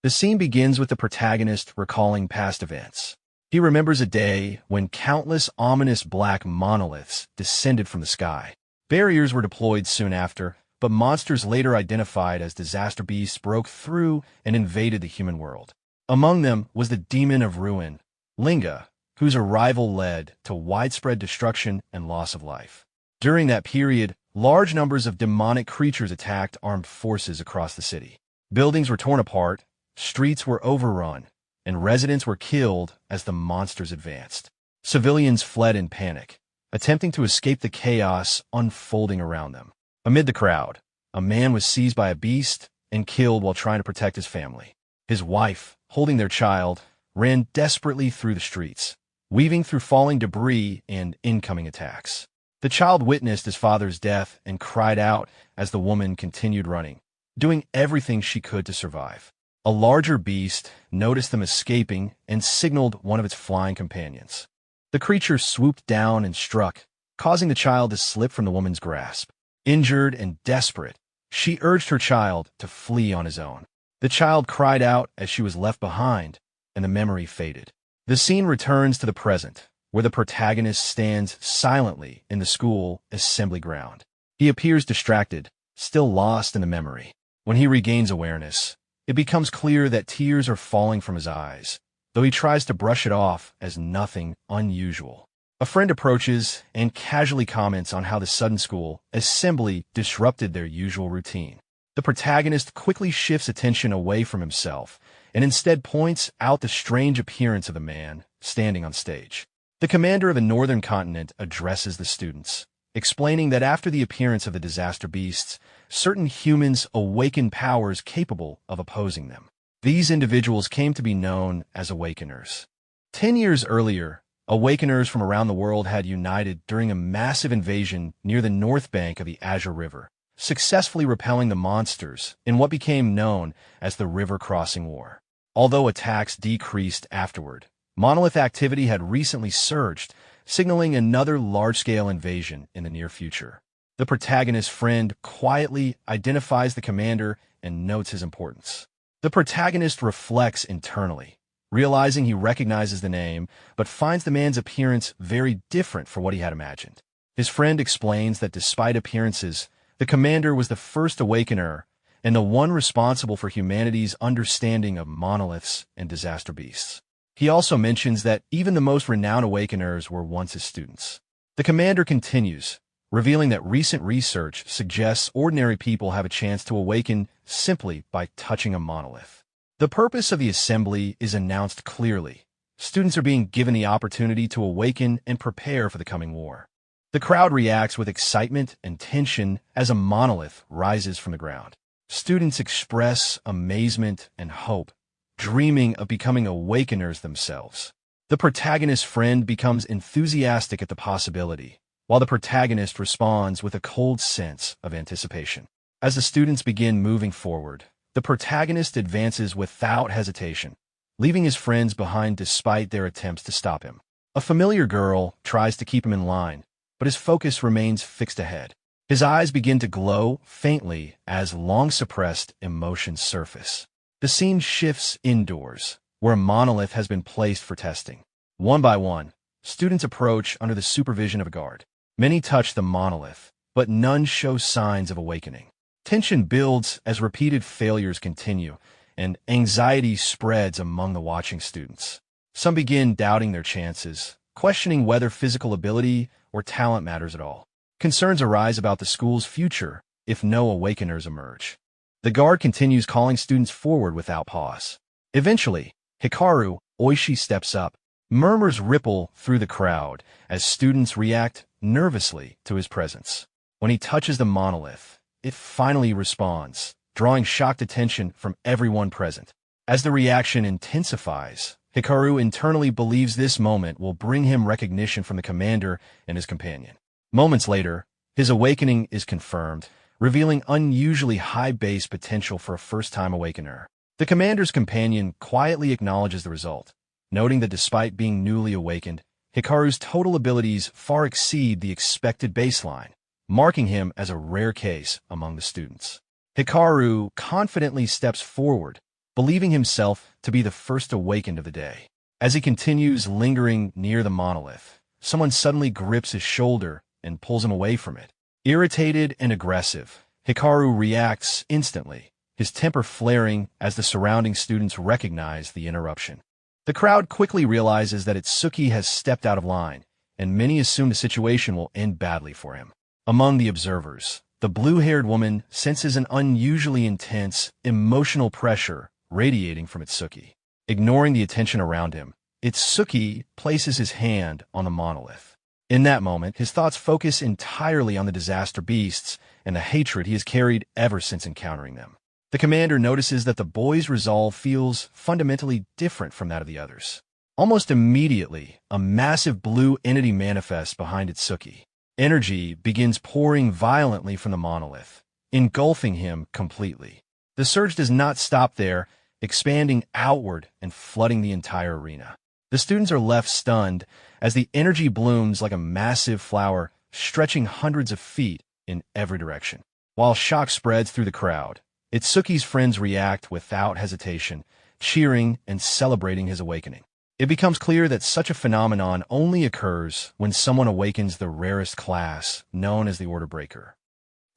The scene begins with the protagonist recalling past events. He remembers a day when countless ominous black monoliths descended from the sky. Barriers were deployed soon after, but monsters later identified as disaster beasts broke through and invaded the human world. Among them was the demon of ruin, Linga, whose arrival led to widespread destruction and loss of life. During that period, large numbers of demonic creatures attacked armed forces across the city. Buildings were torn apart, streets were overrun, and residents were killed as the monsters advanced. Civilians fled in panic, attempting to escape the chaos unfolding around them. Amid the crowd, a man was seized by a beast and killed while trying to protect his family. His wife, holding their child, ran desperately through the streets, weaving through falling debris and incoming attacks. The child witnessed his father's death and cried out as the woman continued running, doing everything she could to survive. A larger beast noticed them escaping and signaled one of its flying companions. The creature swooped down and struck, causing the child to slip from the woman's grasp. Injured and desperate, she urged her child to flee on his own. The child cried out as she was left behind, and the memory faded. The scene returns to the present, where the protagonist stands silently in the school assembly ground. He appears distracted, still lost in the memory. When he regains awareness, it becomes clear that tears are falling from his eyes, though he tries to brush it off as nothing unusual. A friend approaches and casually comments on how the sudden school assembly disrupted their usual routine. The protagonist quickly shifts attention away from himself and instead points out the strange appearance of the man standing on stage. The commander of the northern continent addresses the students, explaining that after the appearance of the disaster beasts, certain humans awakened powers capable of opposing them. These individuals came to be known as awakeners. 10 years earlier, awakeners from around the world had united during a massive invasion near the north bank of the Azure River, successfully repelling the monsters in what became known as the River Crossing War. Although attacks decreased afterward, monolith activity had recently surged, signaling another large-scale invasion in the near future. The protagonist's friend quietly identifies the commander and notes his importance. The protagonist reflects internally, realizing he recognizes the name, but finds the man's appearance very different from what he had imagined. His friend explains that despite appearances, the commander was the first awakener and the one responsible for humanity's understanding of monoliths and disaster beasts. He also mentions that even the most renowned awakeners were once his students. The commander continues, revealing that recent research suggests ordinary people have a chance to awaken simply by touching a monolith. The purpose of the assembly is announced clearly. Students are being given the opportunity to awaken and prepare for the coming war. The crowd reacts with excitement and tension as a monolith rises from the ground. Students express amazement and hope, dreaming of becoming awakeners themselves. The protagonist's friend becomes enthusiastic at the possibility, while the protagonist responds with a cold sense of anticipation. As the students begin moving forward, the protagonist advances without hesitation, leaving his friends behind despite their attempts to stop him. A familiar girl tries to keep him in line, but his focus remains fixed ahead. His eyes begin to glow faintly as long-suppressed emotions surface. The scene shifts indoors, where a monolith has been placed for testing. One by one, students approach under the supervision of a guard. Many touch the monolith, but none show signs of awakening. Tension builds as repeated failures continue, and anxiety spreads among the watching students. Some begin doubting their chances, questioning whether physical ability or talent matters at all. Concerns arise about the school's future if no awakeners emerge. The guard continues calling students forward without pause. Eventually, Hikaru Oishi steps up. Murmurs ripple through the crowd as students react nervously to his presence. When he touches the monolith, it finally responds, drawing shocked attention from everyone present. As the reaction intensifies, Hikaru internally believes this moment will bring him recognition from the commander and his companion. Moments later, his awakening is confirmed, revealing unusually high base potential for a first-time awakener. The commander's companion quietly acknowledges the result, noting that despite being newly awakened, Hikaru's total abilities far exceed the expected baseline, marking him as a rare case among the students. Hikaru confidently steps forward, believing himself to be the first awakened of the day. As he continues lingering near the monolith, someone suddenly grips his shoulder and pulls him away from it. Irritated and aggressive, Hikaru reacts instantly, his temper flaring as the surrounding students recognize the interruption. The crowd quickly realizes that Itsuki has stepped out of line, and many assume the situation will end badly for him. Among the observers, the blue-haired woman senses an unusually intense, emotional pressure radiating from Itsuki. Ignoring the attention around him, Itsuki places his hand on the monolith. In that moment, his thoughts focus entirely on the disaster beasts and the hatred he has carried ever since encountering them. The commander notices that the boy's resolve feels fundamentally different from that of the others. Almost immediately, a massive blue entity manifests behind Itsuki. Energy begins pouring violently from the monolith, engulfing him completely. The surge does not stop there, expanding outward and flooding the entire arena. The students are left stunned as the energy blooms like a massive flower, stretching hundreds of feet in every direction. While shock spreads through the crowd, Itsuki's friends react without hesitation, cheering and celebrating his awakening. It becomes clear that such a phenomenon only occurs when someone awakens the rarest class, known as the Order Breaker.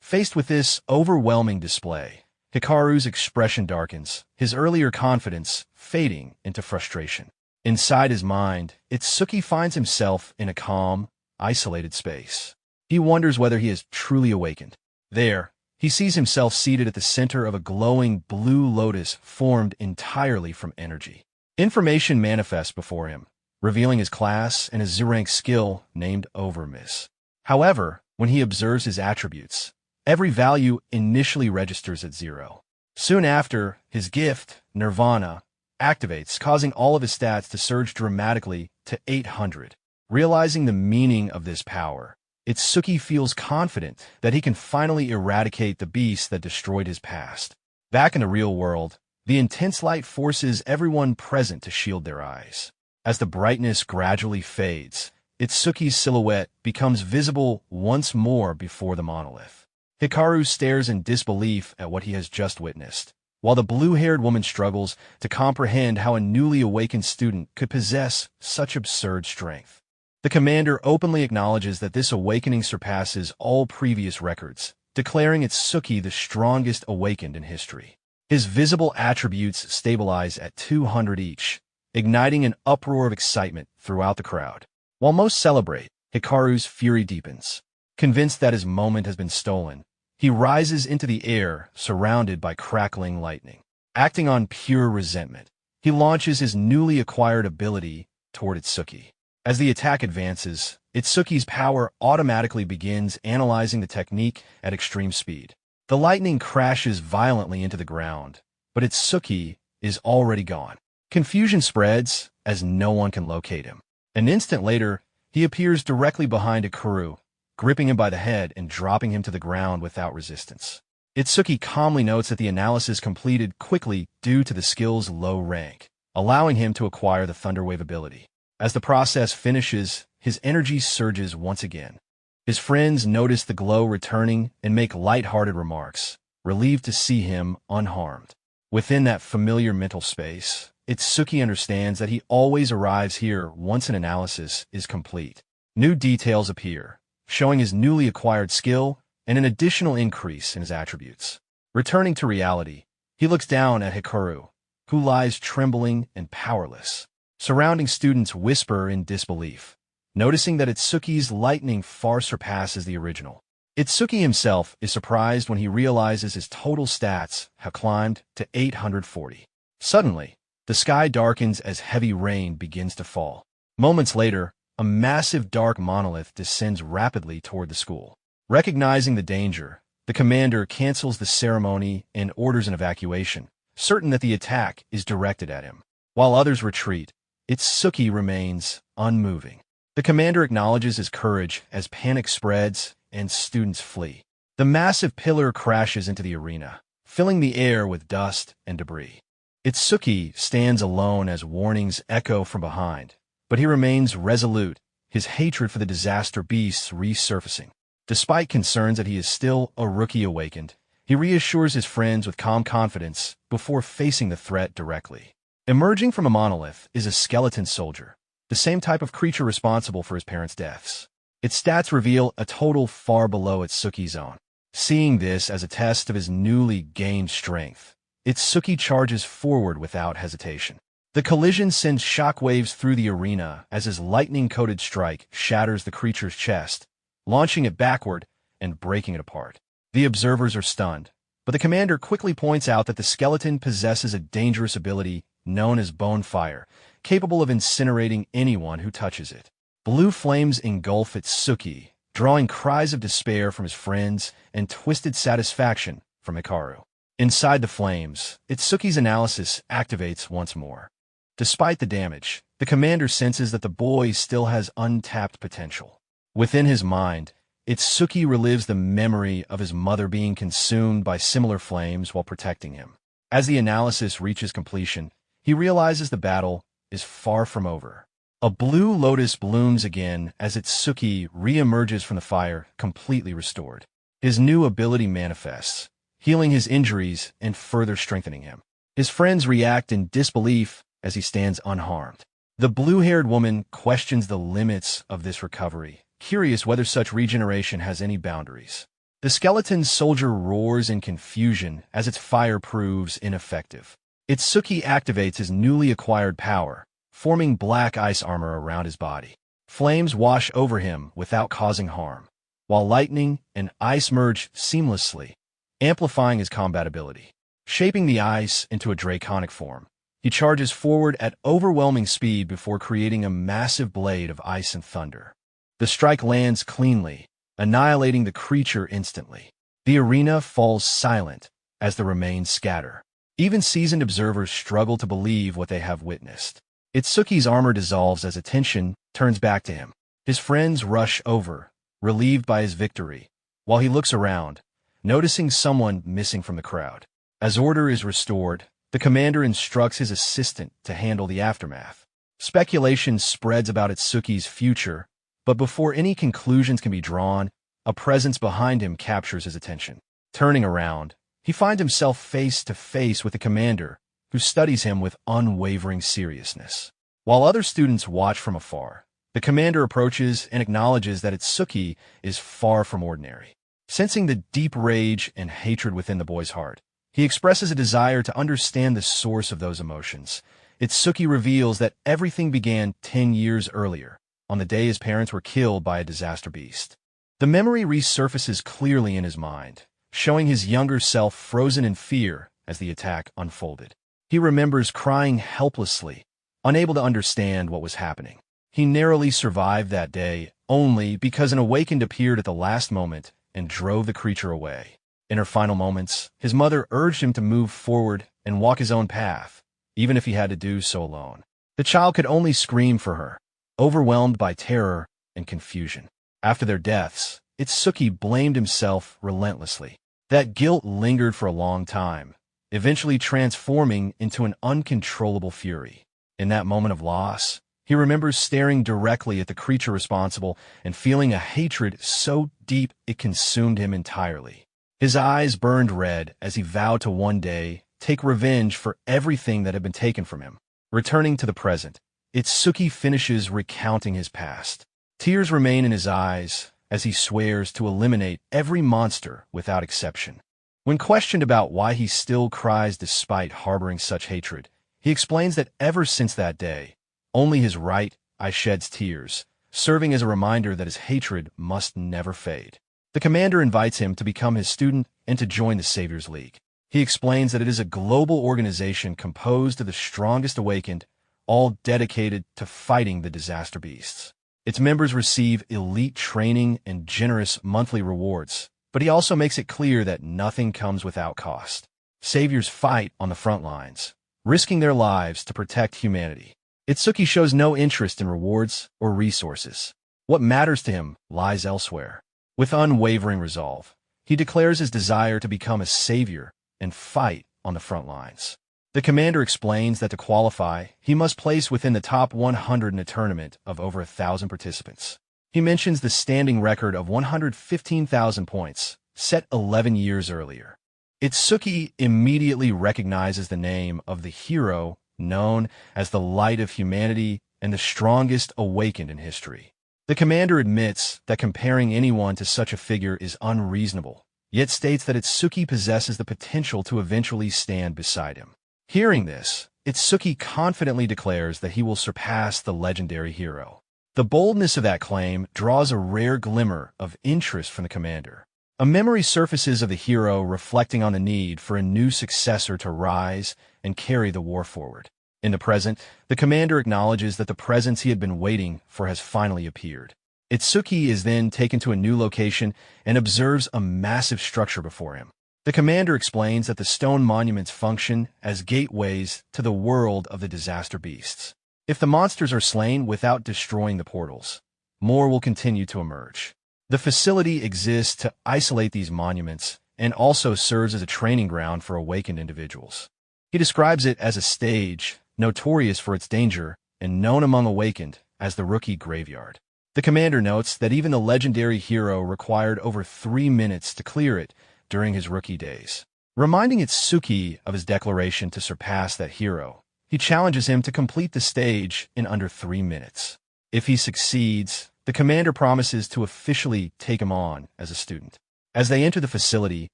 Faced with this overwhelming display, Hikaru's expression darkens, his earlier confidence fading into frustration. Inside his mind, Itsuki finds himself in a calm, isolated space. He wonders whether he has truly awakened. There, he sees himself seated at the center of a glowing blue lotus formed entirely from energy. Information manifests before him, revealing his class and his Z-rank skill named Overmiss. However, when he observes his attributes, every value initially registers at 0. Soon after, his gift, Nirvana, activates, causing all of his stats to surge dramatically to 800. Realizing the meaning of this power, Itsuki feels confident that he can finally eradicate the beast that destroyed his past. Back in the real world, the intense light forces everyone present to shield their eyes. As the brightness gradually fades, Itsuki's silhouette becomes visible once more before the monolith. Hikaru stares in disbelief at what he has just witnessed, while the blue-haired woman struggles to comprehend how a newly awakened student could possess such absurd strength. The commander openly acknowledges that this awakening surpasses all previous records, declaring Itsuki the strongest awakened in history. His visible attributes stabilize at 200 each, igniting an uproar of excitement throughout the crowd. While most celebrate, Hikaru's fury deepens. Convinced that his moment has been stolen, he rises into the air, surrounded by crackling lightning. Acting on pure resentment, he launches his newly acquired ability toward Itsuki. As the attack advances, Itsuki's power automatically begins analyzing the technique at extreme speed. The lightning crashes violently into the ground, but Itsuki is already gone. Confusion spreads as no one can locate him. An instant later, he appears directly behind Hikaru, gripping him by the head and dropping him to the ground without resistance. Itsuki calmly notes that the analysis completed quickly due to the skill's low rank, allowing him to acquire the Thunderwave ability. As the process finishes, his energy surges once again. His friends notice the glow returning and make light-hearted remarks, relieved to see him unharmed. Within that familiar mental space, Itsuki understands that he always arrives here once an analysis is complete. New details appear, showing his newly acquired skill and an additional increase in his attributes. Returning to reality, he looks down at Hikaru, who lies trembling and powerless. Surrounding students whisper in disbelief, noticing that Itsuki's lightning far surpasses the original. Itsuki himself is surprised when he realizes his total stats have climbed to 840. Suddenly, the sky darkens as heavy rain begins to fall. Moments later, a massive dark monolith descends rapidly toward the school. Recognizing the danger, the commander cancels the ceremony and orders an evacuation, certain that the attack is directed at him. While others retreat, Itsuki remains unmoving. The commander acknowledges his courage as panic spreads and students flee. The massive pillar crashes into the arena, filling the air with dust and debris. Itsuki stands alone as warnings echo from behind, but he remains resolute, his hatred for the disaster beasts resurfacing. Despite concerns that he is still a rookie awakened, He reassures his friends with calm confidence before facing the threat directly. Emerging from a monolith is a skeleton soldier, the same type of creature responsible for his parents' deaths. Its stats reveal a total far below Itsuki's own. Seeing this as a test of his newly gained strength, Itsuki charges forward without hesitation. The collision sends shockwaves through the arena as his lightning-coated strike shatters the creature's chest, launching it backward and breaking it apart. The observers are stunned, but the commander quickly points out that the skeleton possesses a dangerous ability known as bone fire, capable of incinerating anyone who touches it. Blue flames engulf Itsuki, drawing cries of despair from his friends and twisted satisfaction from Hikaru. Inside the flames, Itsuki's analysis activates once more. Despite the damage, the commander senses that the boy still has untapped potential. Within his mind, Itsuki relives the memory of his mother being consumed by similar flames while protecting him. As the analysis reaches completion, he realizes the battle is far from over. A blue lotus blooms again as Itsuki re-emerges from the fire, completely restored. His new ability manifests, healing his injuries and further strengthening him. His friends react in disbelief as he stands unharmed. The blue-haired woman questions the limits of this recovery, curious whether such regeneration has any boundaries. The skeleton soldier roars in confusion as its fire proves ineffective. Itsuki activates his newly acquired power, forming black ice armor around his body. Flames wash over him without causing harm, while lightning and ice merge seamlessly, amplifying his combat ability. Shaping the ice into a draconic form, he charges forward at overwhelming speed before creating a massive blade of ice and thunder. The strike lands cleanly, annihilating the creature instantly. The arena falls silent as the remains scatter. Even seasoned observers struggle to believe what they have witnessed. Itsuki's armor dissolves as attention turns back to him. His friends rush over, relieved by his victory, while he looks around, noticing someone missing from the crowd. As order is restored, the commander instructs his assistant to handle the aftermath. Speculation spreads about Itsuki's future, but before any conclusions can be drawn, a presence behind him captures his attention. Turning around, he finds himself face to face with the commander, who studies him with unwavering seriousness. While other students watch from afar, the commander approaches and acknowledges that Itsuki is far from ordinary. Sensing the deep rage and hatred within the boy's heart, he expresses a desire to understand the source of those emotions. Itsuki reveals that everything began 10 years earlier, on the day his parents were killed by a disaster beast. The memory resurfaces clearly in his mind, showing his younger self frozen in fear as the attack unfolded. He remembers crying helplessly, unable to understand what was happening. He narrowly survived that day only because an awakened appeared at the last moment and drove the creature away. In her final moments, his mother urged him to move forward and walk his own path, even if he had to do so alone. The child could only scream for her, overwhelmed by terror and confusion. After their deaths, Itsuki blamed himself relentlessly. That guilt lingered for a long time, eventually transforming into an uncontrollable fury. In that moment of loss, he remembers staring directly at the creature responsible and feeling a hatred so deep it consumed him entirely. His eyes burned red as he vowed to one day take revenge for everything that had been taken from him. Returning to the present, Itsuki finishes recounting his past. Tears remain in his eyes as he swears to eliminate every monster without exception. When questioned about why he still cries despite harboring such hatred, he explains that ever since that day, only his right eye sheds tears, serving as a reminder that his hatred must never fade. The commander invites him to become his student and to join the Saviors League. He explains that it is a global organization composed of the strongest awakened, all dedicated to fighting the disaster beasts. Its members receive elite training and generous monthly rewards, but he also makes it clear that nothing comes without cost. Saviors fight on the front lines, risking their lives to protect humanity. Itsuki shows no interest in rewards or resources. What matters to him lies elsewhere. With unwavering resolve, he declares his desire to become a savior and fight on the front lines. The commander explains that to qualify, he must place within the top 100 in a tournament of over 1,000 participants. He mentions the standing record of 115,000 points, set 11 years earlier. Itsuki immediately recognizes the name of the hero known as the light of humanity and the strongest awakened in history. The commander admits that comparing anyone to such a figure is unreasonable, yet states that Itsuki possesses the potential to eventually stand beside him. Hearing this, Itsuki confidently declares that he will surpass the legendary hero. The boldness of that claim draws a rare glimmer of interest from the commander. A memory surfaces of the hero reflecting on the need for a new successor to rise and carry the war forward. In the present, the commander acknowledges that the presence he had been waiting for has finally appeared. Itsuki is then taken to a new location and observes a massive structure before him. The commander explains that the stone monuments function as gateways to the world of the disaster beasts. If the monsters are slain without destroying the portals, more will continue to emerge. The facility exists to isolate these monuments and also serves as a training ground for awakened individuals. He describes it as a stage notorious for its danger and known among awakened as the Rookie Graveyard. The commander notes that even the legendary hero required over 3 minutes to clear it during his rookie days. Reminding Itsuki of his declaration to surpass that hero, he challenges him to complete the stage in under 3 minutes. If he succeeds, the commander promises to officially take him on as a student. As they enter the facility,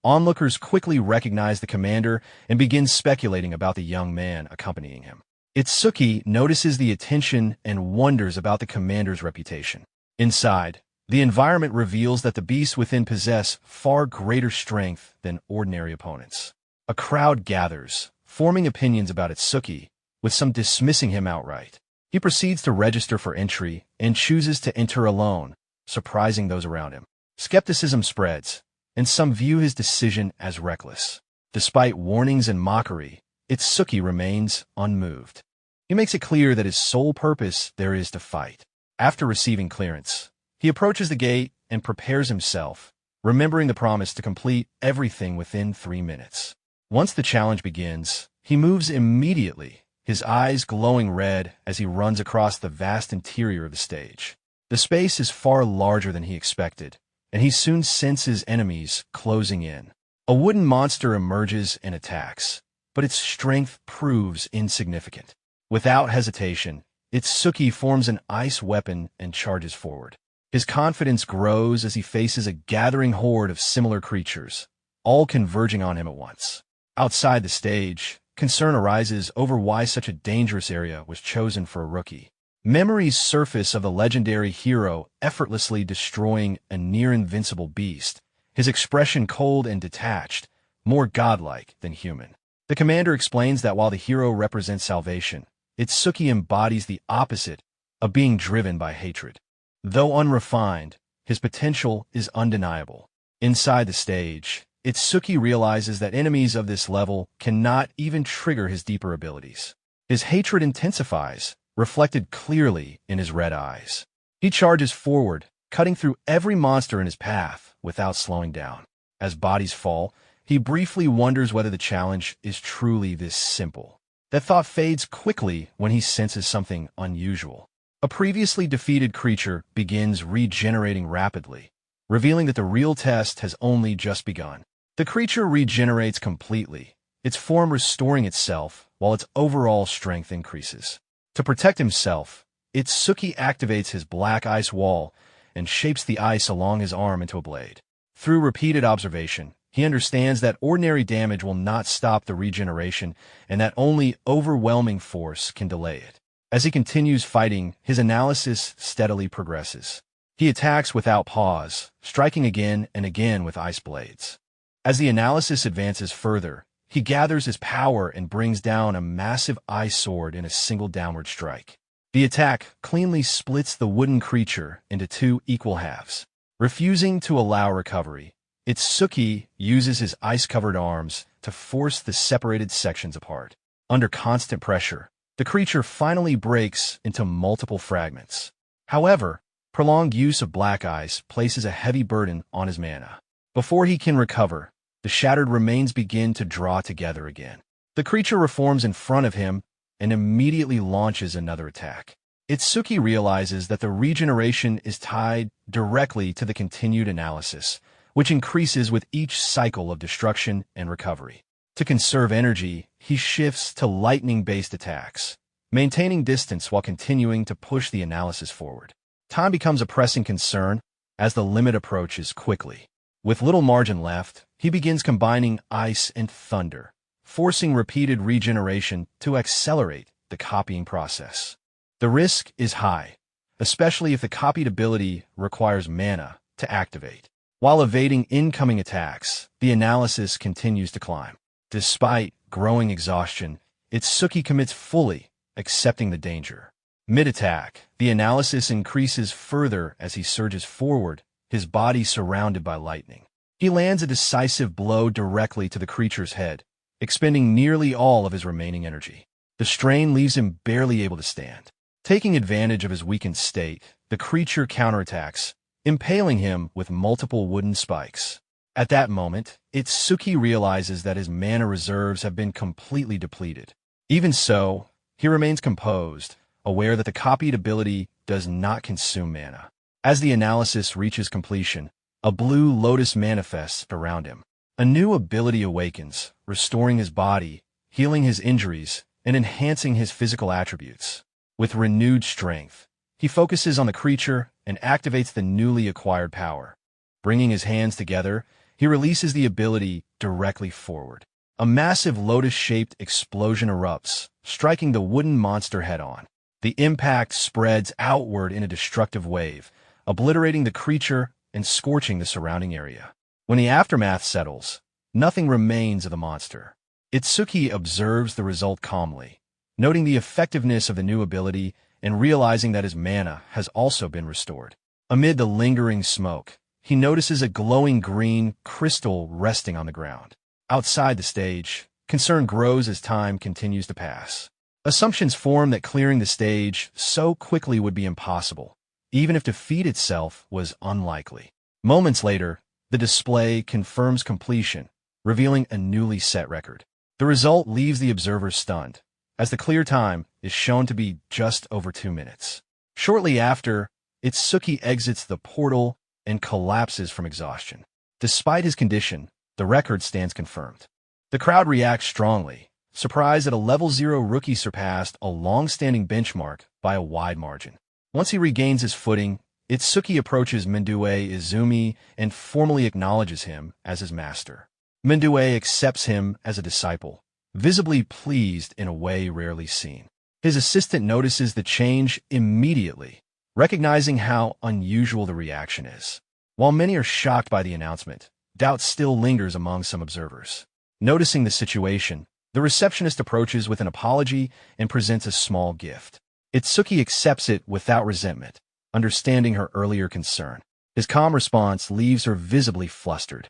onlookers quickly recognize the commander and begin speculating about the young man accompanying him. Itsuki notices the attention and wonders about the commander's reputation. Inside, the environment reveals that the beasts within possess far greater strength than ordinary opponents. A crowd gathers, forming opinions about Itsuki, with some dismissing him outright. He proceeds to register for entry and chooses to enter alone, surprising those around him. Skepticism spreads, and some view his decision as reckless. Despite warnings and mockery, Itsuki remains unmoved. He makes it clear that his sole purpose there is to fight. After receiving clearance, he approaches the gate and prepares himself, remembering the promise to complete everything within 3 minutes. Once the challenge begins, he moves immediately, his eyes glowing red as he runs across the vast interior of the stage. The space is far larger than he expected, and he soon senses enemies closing in. A wooden monster emerges and attacks, but its strength proves insignificant. Without hesitation, Itsuki forms an ice weapon and charges forward. His confidence grows as he faces a gathering horde of similar creatures, all converging on him at once. Outside the stage, concern arises over why such a dangerous area was chosen for a rookie. Memories surface of the legendary hero effortlessly destroying a near-invincible beast, his expression cold and detached, more godlike than human. The commander explains that while the hero represents salvation, Itsuki embodies the opposite of being driven by hatred. Though unrefined, his potential is undeniable. Inside the stage, Itsuki realizes that enemies of this level cannot even trigger his deeper abilities. His hatred intensifies, reflected clearly in his red eyes. He charges forward, cutting through every monster in his path without slowing down. As bodies fall, he briefly wonders whether the challenge is truly this simple. That thought fades quickly when he senses something unusual. A previously defeated creature begins regenerating rapidly, revealing that the real test has only just begun. The creature regenerates completely, its form restoring itself while its overall strength increases. To protect himself, Itsuki activates his black ice wall and shapes the ice along his arm into a blade. Through repeated observation, he understands that ordinary damage will not stop the regeneration and that only overwhelming force can delay it. As he continues fighting, his analysis steadily progresses. He attacks without pause, striking again and again with ice blades. As the analysis advances further, he gathers his power and brings down a massive ice sword in a single downward strike. The attack cleanly splits the wooden creature into 2 equal halves. Refusing to allow recovery, Itsuki uses his ice-covered arms to force the separated sections apart. Under constant pressure, the creature finally breaks into multiple fragments. However, prolonged use of black ice places a heavy burden on his mana. Before he can recover, the shattered remains begin to draw together again. The creature reforms in front of him and immediately launches another attack. Itsuki realizes that the regeneration is tied directly to the continued analysis, which increases with each cycle of destruction and recovery. To conserve energy, he shifts to lightning-based attacks, maintaining distance while continuing to push the analysis forward. Time becomes a pressing concern as the limit approaches quickly. With little margin left, he begins combining ice and thunder, forcing repeated regeneration to accelerate the copying process. The risk is high, especially if the copied ability requires mana to activate. While evading incoming attacks, the analysis continues to climb. Despite growing exhaustion, Itsuki commits fully, accepting the danger. Mid-attack, the analysis increases further as he surges forward, his body surrounded by lightning. He lands a decisive blow directly to the creature's head, expending nearly all of his remaining energy. The strain leaves him barely able to stand. Taking advantage of his weakened state, the creature counterattacks, impaling him with multiple wooden spikes. At that moment, Itsuki realizes that his mana reserves have been completely depleted. Even so, he remains composed, aware that the copied ability does not consume mana. As the analysis reaches completion, a blue lotus manifests around him. A new ability awakens, restoring his body, healing his injuries, and enhancing his physical attributes. With renewed strength, he focuses on the creature and activates the newly acquired power. Bringing his hands together, he releases the ability directly forward. A massive lotus-shaped explosion erupts, striking the wooden monster head-on. The impact spreads outward in a destructive wave, obliterating the creature and scorching the surrounding area. When the aftermath settles, nothing remains of the monster. Itsuki observes the result calmly, noting the effectiveness of the new ability and realizing that his mana has also been restored. Amid the lingering smoke, he notices a glowing green crystal resting on the ground. Outside the stage, concern grows as time continues to pass. Assumptions form that clearing the stage so quickly would be impossible, even if defeat itself was unlikely. Moments later, the display confirms completion, revealing a newly set record. The result leaves the observer stunned, as the clear time is shown to be just over 2 minutes. Shortly after, Itsuki exits the portal and collapses from exhaustion. Despite his condition, the record stands confirmed. The crowd reacts strongly, surprised that a level 0 rookie surpassed a long-standing benchmark by a wide margin. Once he regains his footing, Itsuki approaches Mendue Izumi and formally acknowledges him as his master. Mendue accepts him as a disciple, visibly pleased in a way rarely seen. His assistant notices the change immediately, recognizing how unusual the reaction is. While many are shocked by the announcement, doubt still lingers among some observers. Noticing the situation, the receptionist approaches with an apology and presents a small gift. Itsuki accepts it without resentment, understanding her earlier concern. His calm response leaves her visibly flustered.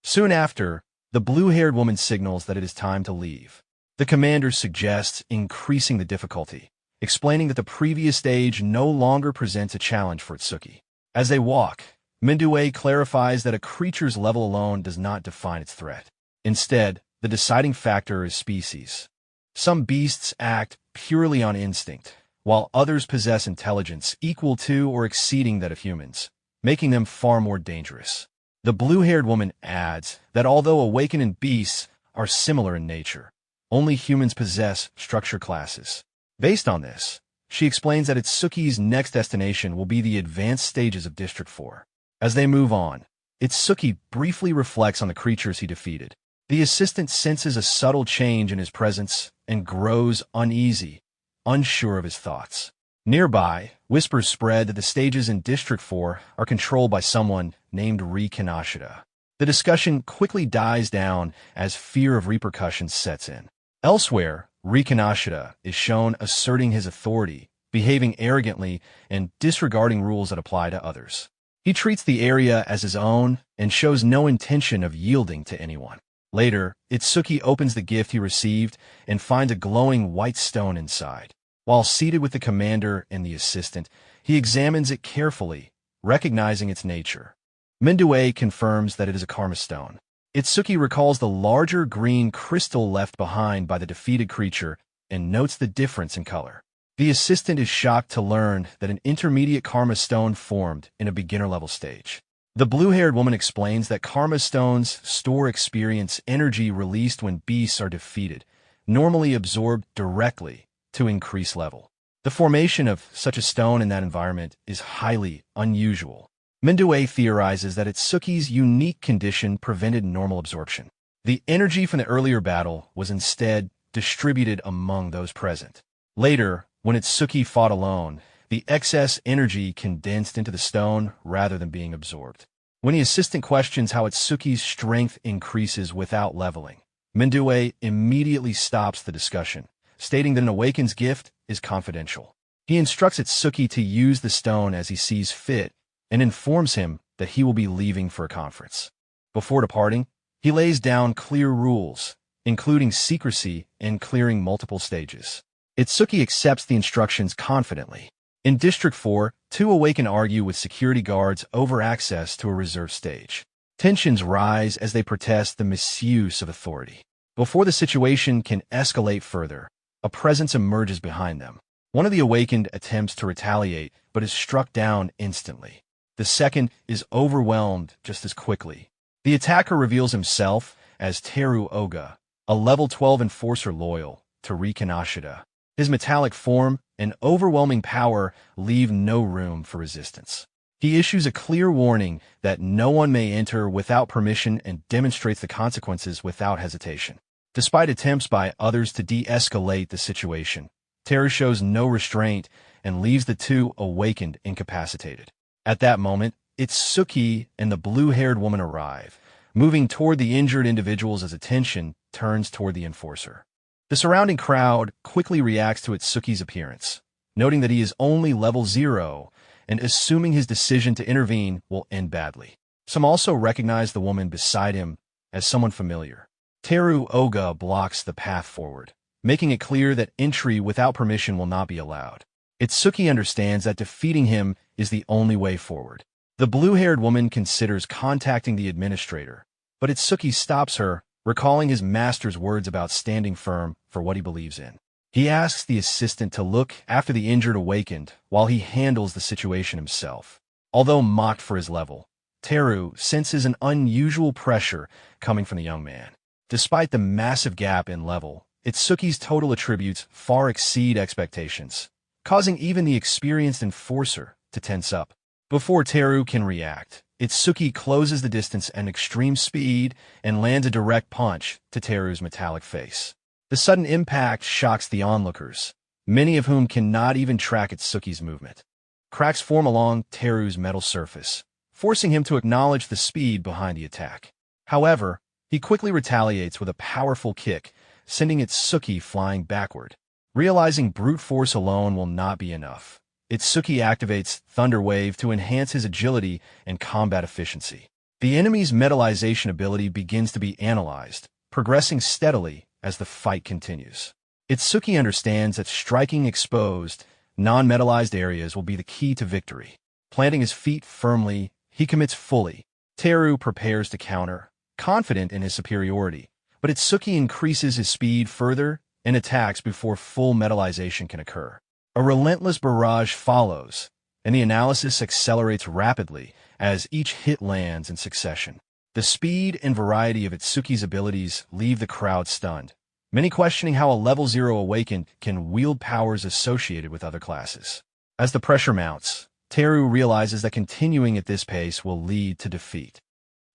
Soon after, the blue-haired woman signals that it is time to leave. The commander suggests increasing the difficulty, explaining that the previous stage no longer presents a challenge for Itsuki. As they walk, Mendue clarifies that a creature's level alone does not define its threat. Instead, the deciding factor is species. Some beasts act purely on instinct, while others possess intelligence equal to or exceeding that of humans, making them far more dangerous. The blue-haired woman adds that although awakened beasts are similar in nature, only humans possess structure classes. Based on this, she explains that Itsuki's next destination will be the advanced stages of District 4. As they move on, Itsuki briefly reflects on the creatures he defeated. The assistant senses a subtle change in his presence and grows uneasy, unsure of his thoughts. Nearby, whispers spread that the stages in District 4 are controlled by someone named Ri Kanashida. The discussion quickly dies down as fear of repercussions sets in. Elsewhere, Ri Kanashida is shown asserting his authority, behaving arrogantly, and disregarding rules that apply to others. He treats the area as his own and shows no intention of yielding to anyone. Later, Itsuki opens the gift he received and finds a glowing white stone inside. While seated with the commander and the assistant, he examines it carefully, recognizing its nature. Mendue confirms that it is a karma stone. Itsuki recalls the larger green crystal left behind by the defeated creature and notes the difference in color. The assistant is shocked to learn that an intermediate karma stone formed in a beginner-level stage. The blue-haired woman explains that karma stones store experience energy released when beasts are defeated, normally absorbed directly to increase level. The formation of such a stone in that environment is highly unusual. Manhwa theorizes that Itsuki's unique condition prevented normal absorption. The energy from the earlier battle was instead distributed among those present. Later, when Itsuki fought alone, the excess energy condensed into the stone rather than being absorbed. When the assistant questions how Itsuki's strength increases without leveling, Manhwa immediately stops the discussion, stating that an awakens gift is confidential. He instructs Itsuki to use the stone as he sees fit and informs him that he will be leaving for a conference. Before departing, he lays down clear rules, including secrecy and clearing multiple stages. Itsuki accepts the instructions confidently. In District 4, two awaken argue with security guards over access to a reserve stage. Tensions rise as they protest the misuse of authority. Before the situation can escalate further, a presence emerges behind them. One of the awakened attempts to retaliate, but is struck down instantly. The second is overwhelmed just as quickly. The attacker reveals himself as Teru Oga, a level 12 enforcer loyal to Riken Ashida. His metallic form and overwhelming power leave no room for resistance. He issues a clear warning that no one may enter without permission and demonstrates the consequences without hesitation. Despite attempts by others to de-escalate the situation, Teru shows no restraint and leaves the two awakened incapacitated. At that moment, Itsuki and the blue-haired woman arrive, moving toward the injured individuals as attention turns toward the enforcer. The surrounding crowd quickly reacts to Itsuki's appearance, noting that he is only level 0 and assuming his decision to intervene will end badly. Some also recognize the woman beside him as someone familiar. Teru Oga blocks the path forward, making it clear that entry without permission will not be allowed. Itsuki understands that defeating him is the only way forward. The blue-haired woman considers contacting the administrator, but Itsuki stops her, recalling his master's words about standing firm for what he believes in. He asks the assistant to look after the injured awakened while he handles the situation himself. Although mocked for his level, Teru senses an unusual pressure coming from the young man. Despite the massive gap in level, Itsuki's total attributes far exceed expectations, causing even the experienced enforcer to tense up. Before Teru can react, Itsuki closes the distance at extreme speed and lands a direct punch to Teru's metallic face. The sudden impact shocks the onlookers, many of whom cannot even track Itsuki's movement. Cracks form along Teru's metal surface, forcing him to acknowledge the speed behind the attack. However, he quickly retaliates with a powerful kick, sending Itsuki flying backward. Realizing brute force alone will not be enough, Itsuki activates Thunder Wave to enhance his agility and combat efficiency. The enemy's metallization ability begins to be analyzed, progressing steadily as the fight continues. Itsuki understands that striking exposed, non-metallized areas will be the key to victory. Planting his feet firmly, he commits fully. Teru prepares to counter, confident in his superiority, but Itsuki increases his speed further and attacks before full metallization can occur. A relentless barrage follows, and the analysis accelerates rapidly as each hit lands in succession. The speed and variety of Itsuki's abilities leave the crowd stunned, many questioning how a level 0 awakened can wield powers associated with other classes. As the pressure mounts, Teru realizes that continuing at this pace will lead to defeat.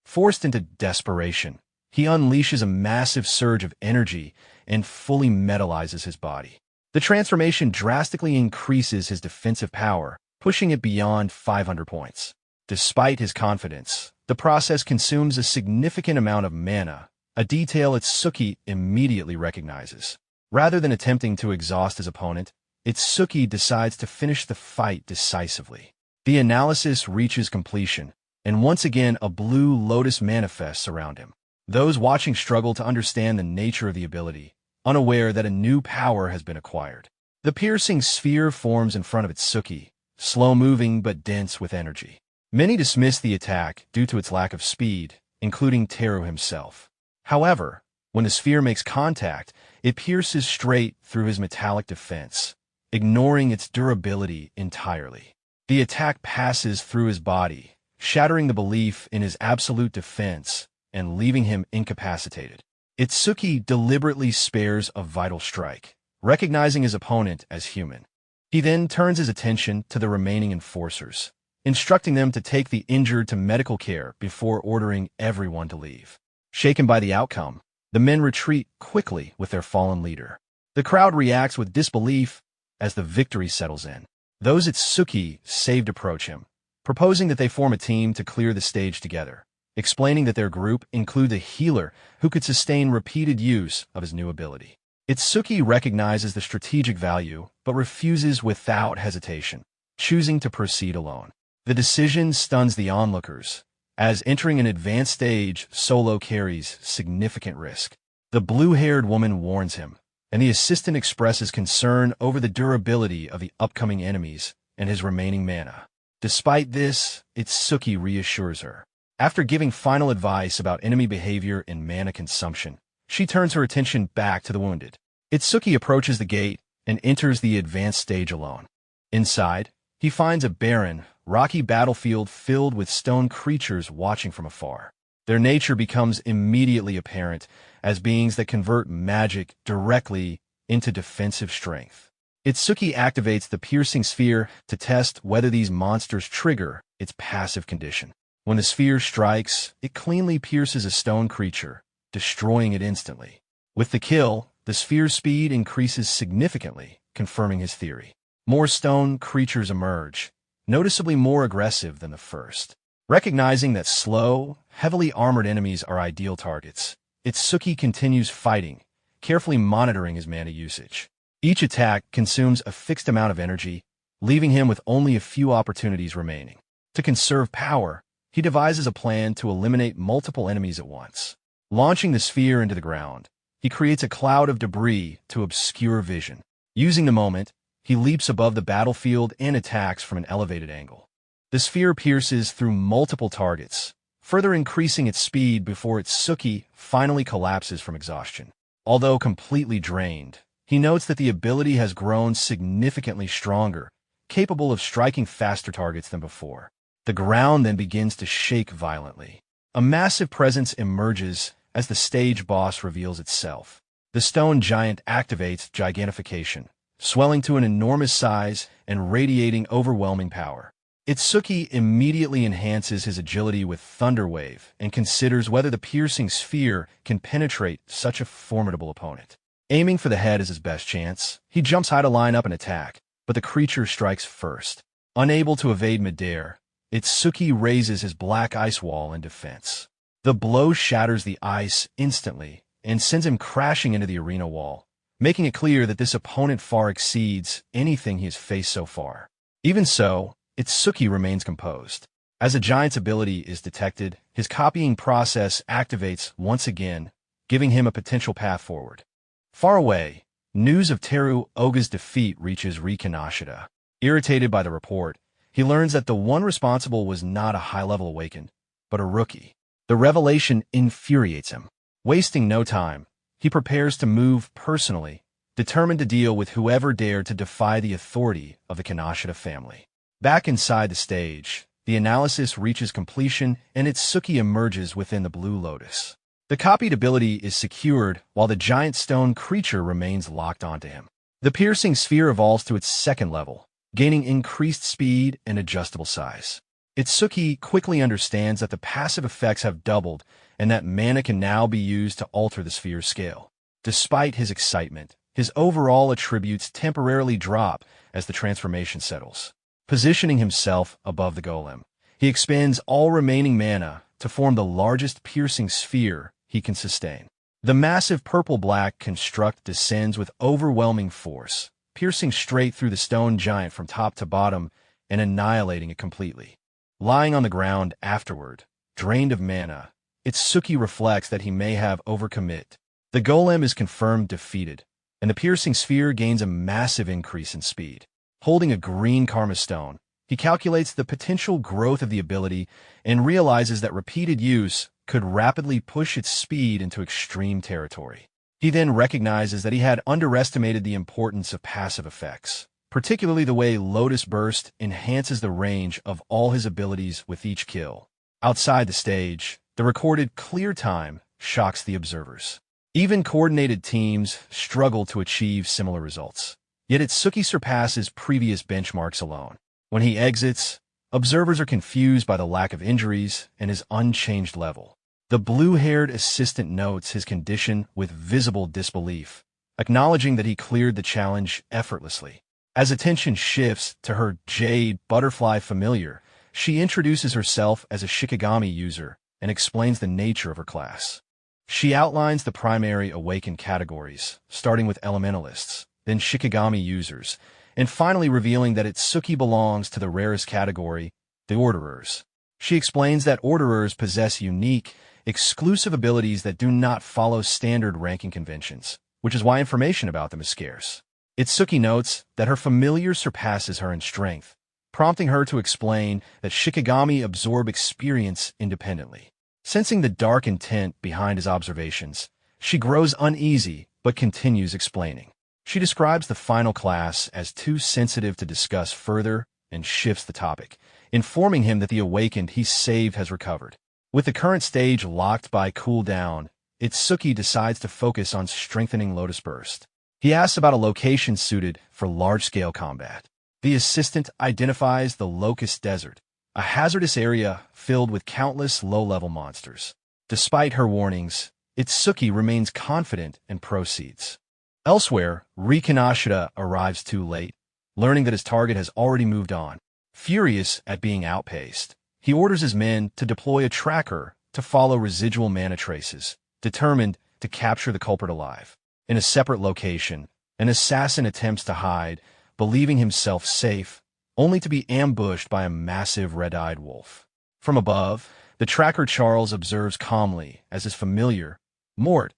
Forced into desperation, he unleashes a massive surge of energy and fully metallizes his body. The transformation drastically increases his defensive power, pushing it beyond 500 points. Despite his confidence, the process consumes a significant amount of mana, a detail Itsuki immediately recognizes. Rather than attempting to exhaust his opponent, Itsuki decides to finish the fight decisively. The analysis reaches completion, and once again a blue lotus manifests around him. Those watching struggle to understand the nature of the ability, unaware that a new power has been acquired. The piercing sphere forms in front of Itsuki, slow-moving but dense with energy. Many dismiss the attack due to its lack of speed, including Teru himself. However, when the sphere makes contact, it pierces straight through his metallic defense, ignoring its durability entirely. The attack passes through his body, shattering the belief in his absolute defense and leaving him incapacitated. Itsuki deliberately spares a vital strike, recognizing his opponent as human. He then turns his attention to the remaining enforcers, instructing them to take the injured to medical care before ordering everyone to leave. Shaken by the outcome, the men retreat quickly with their fallen leader. The crowd reacts with disbelief as the victory settles in. Those Itsuki saved approach him, proposing that they form a team to clear the stage together, explaining that their group includes a healer who could sustain repeated use of his new ability. Itsuki recognizes the strategic value, but refuses without hesitation, choosing to proceed alone. The decision stuns the onlookers, as entering an advanced stage solo carries significant risk. The blue-haired woman warns him, and the assistant expresses concern over the durability of the upcoming enemies and his remaining mana. Despite this, Itsuki reassures her. After giving final advice about enemy behavior and mana consumption, she turns her attention back to the wounded. Itsuki approaches the gate and enters the advanced stage alone. Inside, he finds a barren, rocky battlefield filled with stone creatures watching from afar. Their nature becomes immediately apparent as beings that convert magic directly into defensive strength. Itsuki activates the piercing sphere to test whether these monsters trigger its passive condition. When the sphere strikes, it cleanly pierces a stone creature, destroying it instantly. With the kill, the sphere's speed increases significantly, confirming his theory. More stone creatures emerge, noticeably more aggressive than the first. Recognizing that slow, heavily armored enemies are ideal targets, Itsuki continues fighting, carefully monitoring his mana usage. Each attack consumes a fixed amount of energy, leaving him with only a few opportunities remaining. To conserve power, he devises a plan to eliminate multiple enemies at once. Launching the sphere into the ground, he creates a cloud of debris to obscure vision. Using the moment, he leaps above the battlefield and attacks from an elevated angle. The sphere pierces through multiple targets, further increasing its speed before Itsuki finally collapses from exhaustion. Although completely drained, he notes that the ability has grown significantly stronger, capable of striking faster targets than before. The ground then begins to shake violently. A massive presence emerges as the stage boss reveals itself. The stone giant activates gigantification, swelling to an enormous size and radiating overwhelming power. Itsuki immediately enhances his agility with Thunder Wave and considers whether the piercing sphere can penetrate such a formidable opponent. Aiming for the head is his best chance. He jumps high to line up an attack, but the creature strikes first. Unable to evade midair, Itsuki raises his black ice wall in defense. The blow shatters the ice instantly and sends him crashing into the arena wall, making it clear that this opponent far exceeds anything he has faced so far. Even so, Itsuki remains composed. As a giant's ability is detected, his copying process activates once again, giving him a potential path forward. Far away, news of Teru Oga's defeat reaches Riken Ashida. Irritated by the report, he learns that the one responsible was not a high-level awakened, but a rookie. The revelation infuriates him. Wasting no time, he prepares to move personally, determined to deal with whoever dared to defy the authority of the Kanashida family. Back inside the stage, the analysis reaches completion and Itsuki emerges within the Blue Lotus. The copied ability is secured while the giant stone creature remains locked onto him. The piercing sphere evolves to its second level, gaining increased speed and adjustable size. Itsuki quickly understands that the passive effects have doubled and that mana can now be used to alter the sphere's scale. Despite his excitement, his overall attributes temporarily drop as the transformation settles. Positioning himself above the golem, he expends all remaining mana to form the largest piercing sphere he can sustain. The massive purple-black construct descends with overwhelming force, piercing straight through the stone giant from top to bottom and annihilating it completely. Lying on the ground afterward, drained of mana, Itsuki reflects that he may have overcommit. The golem is confirmed defeated, and the piercing sphere gains a massive increase in speed. Holding a green karma stone, he calculates the potential growth of the ability and realizes that repeated use could rapidly push its speed into extreme territory. He then recognizes that he had underestimated the importance of passive effects, particularly the way Lotus Burst enhances the range of all his abilities with each kill. Outside the stage, the recorded clear time shocks the observers. Even coordinated teams struggle to achieve similar results. Yet Itsuki surpasses previous benchmarks alone. When he exits, observers are confused by the lack of injuries and his unchanged level. The blue-haired assistant notes his condition with visible disbelief, acknowledging that he cleared the challenge effortlessly. As attention shifts to her Jade Butterfly familiar, she introduces herself as a Shikigami user and explains the nature of her class. She outlines the primary awakened categories, starting with elementalists, then Shikigami users, and finally revealing that Itsuki belongs to the rarest category, the Orderers. She explains that Orderers possess unique, exclusive abilities that do not follow standard ranking conventions, which is why information about them is scarce. Itsuki notes that her familiar surpasses her in strength, prompting her to explain that Shikigami absorb experience independently. Sensing the dark intent behind his observations, she grows uneasy but continues explaining. She describes the final class as too sensitive to discuss further and shifts the topic, informing him that the awakened he saved has recovered. With the current stage locked by cooldown, Itsuki decides to focus on strengthening Lotus Burst. He asks about a location suited for large-scale combat. The assistant identifies the Locust Desert, a hazardous area filled with countless low-level monsters. Despite her warnings, Itsuki remains confident and proceeds. Elsewhere, Rikanashida arrives too late, learning that his target has already moved on. Furious at being outpaced, he orders his men to deploy a tracker to follow residual mana traces, determined to capture the culprit alive. In a separate location, an assassin attempts to hide, believing himself safe, only to be ambushed by a massive red-eyed wolf. From above, the tracker Charles observes calmly as his familiar, Mort,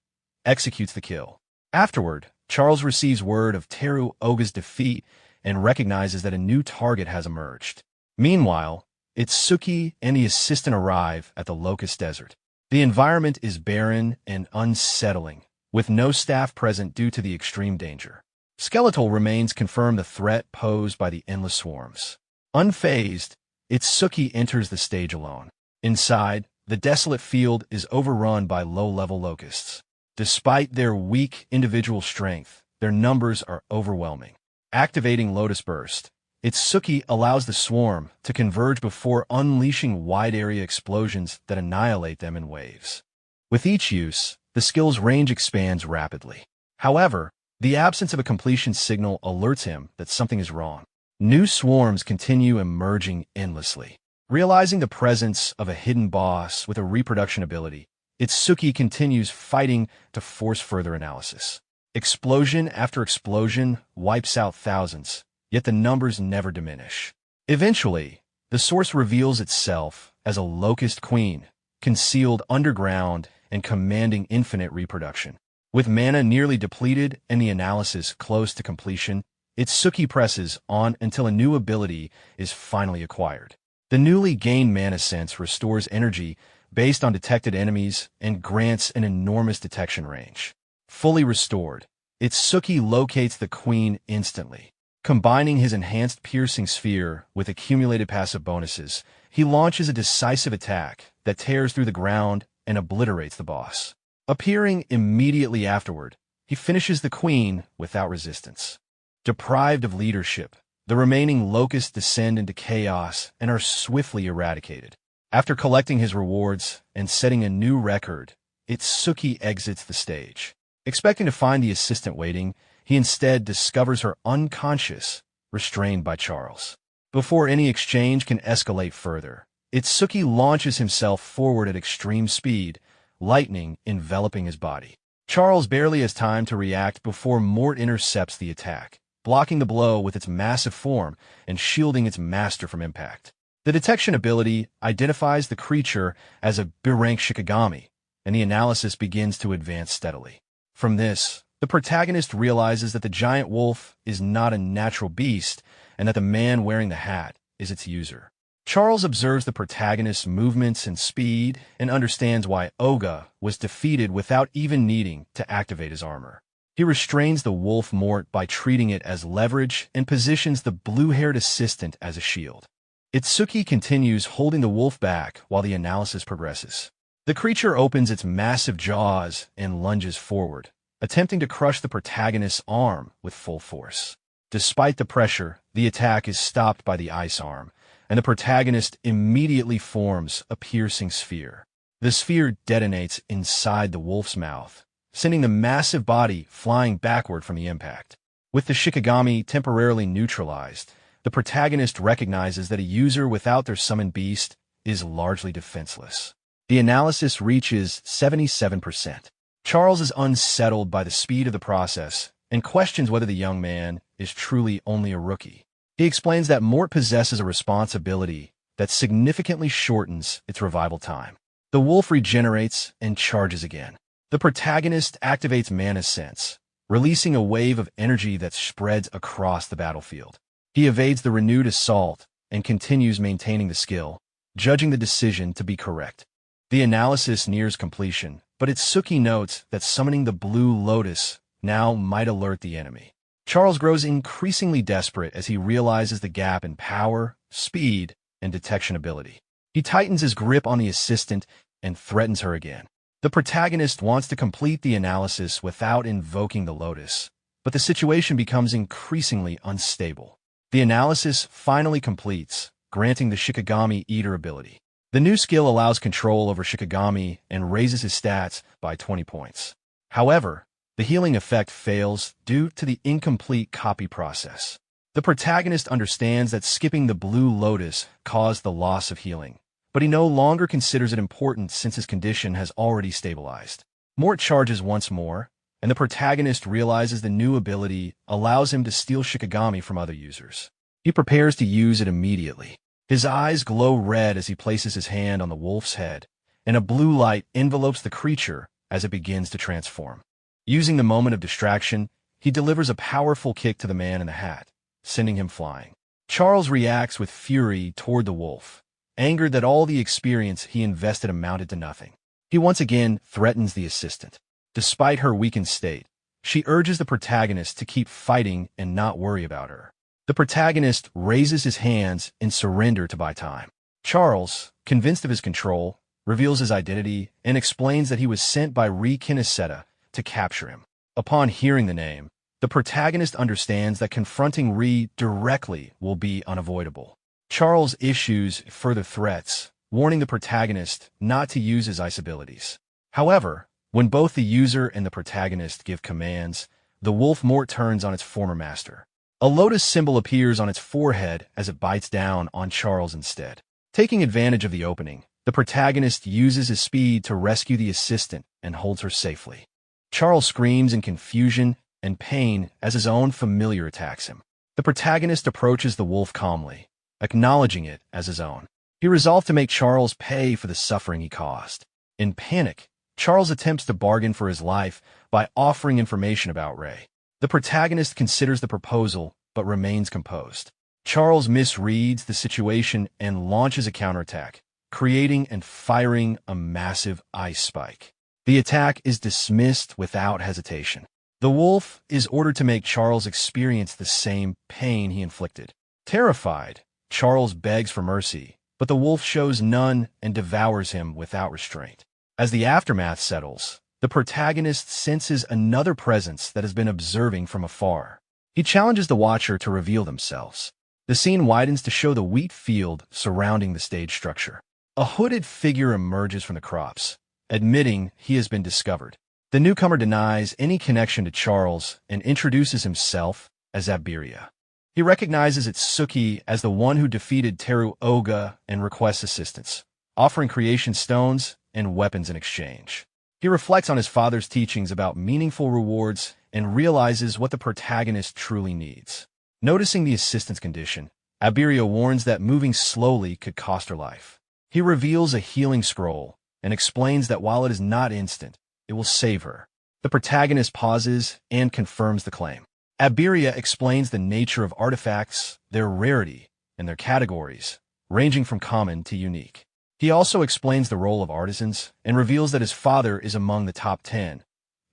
executes the kill. Afterward, Charles receives word of Teru Oga's defeat and recognizes that a new target has emerged. Meanwhile, Itsuki and the assistant arrive at the Locust Desert. The environment is barren and unsettling, with no staff present due to the extreme danger. Skeletal remains confirm the threat posed by the endless swarms. Unfazed, Itsuki enters the stage alone. Inside, the desolate field is overrun by low-level locusts. Despite their weak individual strength, their numbers are overwhelming. Activating Lotus Burst, Itsuki allows the swarm to converge before unleashing wide-area explosions that annihilate them in waves. With each use, the skill's range expands rapidly. However, the absence of a completion signal alerts him that something is wrong. New swarms continue emerging endlessly. Realizing the presence of a hidden boss with a reproduction ability, Itsuki continues fighting to force further analysis. Explosion after explosion wipes out thousands, yet the numbers never diminish. Eventually, the source reveals itself as a locust queen, concealed underground and commanding infinite reproduction. With mana nearly depleted and the analysis close to completion, Itsuki presses on until a new ability is finally acquired. The newly gained mana sense restores energy based on detected enemies and grants an enormous detection range. Fully restored, Itsuki locates the queen instantly. Combining his enhanced piercing sphere with accumulated passive bonuses, he launches a decisive attack that tears through the ground and obliterates the boss. Appearing immediately afterward, he finishes the queen without resistance. Deprived of leadership, the remaining locusts descend into chaos and are swiftly eradicated. After collecting his rewards and setting a new record, Itsuki exits the stage. Expecting to find the assistant waiting, he instead discovers her unconscious, restrained by Charles. Before any exchange can escalate further, Itsuki launches himself forward at extreme speed, lightning enveloping his body. Charles barely has time to react before Mort intercepts the attack, blocking the blow with its massive form and shielding its master from impact. The detection ability identifies the creature as a B-rank Shikigami, and the analysis begins to advance steadily. From this, the protagonist realizes that the giant wolf is not a natural beast and that the man wearing the hat is its user. Charles observes the protagonist's movements and speed and understands why Oga was defeated without even needing to activate his armor. He restrains the wolf mort by treating it as leverage and positions the blue-haired assistant as a shield. Itsuki continues holding the wolf back while the analysis progresses. The creature opens its massive jaws and lunges forward, attempting to crush the protagonist's arm with full force. Despite the pressure, the attack is stopped by the ice arm, and the protagonist immediately forms a piercing sphere. The sphere detonates inside the wolf's mouth, sending the massive body flying backward from the impact. With the Shikigami temporarily neutralized, the protagonist recognizes that a user without their summoned beast is largely defenseless. The analysis reaches 77%. Charles is unsettled by the speed of the process and questions whether the young man is truly only a rookie. He explains that Mort possesses a responsibility that significantly shortens its revival time. The wolf regenerates and charges again. The protagonist activates Mana Sense, releasing a wave of energy that spreads across the battlefield. He evades the renewed assault and continues maintaining the skill, judging the decision to be correct. The analysis nears completion, but Itsuki notes that summoning the Blue Lotus now might alert the enemy. Charles grows increasingly desperate as he realizes the gap in power, speed, and detection ability. He tightens his grip on the assistant and threatens her again. The protagonist wants to complete the analysis without invoking the Lotus, but the situation becomes increasingly unstable. The analysis finally completes, granting the Shikigami Eater ability. The new skill allows control over Shikigami and raises his stats by 20 points. However, the healing effect fails due to the incomplete copy process. The protagonist understands that skipping the Blue Lotus caused the loss of healing, but he no longer considers it important since his condition has already stabilized. Mort charges once more, and the protagonist realizes the new ability allows him to steal Shikigami from other users. He prepares to use it immediately. His eyes glow red as he places his hand on the wolf's head, and a blue light envelopes the creature as it begins to transform. Using the moment of distraction, he delivers a powerful kick to the man in the hat, sending him flying. Charles reacts with fury toward the wolf, angered that all the experience he invested amounted to nothing. He once again threatens the assistant. Despite her weakened state, she urges the protagonist to keep fighting and not worry about her. The protagonist raises his hands in surrender to buy time. Charles, convinced of his control, reveals his identity and explains that he was sent by Ri Kineseta to capture him. Upon hearing the name, the protagonist understands that confronting Ri directly will be unavoidable. Charles issues further threats, warning the protagonist not to use his ice abilities. However, when both the user and the protagonist give commands, the wolf mort turns on its former master. A lotus symbol appears on its forehead as it bites down on Charles instead. Taking advantage of the opening, the protagonist uses his speed to rescue the assistant and holds her safely. Charles screams in confusion and pain as his own familiar attacks him. The protagonist approaches the wolf calmly, acknowledging it as his own. He resolved to make Charles pay for the suffering he caused. In panic, Charles attempts to bargain for his life by offering information about Ray. The protagonist considers the proposal, but remains composed. Charles misreads the situation and launches a counterattack, creating and firing a massive ice spike. The attack is dismissed without hesitation. The wolf is ordered to make Charles experience the same pain he inflicted. Terrified, Charles begs for mercy, but the wolf shows none and devours him without restraint. As the aftermath settles, the protagonist senses another presence that has been observing from afar. He challenges the watcher to reveal themselves. The scene widens to show the wheat field surrounding the stage structure. A hooded figure emerges from the crops, admitting he has been discovered. The newcomer denies any connection to Charles and introduces himself as Abiria. He recognizes Itsuki as the one who defeated Teru Oga and requests assistance, offering creation stones and weapons in exchange. He reflects on his father's teachings about meaningful rewards and realizes what the protagonist truly needs. Noticing the assistant's condition, Abiria warns that moving slowly could cost her life. He reveals a healing scroll and explains that while it is not instant, it will save her. The protagonist pauses and confirms the claim. Abiria explains the nature of artifacts, their rarity, and their categories, ranging from common to unique. He also explains the role of artisans and reveals that his father is among the top 10,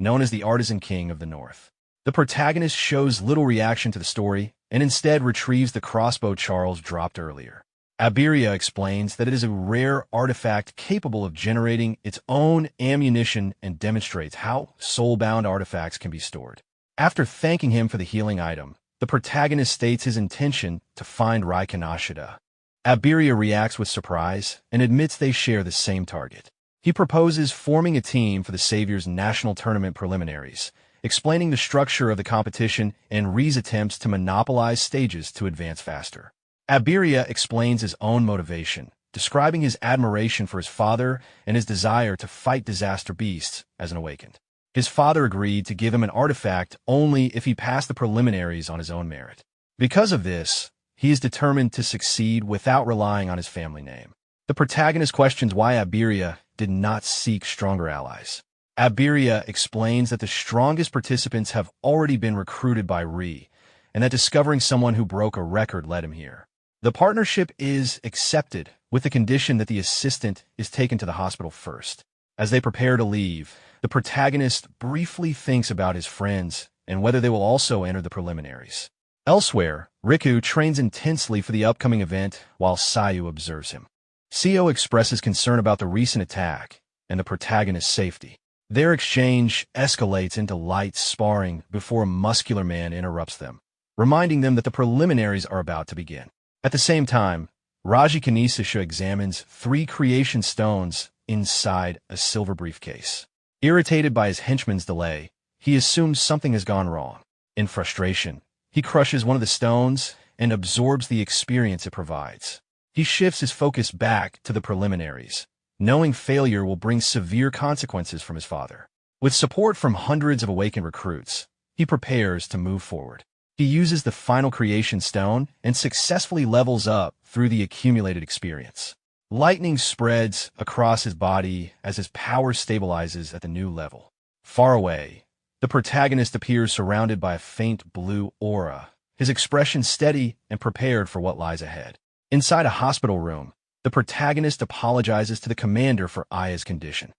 known as the Artisan King of the North. The protagonist shows little reaction to the story and instead retrieves the crossbow Charles dropped earlier. Iberia explains that it is a rare artifact capable of generating its own ammunition and demonstrates how soul-bound artifacts can be stored. After thanking him for the healing item, the protagonist states his intention to find Rai Kanashida. Iberia reacts with surprise and admits they share the same target. He proposes forming a team for the Savior's national tournament preliminaries, explaining the structure of the competition and Ri's attempts to monopolize stages to advance faster. Iberia explains his own motivation, describing his admiration for his father and his desire to fight disaster beasts as an awakened. His father agreed to give him an artifact only if he passed the preliminaries on his own merit. Because of this, he is determined to succeed without relying on his family name. The protagonist questions why Iberia did not seek stronger allies. Iberia explains that the strongest participants have already been recruited by Ri, and that discovering someone who broke a record led him here. The partnership is accepted with the condition that the assistant is taken to the hospital first. As they prepare to leave, the protagonist briefly thinks about his friends and whether they will also enter the preliminaries. Elsewhere, Riku trains intensely for the upcoming event while Sayu observes him. Seo expresses concern about the recent attack and the protagonist's safety. Their exchange escalates into light sparring before a muscular man interrupts them, reminding them that the preliminaries are about to begin. At the same time, Raji Kanisasha examines 3 creation stones inside a silver briefcase. Irritated by his henchman's delay, he assumes something has gone wrong. In frustration, he crushes one of the stones and absorbs the experience it provides. He shifts his focus back to the preliminaries, knowing failure will bring severe consequences from his father. With support from hundreds of awakened recruits, he prepares to move forward. He uses the final creation stone and successfully levels up through the accumulated experience. Lightning spreads across his body as his power stabilizes at the new level. Far away, the protagonist appears surrounded by a faint blue aura, his expression steady and prepared for what lies ahead. Inside a hospital room, the protagonist apologizes to the commander for Aya's condition.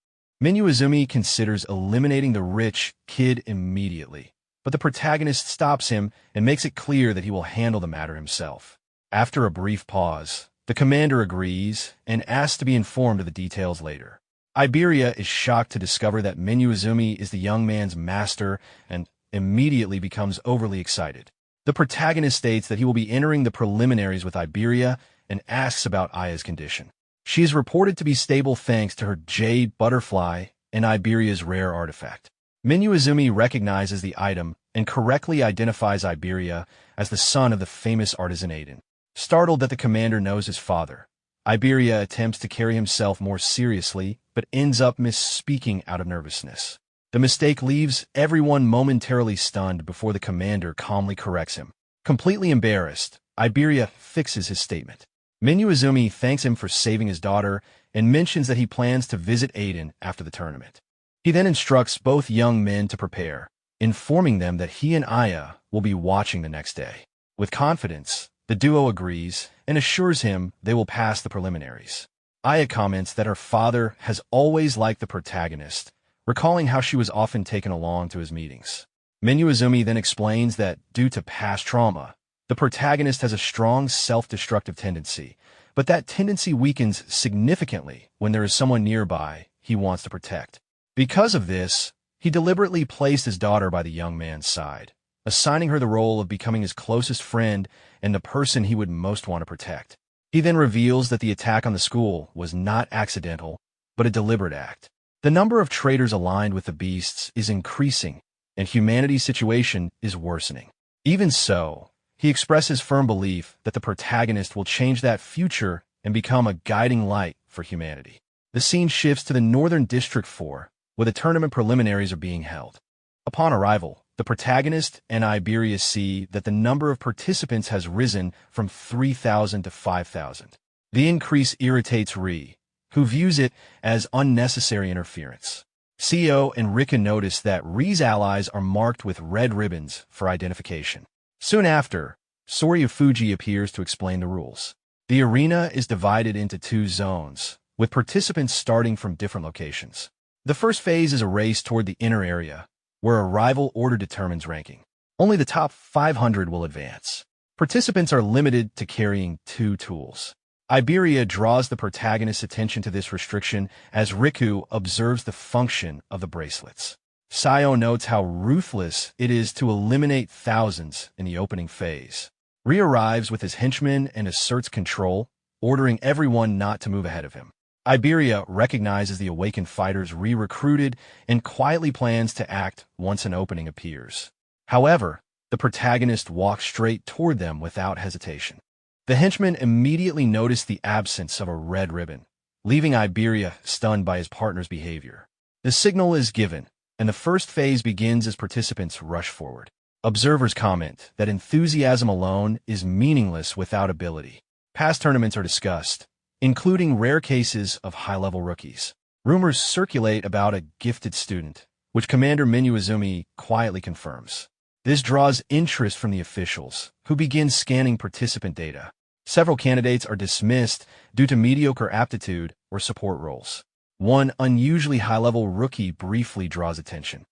Minyu considers eliminating the rich kid immediately, but the protagonist stops him and makes it clear that he will handle the matter himself. After a brief pause, the commander agrees and asks to be informed of the details later. Iberia is shocked to discover that Minyu is the young man's master and immediately becomes overly excited. The protagonist states that he will be entering the preliminaries with Iberia and asks about Aya's condition. She is reported to be stable thanks to her jade butterfly and Iberia's rare artifact. Minyu recognizes the item and correctly identifies Iberia as the son of the famous artisan Aiden. Startled that the commander knows his father, Iberia attempts to carry himself more seriously but ends up misspeaking out of nervousness. The mistake leaves everyone momentarily stunned before the commander calmly corrects him. Completely embarrassed, Iberia fixes his statement. Minyu thanks him for saving his daughter and mentions that he plans to visit Aiden after the tournament. He then instructs both young men to prepare, informing them that he and Aya will be watching the next day. With confidence, the duo agrees and assures him they will pass the preliminaries. Aya comments that her father has always liked the protagonist, recalling how she was often taken along to his meetings. Minyu then explains that, due to past trauma, the protagonist has a strong self-destructive tendency, but that tendency weakens significantly when there is someone nearby he wants to protect. Because of this, he deliberately placed his daughter by the young man's side, assigning her the role of becoming his closest friend and the person he would most want to protect. He then reveals that the attack on the school was not accidental, but a deliberate act. The number of traitors aligned with the beasts is increasing, and humanity's situation is worsening. Even so, he expresses firm belief that the protagonist will change that future and become a guiding light for humanity. The scene shifts to the Northern District 4, where the tournament preliminaries are being held. Upon arrival, the protagonist and Iberia see that the number of participants has risen from 3,000 to 5,000. The increase irritates Ri, who views it as unnecessary interference. Seo and Rika notice that Ri's allies are marked with red ribbons for identification. Soon after, Soryu appears to explain the rules. The arena is divided into 2 zones, with participants starting from different locations. The first phase is a race toward the inner area, where a rival order determines ranking. Only the top 500 will advance. Participants are limited to carrying 2 tools. Iberia draws the protagonist's attention to this restriction as Riku observes the function of the bracelets. Sayo notes how ruthless it is to eliminate thousands in the opening phase. Ri arrives with his henchmen and asserts control, ordering everyone not to move ahead of him. Iberia recognizes the awakened fighters re-recruited and quietly plans to act once an opening appears. However, the protagonist walks straight toward them without hesitation. The henchmen immediately notice the absence of a red ribbon, leaving Iberia stunned by his partner's behavior. The signal is given, and the first phase begins as participants rush forward. Observers comment that enthusiasm alone is meaningless without ability. Past tournaments are discussed, including rare cases of high-level rookies. Rumors circulate about a gifted student, which Commander Minuizumi quietly confirms. This draws interest from the officials, who begin scanning participant data. Several candidates are dismissed due to mediocre aptitude or support roles. One unusually high-level rookie briefly draws attention.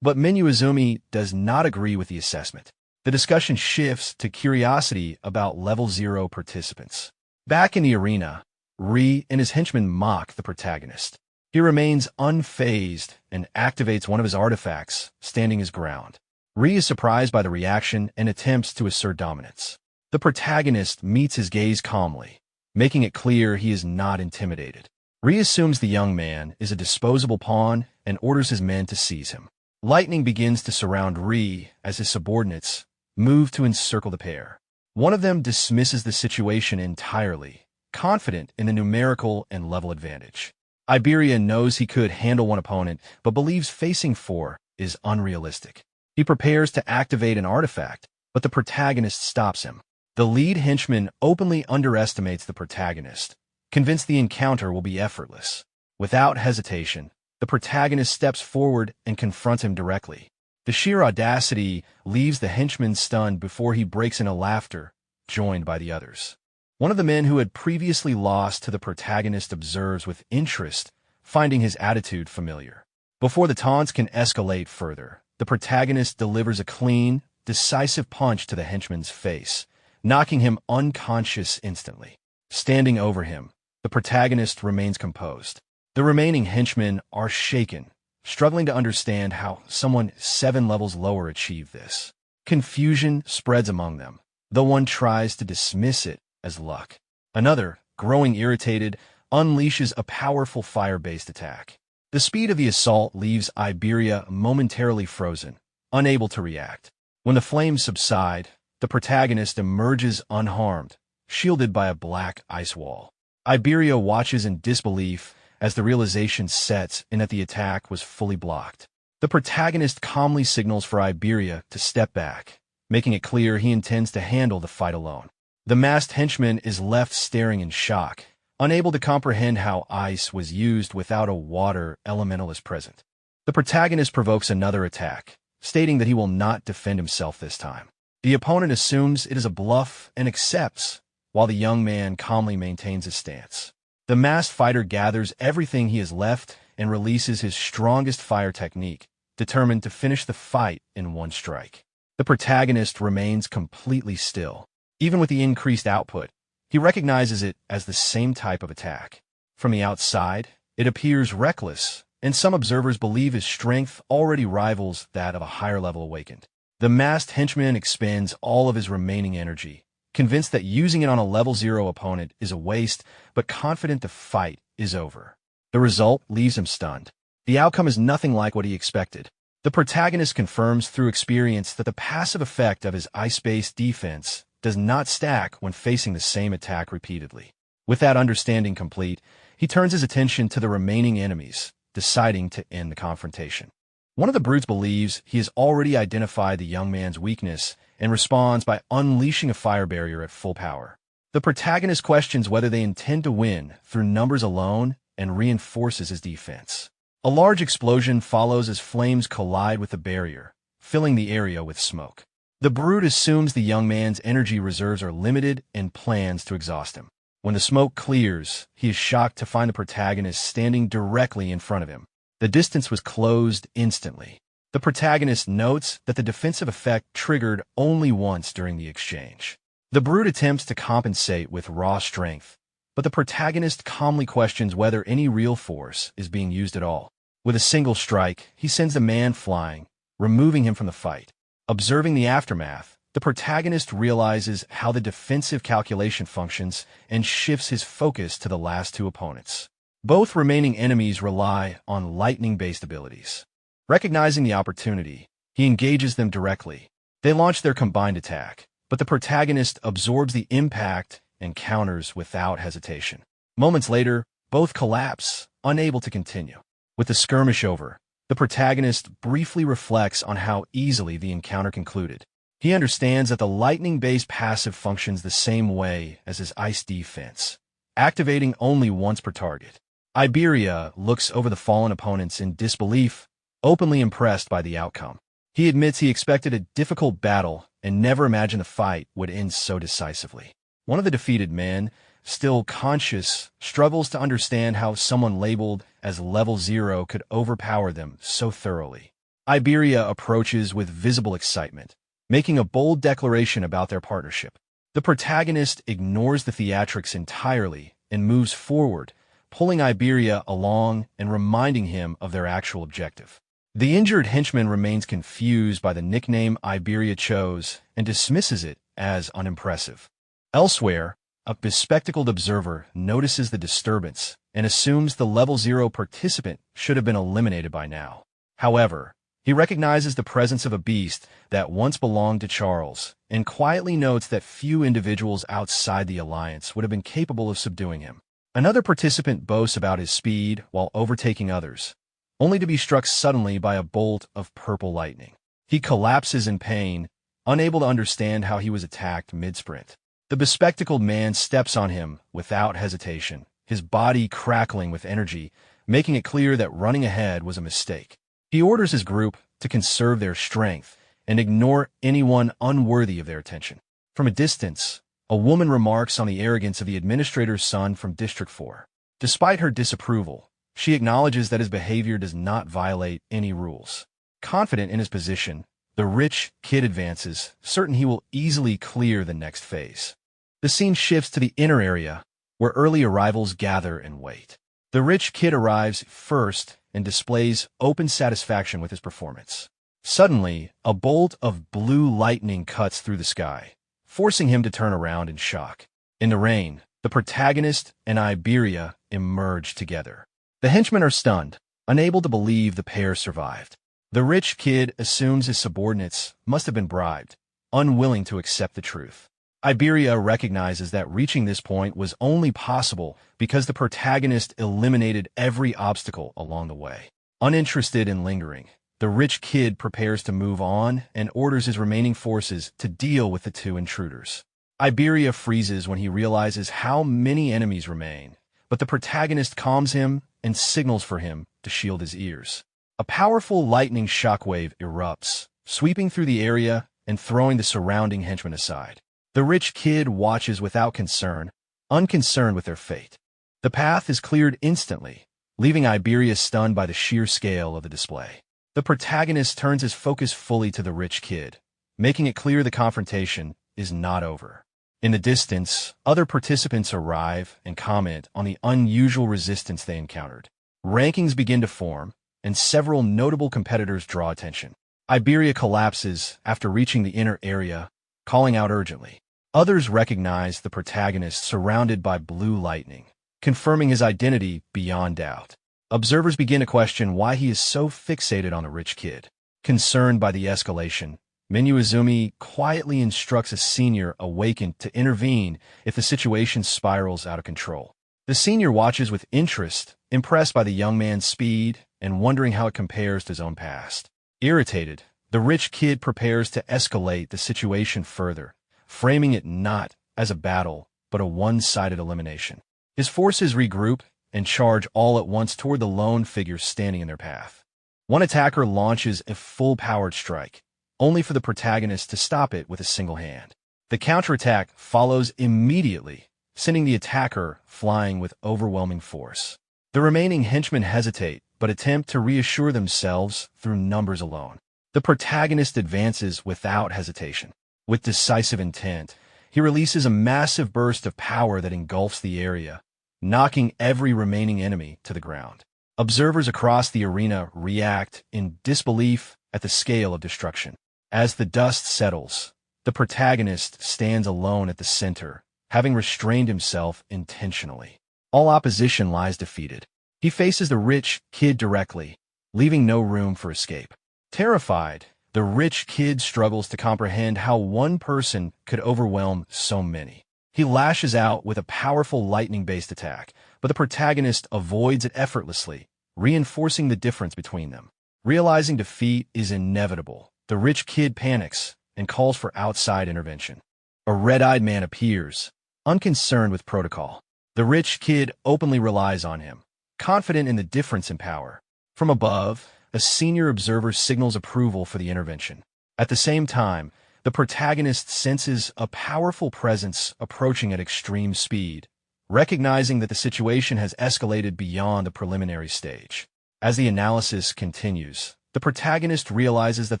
But Minuizumi does not agree with the assessment. The discussion shifts to curiosity about level 0 participants. Back in the arena, Ri and his henchmen mock the protagonist. He remains unfazed and activates one of his artifacts, standing his ground. Ri is surprised by the reaction and attempts to assert dominance. The protagonist meets his gaze calmly, making it clear he is not intimidated. Ri assumes the young man is a disposable pawn and orders his men to seize him. Lightning begins to surround Ri as his subordinates move to encircle the pair. One of them dismisses the situation entirely, confident in the numerical and level advantage. Iberia knows he could handle one opponent, but believes facing 4 is unrealistic. He prepares to activate an artifact, but the protagonist stops him. The lead henchman openly underestimates the protagonist, convinced the encounter will be effortless. Without hesitation, the protagonist steps forward and confronts him directly. The sheer audacity leaves the henchman stunned before he breaks into laughter, joined by the others. One of the men who had previously lost to the protagonist observes with interest, finding his attitude familiar. Before the taunts can escalate further, the protagonist delivers a clean, decisive punch to the henchman's face, knocking him unconscious instantly. Standing over him, the protagonist remains composed. The remaining henchmen are shaken, struggling to understand how someone 7 levels lower achieved this. Confusion spreads among them, though one tries to dismiss it as luck. Another, growing irritated, unleashes a powerful fire-based attack. The speed of the assault leaves Iberia momentarily frozen, unable to react. When the flames subside, the protagonist emerges unharmed, shielded by a black ice wall. Iberia watches in disbelief as the realization sets in that the attack was fully blocked. The protagonist calmly signals for Iberia to step back, making it clear he intends to handle the fight alone. The masked henchman is left staring in shock, unable to comprehend how ice was used without a water elementalist present. The protagonist provokes another attack, stating that he will not defend himself this time. The opponent assumes it is a bluff and accepts, while the young man calmly maintains his stance. The masked fighter gathers everything he has left and releases his strongest fire technique, determined to finish the fight in one strike. The protagonist remains completely still. Even with the increased output, he recognizes it as the same type of attack. From the outside, it appears reckless, and some observers believe his strength already rivals that of a higher-level awakened. The masked henchman expends all of his remaining energy, convinced that using it on a level 0 opponent is a waste, but confident the fight is over. The result leaves him stunned. The outcome is nothing like what he expected. The protagonist confirms through experience that the passive effect of his ice-based defense does not stack when facing the same attack repeatedly. With that understanding complete, he turns his attention to the remaining enemies, deciding to end the confrontation. One of the brutes believes he has already identified the young man's weakness and responds by unleashing a fire barrier at full power. The protagonist questions whether they intend to win through numbers alone and reinforces his defense. A large explosion follows as flames collide with the barrier, filling the area with smoke. The brute assumes the young man's energy reserves are limited and plans to exhaust him. When the smoke clears, he is shocked to find the protagonist standing directly in front of him. The distance was closed instantly. The protagonist notes that the defensive effect triggered only once during the exchange. The brute attempts to compensate with raw strength, but the protagonist calmly questions whether any real force is being used at all. With a single strike, he sends the man flying, removing him from the fight. Observing the aftermath, the protagonist realizes how the defensive calculation functions and shifts his focus to the last two opponents. Both remaining enemies rely on lightning-based abilities. Recognizing the opportunity, he engages them directly. They launch their combined attack, but the protagonist absorbs the impact and counters without hesitation. Moments later, both collapse, unable to continue. With the skirmish over, the protagonist briefly reflects on how easily the encounter concluded. He understands that the lightning-based passive functions the same way as his ice defense, activating only once per target. Iberia looks over the fallen opponents in disbelief, openly impressed by the outcome. He admits he expected a difficult battle and never imagined the fight would end so decisively. One of the defeated men, still conscious, struggles to understand how someone labeled as level 0 could overpower them so thoroughly. Iberia approaches with visible excitement, making a bold declaration about their partnership. The protagonist ignores the theatrics entirely and moves forward, pulling Iberia along and reminding him of their actual objective. The injured henchman remains confused by the nickname Iberia chose and dismisses it as unimpressive. Elsewhere, a bespectacled observer notices the disturbance and assumes the level 0 participant should have been eliminated by now. However, he recognizes the presence of a beast that once belonged to Charles and quietly notes that few individuals outside the alliance would have been capable of subduing him. Another participant boasts about his speed while overtaking others, only to be struck suddenly by a bolt of purple lightning. He collapses in pain, unable to understand how he was attacked mid-sprint. The bespectacled man steps on him without hesitation, his body crackling with energy, making it clear that running ahead was a mistake. He orders his group to conserve their strength and ignore anyone unworthy of their attention. From a distance, a woman remarks on the arrogance of the administrator's son from District 4. Despite her disapproval, she acknowledges that his behavior does not violate any rules. Confident in his position, the rich kid advances, certain he will easily clear the next phase. The scene shifts to the inner area, where early arrivals gather and wait. The rich kid arrives first and displays open satisfaction with his performance. Suddenly, a bolt of blue lightning cuts through the sky, forcing him to turn around in shock. In the rain, the protagonist and Iberia emerge together. The henchmen are stunned, unable to believe the pair survived. The rich kid assumes his subordinates must have been bribed, unwilling to accept the truth. Iberia recognizes that reaching this point was only possible because the protagonist eliminated every obstacle along the way. Uninterested in lingering, the rich kid prepares to move on and orders his remaining forces to deal with the two intruders. Iberia freezes when he realizes how many enemies remain, but the protagonist calms him and signals for him to shield his ears. A powerful lightning shockwave erupts, sweeping through the area and throwing the surrounding henchmen aside. The rich kid watches without concern, unconcerned with their fate. The path is cleared instantly, leaving Iberia stunned by the sheer scale of the display. The protagonist turns his focus fully to the rich kid, making it clear the confrontation is not over. In the distance, other participants arrive and comment on the unusual resistance they encountered. Rankings begin to form, and several notable competitors draw attention. Iberia collapses after reaching the inner area, calling out urgently. Others recognize the protagonist surrounded by blue lightning, confirming his identity beyond doubt. Observers begin to question why he is so fixated on the rich kid. Concerned by the escalation, Izumi quietly instructs a senior awakened to intervene if the situation spirals out of control. The senior watches with interest, impressed by the young man's speed and wondering how it compares to his own past. Irritated, the rich kid prepares to escalate the situation further, framing it not as a battle, but a one-sided elimination. His forces regroup and charge all at once toward the lone figure standing in their path. One attacker launches a full-powered strike, only for the protagonist to stop it with a single hand. The counterattack follows immediately, sending the attacker flying with overwhelming force. The remaining henchmen hesitate, but attempt to reassure themselves through numbers alone. The protagonist advances without hesitation. With decisive intent, he releases a massive burst of power that engulfs the area, knocking every remaining enemy to the ground. Observers across the arena react in disbelief at the scale of destruction. As the dust settles, the protagonist stands alone at the center, having restrained himself intentionally. All opposition lies defeated. He faces the rich kid directly, leaving no room for escape. Terrified, the rich kid struggles to comprehend how one person could overwhelm so many. He lashes out with a powerful lightning-based attack, but the protagonist avoids it effortlessly, reinforcing the difference between them. Realizing defeat is inevitable, the rich kid panics and calls for outside intervention. A red-eyed man appears, unconcerned with protocol. The rich kid openly relies on him, confident in the difference in power. From above, a senior observer signals approval for the intervention. At the same time, the protagonist senses a powerful presence approaching at extreme speed, recognizing that the situation has escalated beyond the preliminary stage. As the analysis continues, the protagonist realizes that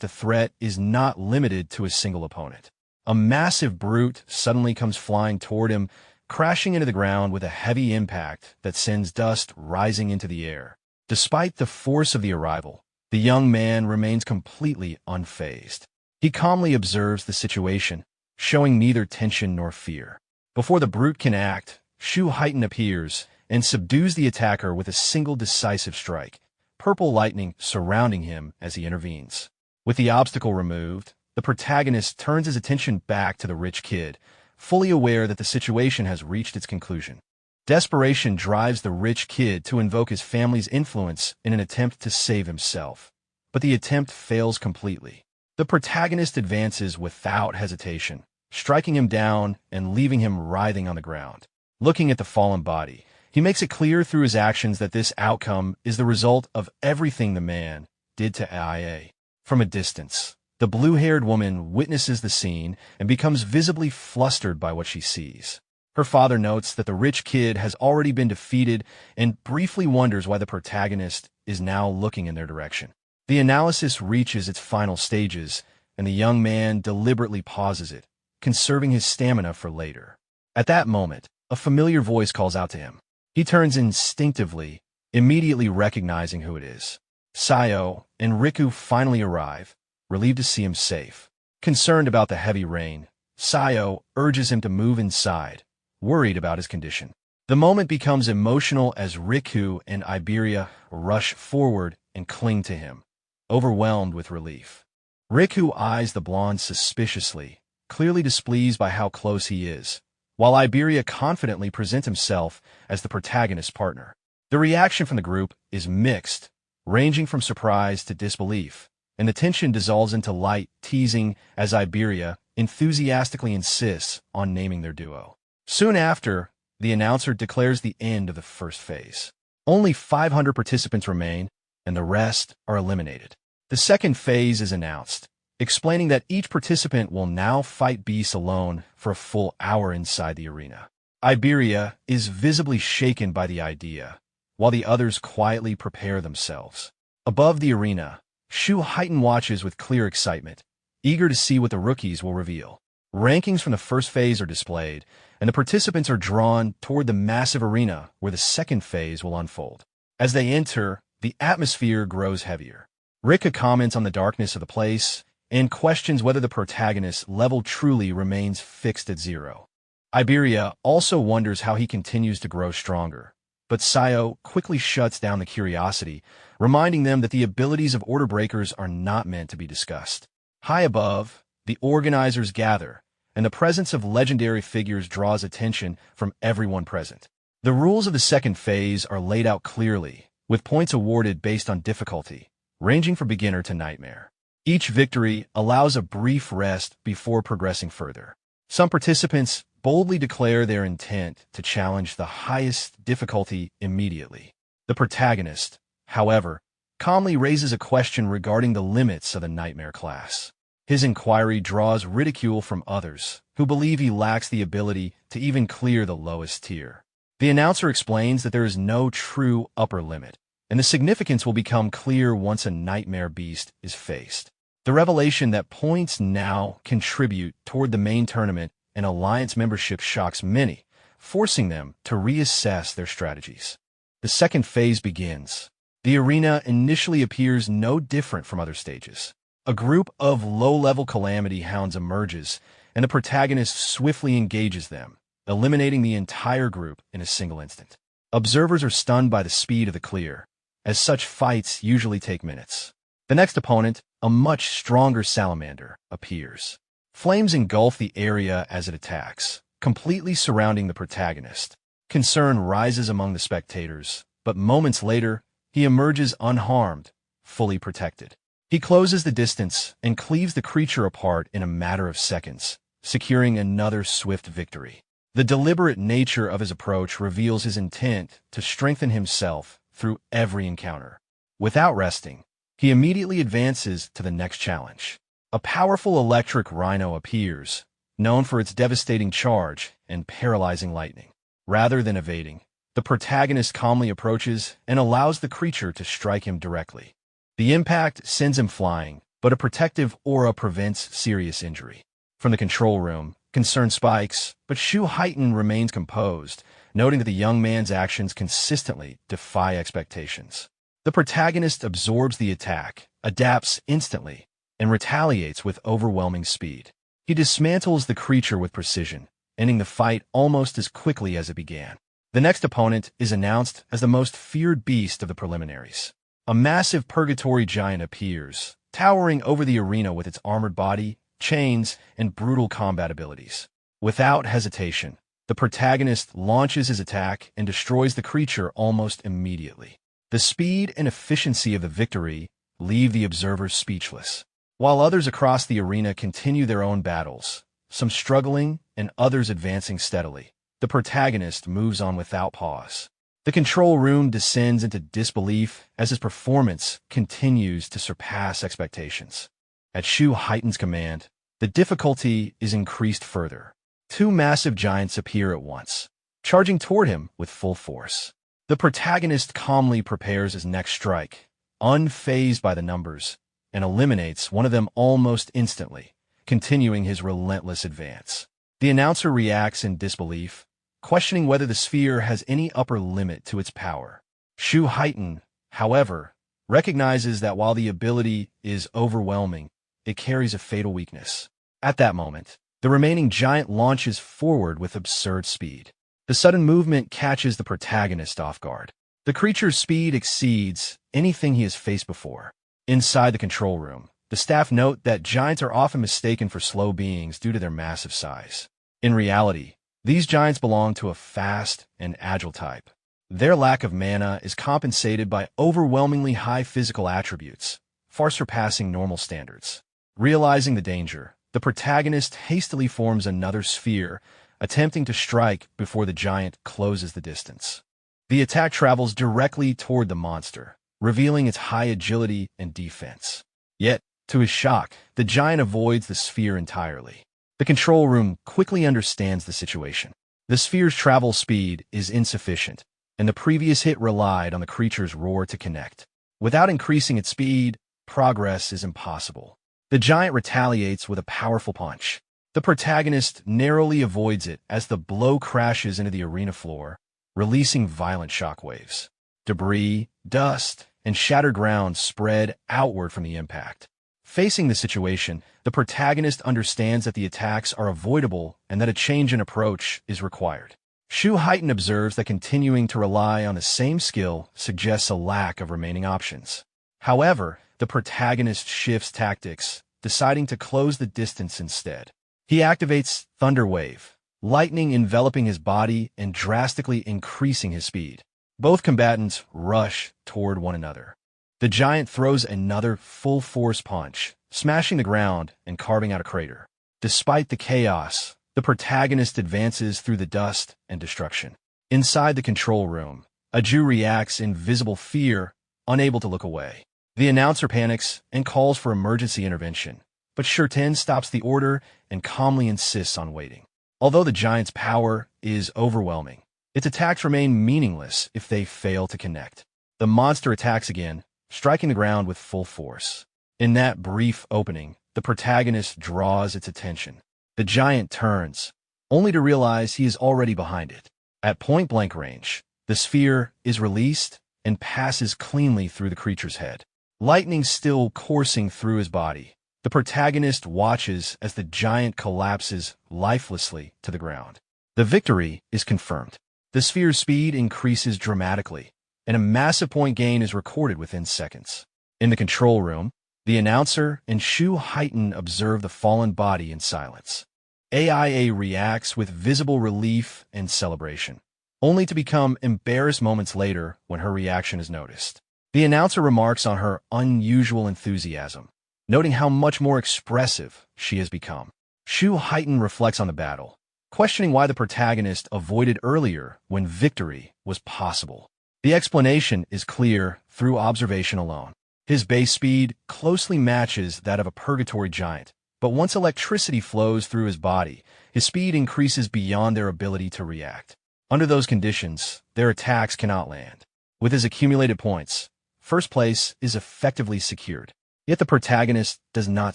the threat is not limited to a single opponent. A massive brute suddenly comes flying toward him, crashing into the ground with a heavy impact that sends dust rising into the air. Despite the force of the arrival, the young man remains completely unfazed. He calmly observes the situation, showing neither tension nor fear. Before the brute can act, Shu Heighten appears and subdues the attacker with a single decisive strike, purple lightning surrounding him as he intervenes. With the obstacle removed, the protagonist turns his attention back to the rich kid, fully aware that the situation has reached its conclusion. Desperation drives the rich kid to invoke his family's influence in an attempt to save himself, but the attempt fails completely. The protagonist advances without hesitation, striking him down and leaving him writhing on the ground. Looking at the fallen body, he makes it clear through his actions that this outcome is the result of everything the man did to IA. From a distance, the blue-haired woman witnesses the scene and becomes visibly flustered by what she sees. Her father notes that the rich kid has already been defeated and briefly wonders why the protagonist is now looking in their direction. The analysis reaches its final stages, and the young man deliberately pauses it, conserving his stamina for later. At that moment, a familiar voice calls out to him. He turns instinctively, immediately recognizing who it is. Sayo and Riku finally arrive, relieved to see him safe. Concerned about the heavy rain, Sayo urges him to move inside, worried about his condition. The moment becomes emotional as Riku and Iberia rush forward and cling to him, overwhelmed with relief. Riku eyes the blonde suspiciously, clearly displeased by how close he is, while Iberia confidently presents himself as the protagonist's partner. The reaction from the group is mixed, ranging from surprise to disbelief, and the tension dissolves into light teasing as Iberia enthusiastically insists on naming their duo. Soon after, the announcer declares the end of the first phase. Only 500 participants remain, and the rest are eliminated. The second phase is announced, explaining that each participant will now fight beasts alone for a full hour inside the arena. Iberia is visibly shaken by the idea, while the others quietly prepare themselves. Above the arena, Shu Heighten watches with clear excitement, eager to see what the rookies will reveal. Rankings from the first phase are displayed, and the participants are drawn toward the massive arena where the second phase will unfold. As they enter, the atmosphere grows heavier. Rika comments on the darkness of the place and questions whether the protagonist's level truly remains fixed at 0. Iberia also wonders how he continues to grow stronger, but Sayo quickly shuts down the curiosity, reminding them that the abilities of order breakers are not meant to be discussed. High above, the organizers gather, and the presence of legendary figures draws attention from everyone present. The rules of the second phase are laid out clearly, with points awarded based on difficulty, ranging from beginner to nightmare. Each victory allows a brief rest before progressing further. Some participants boldly declare their intent to challenge the highest difficulty immediately. The protagonist, however, calmly raises a question regarding the limits of the nightmare class. His inquiry draws ridicule from others, who believe he lacks the ability to even clear the lowest tier. The announcer explains that there is no true upper limit, and the significance will become clear once a nightmare beast is faced. The revelation that points now contribute toward the main tournament and alliance membership shocks many, forcing them to reassess their strategies. The second phase begins. The arena initially appears no different from other stages. A group of low-level Calamity Hounds emerges, and the protagonist swiftly engages them, eliminating the entire group in a single instant. Observers are stunned by the speed of the clear, as such fights usually take minutes. The next opponent, a much stronger salamander, appears. Flames engulf the area as it attacks, completely surrounding the protagonist. Concern rises among the spectators, but moments later, he emerges unharmed, fully protected. He closes the distance and cleaves the creature apart in a matter of seconds, securing another swift victory. The deliberate nature of his approach reveals his intent to strengthen himself through every encounter. Without resting, he immediately advances to the next challenge. A powerful electric rhino appears, known for its devastating charge and paralyzing lightning. Rather than evading, the protagonist calmly approaches and allows the creature to strike him directly. The impact sends him flying, but a protective aura prevents serious injury. From the control room, concern spikes, but Shu Heighten remains composed, noting that the young man's actions consistently defy expectations. The protagonist absorbs the attack, adapts instantly, and retaliates with overwhelming speed. He dismantles the creature with precision, ending the fight almost as quickly as it began. The next opponent is announced as the most feared beast of the preliminaries. A massive purgatory giant appears, towering over the arena with its armored body, chains, and brutal combat abilities. Without hesitation, the protagonist launches his attack and destroys the creature almost immediately. The speed and efficiency of the victory leave the observers speechless. While others across the arena continue their own battles, some struggling and others advancing steadily, the protagonist moves on without pause. The control room descends into disbelief as his performance continues to surpass expectations. At Shu Heighten's command, the difficulty is increased further. Two massive giants appear at once, charging toward him with full force. The protagonist calmly prepares his next strike, unfazed by the numbers, and eliminates one of them almost instantly, continuing his relentless advance. The announcer reacts in disbelief, questioning whether the sphere has any upper limit to its power. Shu Heighten, however, recognizes that while the ability is overwhelming, it carries a fatal weakness. At that moment, the remaining giant launches forward with absurd speed. The sudden movement catches the protagonist off guard. The creature's speed exceeds anything he has faced before. Inside the control room, the staff note that giants are often mistaken for slow beings due to their massive size. In reality, these giants belong to a fast and agile type. Their lack of mana is compensated by overwhelmingly high physical attributes, far surpassing normal standards. Realizing the danger, the protagonist hastily forms another sphere, attempting to strike before the giant closes the distance. The attack travels directly toward the monster, revealing its high agility and defense. Yet, to his shock, the giant avoids the sphere entirely. The control room quickly understands the situation. The sphere's travel speed is insufficient, and the previous hit relied on the creature's roar to connect. Without increasing its speed, progress is impossible. The giant retaliates with a powerful punch. The protagonist narrowly avoids it as the blow crashes into the arena floor, releasing violent shockwaves. Debris, dust, and shattered ground spread outward from the impact. Facing the situation, the protagonist understands that the attacks are avoidable and that a change in approach is required. Shu Heighten observes that continuing to rely on the same skill suggests a lack of remaining options. However, the protagonist shifts tactics, deciding to close the distance instead. He activates Thunder Wave, lightning enveloping his body and drastically increasing his speed. Both combatants rush toward one another. The giant throws another full-force punch, smashing the ground and carving out a crater. Despite the chaos, the protagonist advances through the dust and destruction. Inside the control room, Aju reacts in visible fear, unable to look away. The announcer panics and calls for emergency intervention, but Shurten stops the order and calmly insists on waiting. Although the giant's power is overwhelming, its attacks remain meaningless if they fail to connect. The monster attacks again, striking the ground with full force. In that brief opening, the protagonist draws its attention. The giant turns, only to realize he is already behind it. At point-blank range, the sphere is released and passes cleanly through the creature's head. Lightning still coursing through his body, the protagonist watches as the giant collapses lifelessly to the ground. The victory is confirmed. The sphere's speed increases dramatically, and a massive point gain is recorded within seconds. In the control room, the announcer and Shu Heighten observe the fallen body in silence. AIA reacts with visible relief and celebration, only to become embarrassed moments later when her reaction is noticed. The announcer remarks on her unusual enthusiasm, noting how much more expressive she has become. Shu Heighten reflects on the battle, questioning why the protagonist avoided earlier when victory was possible. The explanation is clear through observation alone. His base speed closely matches that of a purgatory giant, but once electricity flows through his body, his speed increases beyond their ability to react. Under those conditions, their attacks cannot land. With his accumulated points, first place is effectively secured. Yet the protagonist does not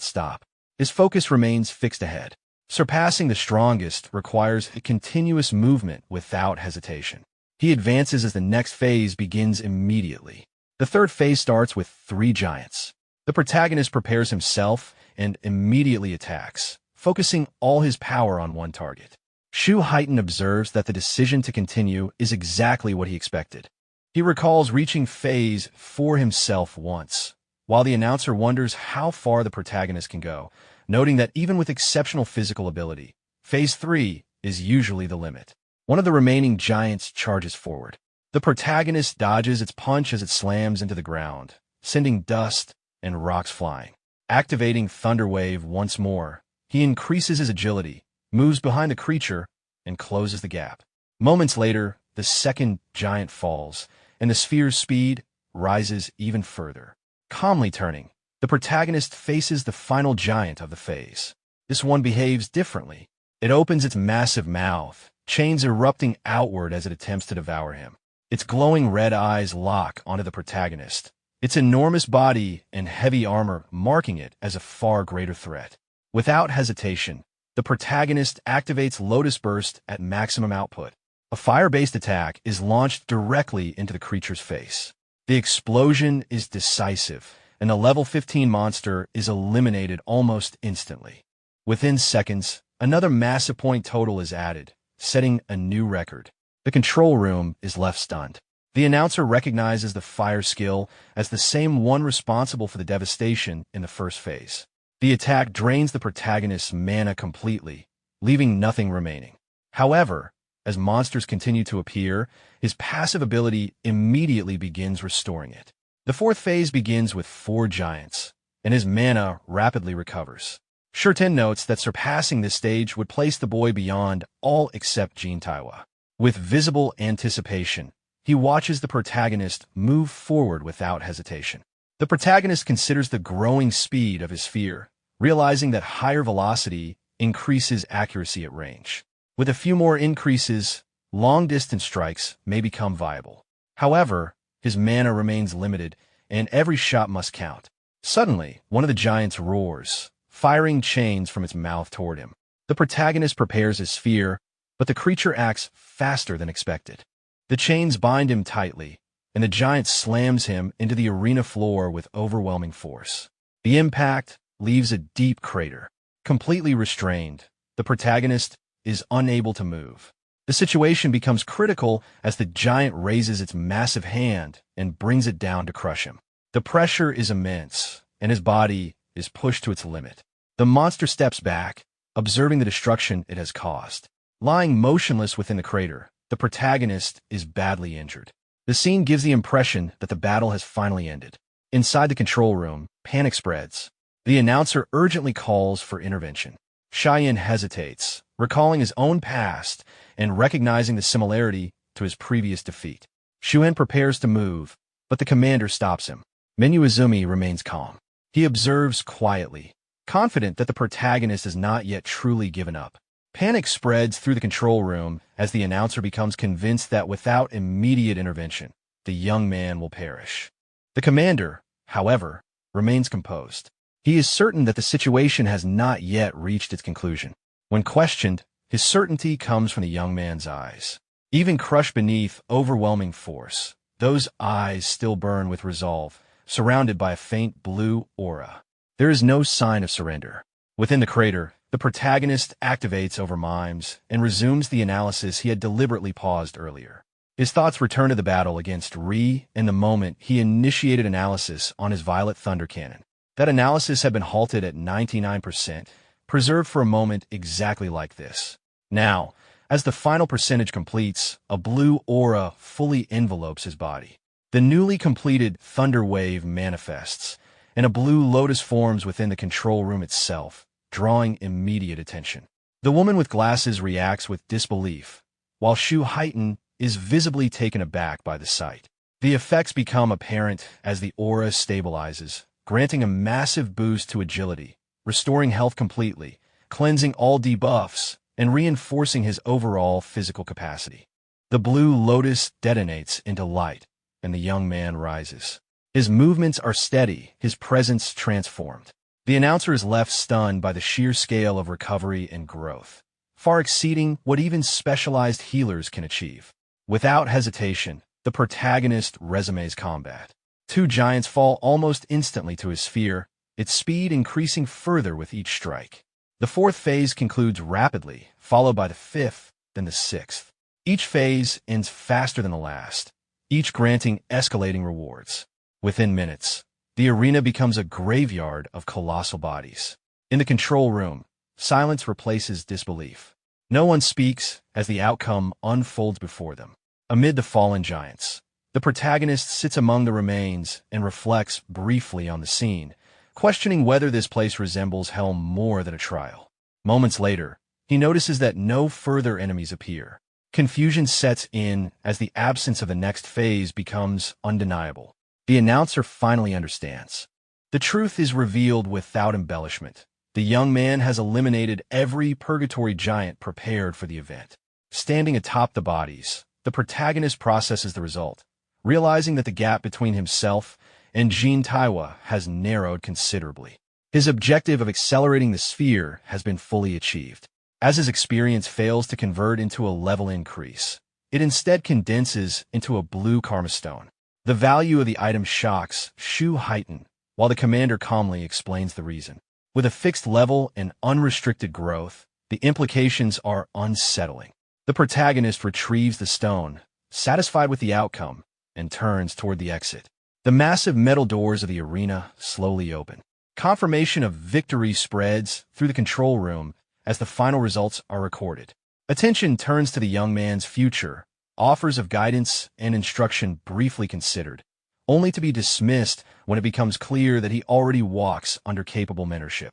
stop. His focus remains fixed ahead. Surpassing the strongest requires a continuous movement without hesitation. He advances as the next phase begins immediately. The third phase starts with 3 giants. The protagonist prepares himself and immediately attacks, focusing all his power on one target. Shu Heighten observes that the decision to continue is exactly what he expected. He recalls reaching phase 4 himself once, while the announcer wonders how far the protagonist can go, noting that even with exceptional physical ability, phase 3 is usually the limit. One of the remaining giants charges forward. The protagonist dodges its punch as it slams into the ground, sending dust and rocks flying. Activating Thunder Wave once more, he increases his agility, moves behind the creature, and closes the gap. Moments later, the second giant falls, and the sphere's speed rises even further. Calmly turning, the protagonist faces the final giant of the phase. This one behaves differently. It opens its massive mouth, chains erupting outward as it attempts to devour him. Its glowing red eyes lock onto the protagonist, its enormous body and heavy armor marking it as a far greater threat. Without hesitation, the protagonist activates Lotus Burst at maximum output. A fire-based attack is launched directly into the creature's face. The explosion is decisive, and the level 15 monster is eliminated almost instantly. Within seconds, another massive point total is added, setting a new record. The control room is left stunned. The announcer recognizes the fire skill as the same one responsible for the devastation in the first phase. The attack drains the protagonist's mana completely, leaving nothing remaining. However, as monsters continue to appear, his passive ability immediately begins restoring it. The fourth phase begins with 4 giants, and his mana rapidly recovers. Shurten notes that surpassing this stage would place the boy beyond all except Jin Taiwa. With visible anticipation, he watches the protagonist move forward without hesitation. The protagonist considers the growing speed of his sphere, realizing that higher velocity increases accuracy at range. With a few more increases, long-distance strikes may become viable. However, his mana remains limited, and every shot must count. Suddenly, one of the giants roars, firing chains from its mouth toward him. The protagonist prepares his sphere, but the creature acts faster than expected. The chains bind him tightly, and the giant slams him into the arena floor with overwhelming force. The impact leaves a deep crater. Completely restrained, the protagonist is unable to move. The situation becomes critical as the giant raises its massive hand and brings it down to crush him. The pressure is immense, and his body is pushed to its limit. The monster steps back, observing the destruction it has caused. Lying motionless within the crater, the protagonist is badly injured. The scene gives the impression that the battle has finally ended. Inside the control room, panic spreads. The announcer urgently calls for intervention. Cheyenne hesitates, recalling his own past and recognizing the similarity to his previous defeat. Shuen prepares to move, but the commander stops him. Izumi remains calm. He observes quietly, confident that the protagonist has not yet truly given up. Panic spreads through the control room as the announcer becomes convinced that without immediate intervention, the young man will perish. The commander, however, remains composed. He is certain that the situation has not yet reached its conclusion. When questioned, his certainty comes from the young man's eyes. Even crushed beneath overwhelming force, those eyes still burn with resolve, surrounded by a faint blue aura. There is no sign of surrender. Within the crater, the protagonist activates over mimes and resumes the analysis he had deliberately paused earlier. His thoughts return to the battle against Ri in the moment he initiated analysis on his Violet Thunder Cannon. That analysis had been halted at 99%, preserved for a moment exactly like this. Now, as the final percentage completes, a blue aura fully envelopes his body. The newly completed Thunder Wave manifests, and a blue lotus forms within the control room itself, drawing immediate attention. The woman with glasses reacts with disbelief, while Shu Heighten is visibly taken aback by the sight. The effects become apparent as the aura stabilizes, granting a massive boost to agility, restoring health completely, cleansing all debuffs, and reinforcing his overall physical capacity. The blue lotus detonates into light, and the young man rises. His movements are steady, his presence transformed. The announcer is left stunned by the sheer scale of recovery and growth, far exceeding what even specialized healers can achieve. Without hesitation, the protagonist resumes combat. Two giants fall almost instantly to his sphere, its speed increasing further with each strike. The fourth phase concludes rapidly, followed by the fifth, then the sixth. Each phase ends faster than the last, each granting escalating rewards. Within minutes, the arena becomes a graveyard of colossal bodies. In the control room, silence replaces disbelief. No one speaks as the outcome unfolds before them. Amid the fallen giants, the protagonist sits among the remains and reflects briefly on the scene, questioning whether this place resembles hell more than a trial. Moments later, he notices that no further enemies appear. Confusion sets in as the absence of the next phase becomes undeniable. The announcer finally understands. The truth is revealed without embellishment. The young man has eliminated every purgatory giant prepared for the event. Standing atop the bodies, the protagonist processes the result, realizing that the gap between himself and Jin Taiwa has narrowed considerably. His objective of accelerating the sphere has been fully achieved. As his experience fails to convert into a level increase, it instead condenses into a blue karma stone. The value of the item shocks Shu Heighten, while the commander calmly explains the reason. With a fixed level and unrestricted growth, the implications are unsettling. The protagonist retrieves the stone, satisfied with the outcome, and turns toward the exit. The massive metal doors of the arena slowly open. Confirmation of victory spreads through the control room as the final results are recorded. Attention turns to the young man's future, offers of guidance and instruction briefly considered, only to be dismissed when it becomes clear that he already walks under capable mentorship.